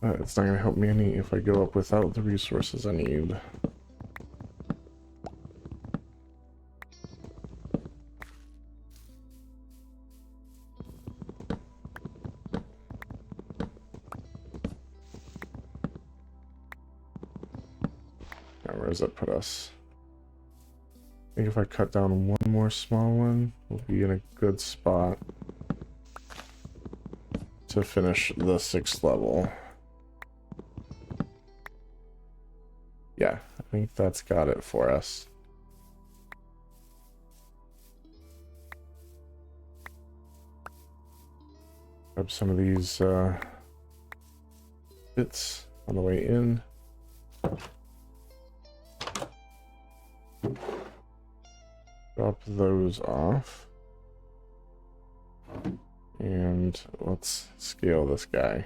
It's not gonna help me any if I go up without the resources I need. Now, where does that put us? I think if I cut down one more small one, we'll be in a good spot to finish the 6th level. Yeah, I think that's got it for us. Grab some of these bits on the way in. Drop those off. And let's scale this guy.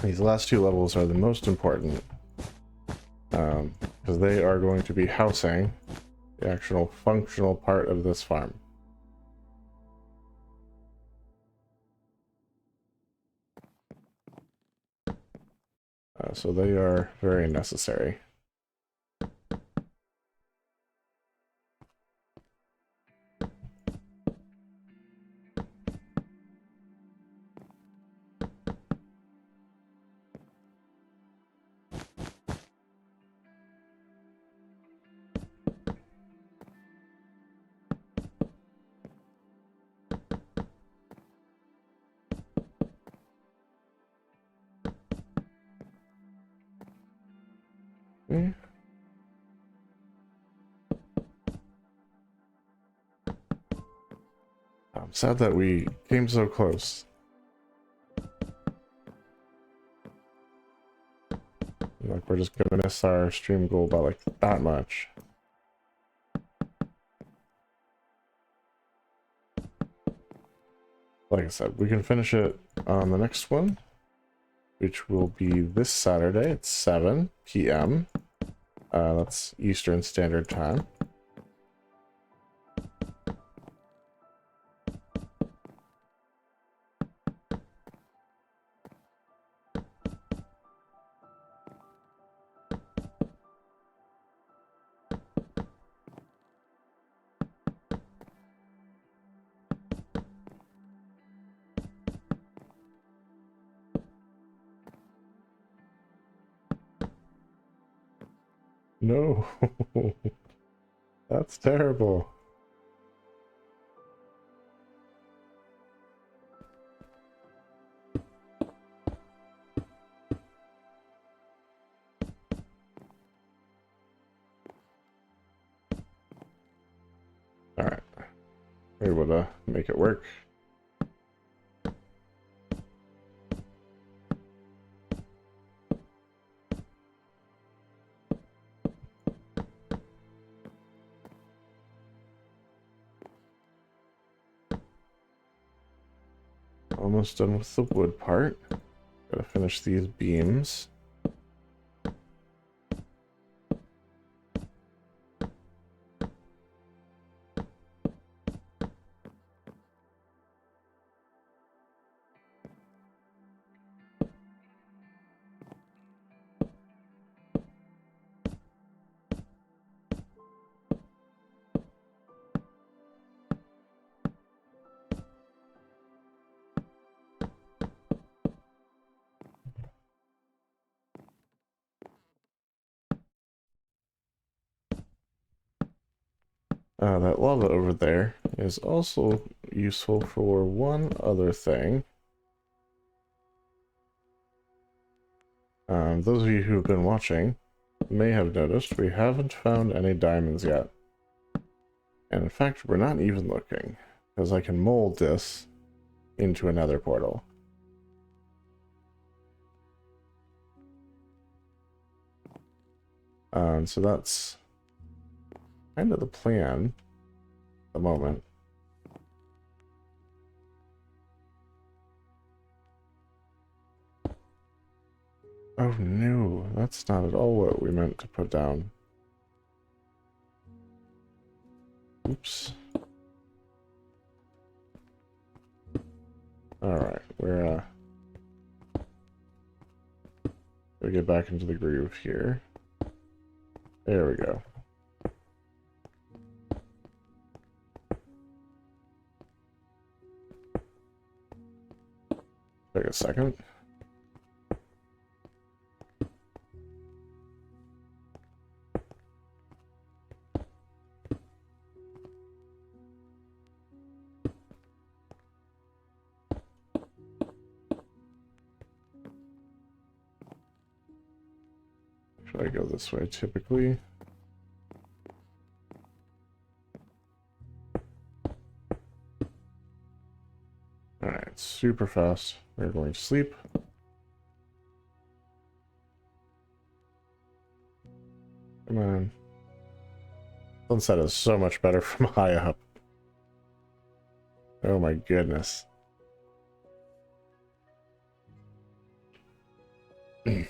These last 2 levels are the most important, because they are going to be housing the actual functional part of this farm. So they are very necessary. Okay. I'm sad that we came so close. Like, we're just gonna miss our stream goal by like that much. Like I said, we can finish it on the next one, which will be this Saturday at 7 p.m. That's Eastern Standard Time. No. That's terrible. Alright. We're able to make it work. Almost done with the wood part. Gotta finish these beams. That lava over there is also useful for one other thing. Those of you who've been watching may have noticed we haven't found any diamonds yet. And in fact, we're not even looking, because I can mold this into another portal. So that's kind of the plan at the moment. Oh no, that's not at all what we meant to put down. Oops. Alright, we're we get back into the groove here. There we go. Take a second. Should I go this way typically? Alright, super fast. We're going to sleep. Come on. Sunset is so much better from high up. Oh my goodness. There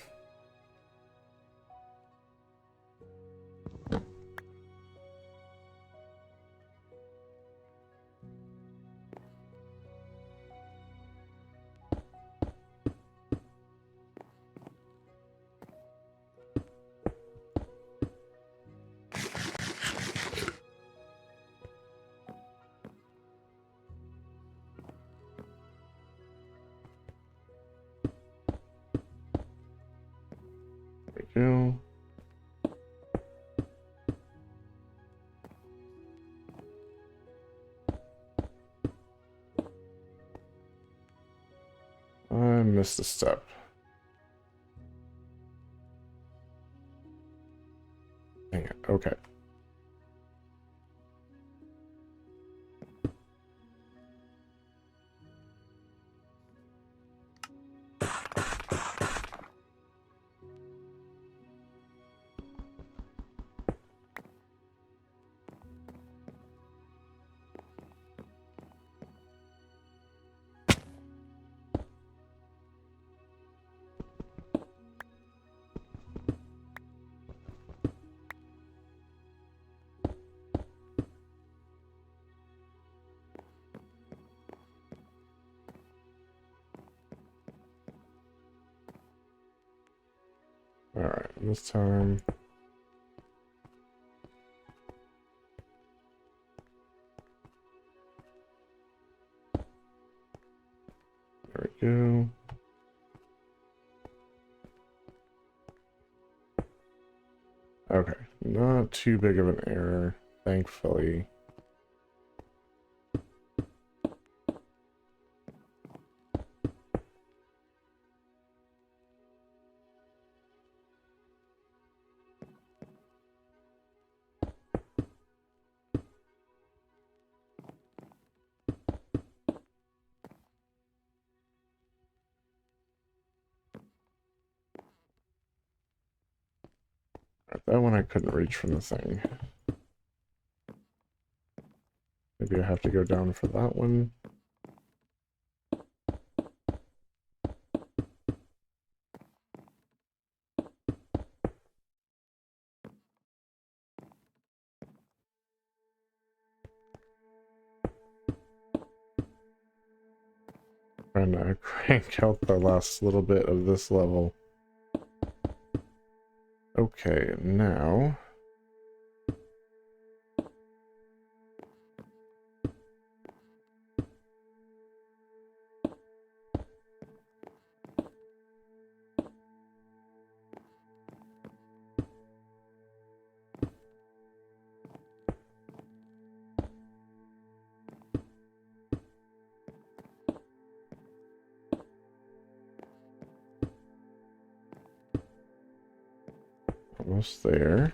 we go. I missed a step. Dang it. Okay. Alright, this time. There we go. Okay, not too big of an error, thankfully. Right, that one I couldn't reach from the thing. Maybe I have to go down for that one. Trying to crank out the last little bit of this level. Okay, now... almost there.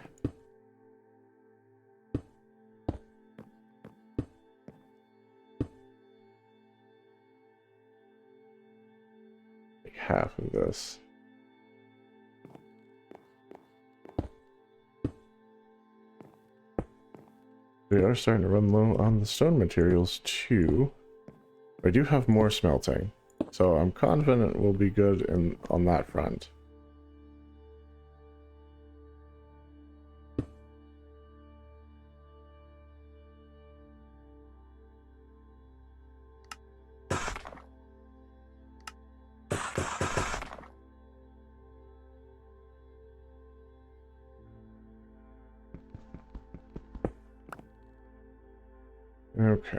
Like half of this. We are starting to run low on the stone materials too. I do have more smelting, so I'm confident we'll be good on that front. Okay.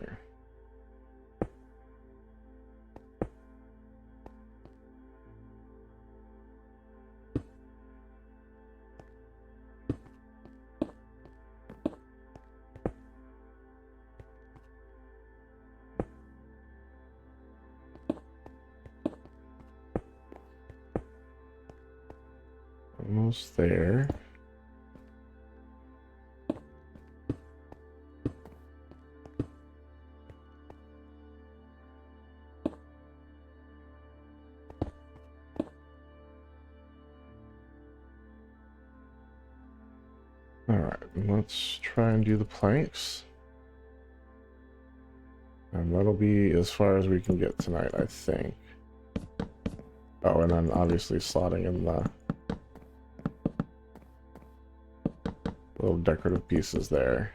Almost there. Alright, let's try and do the planks. And that'll be as far as we can get tonight, I think. Oh, and then obviously slotting in the little decorative pieces there.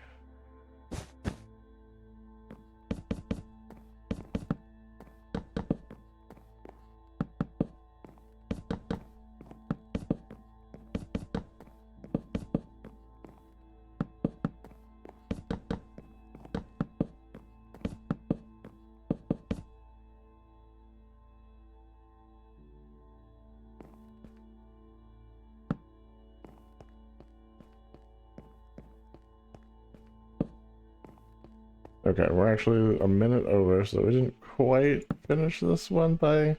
Okay, we're actually a minute over, so we didn't quite finish this one by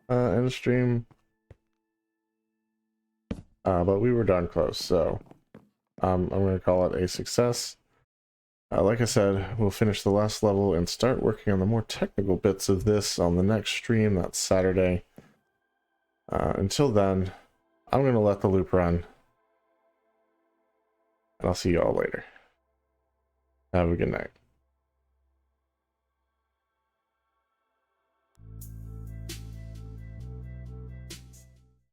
end of stream. But we were darn close, so I'm going to call it a success. Like I said, we'll finish the last level and start working on the more technical bits of this on the next stream. That's Saturday. Until then, I'm going to let the loop run, and I'll see you all later. Have a good night.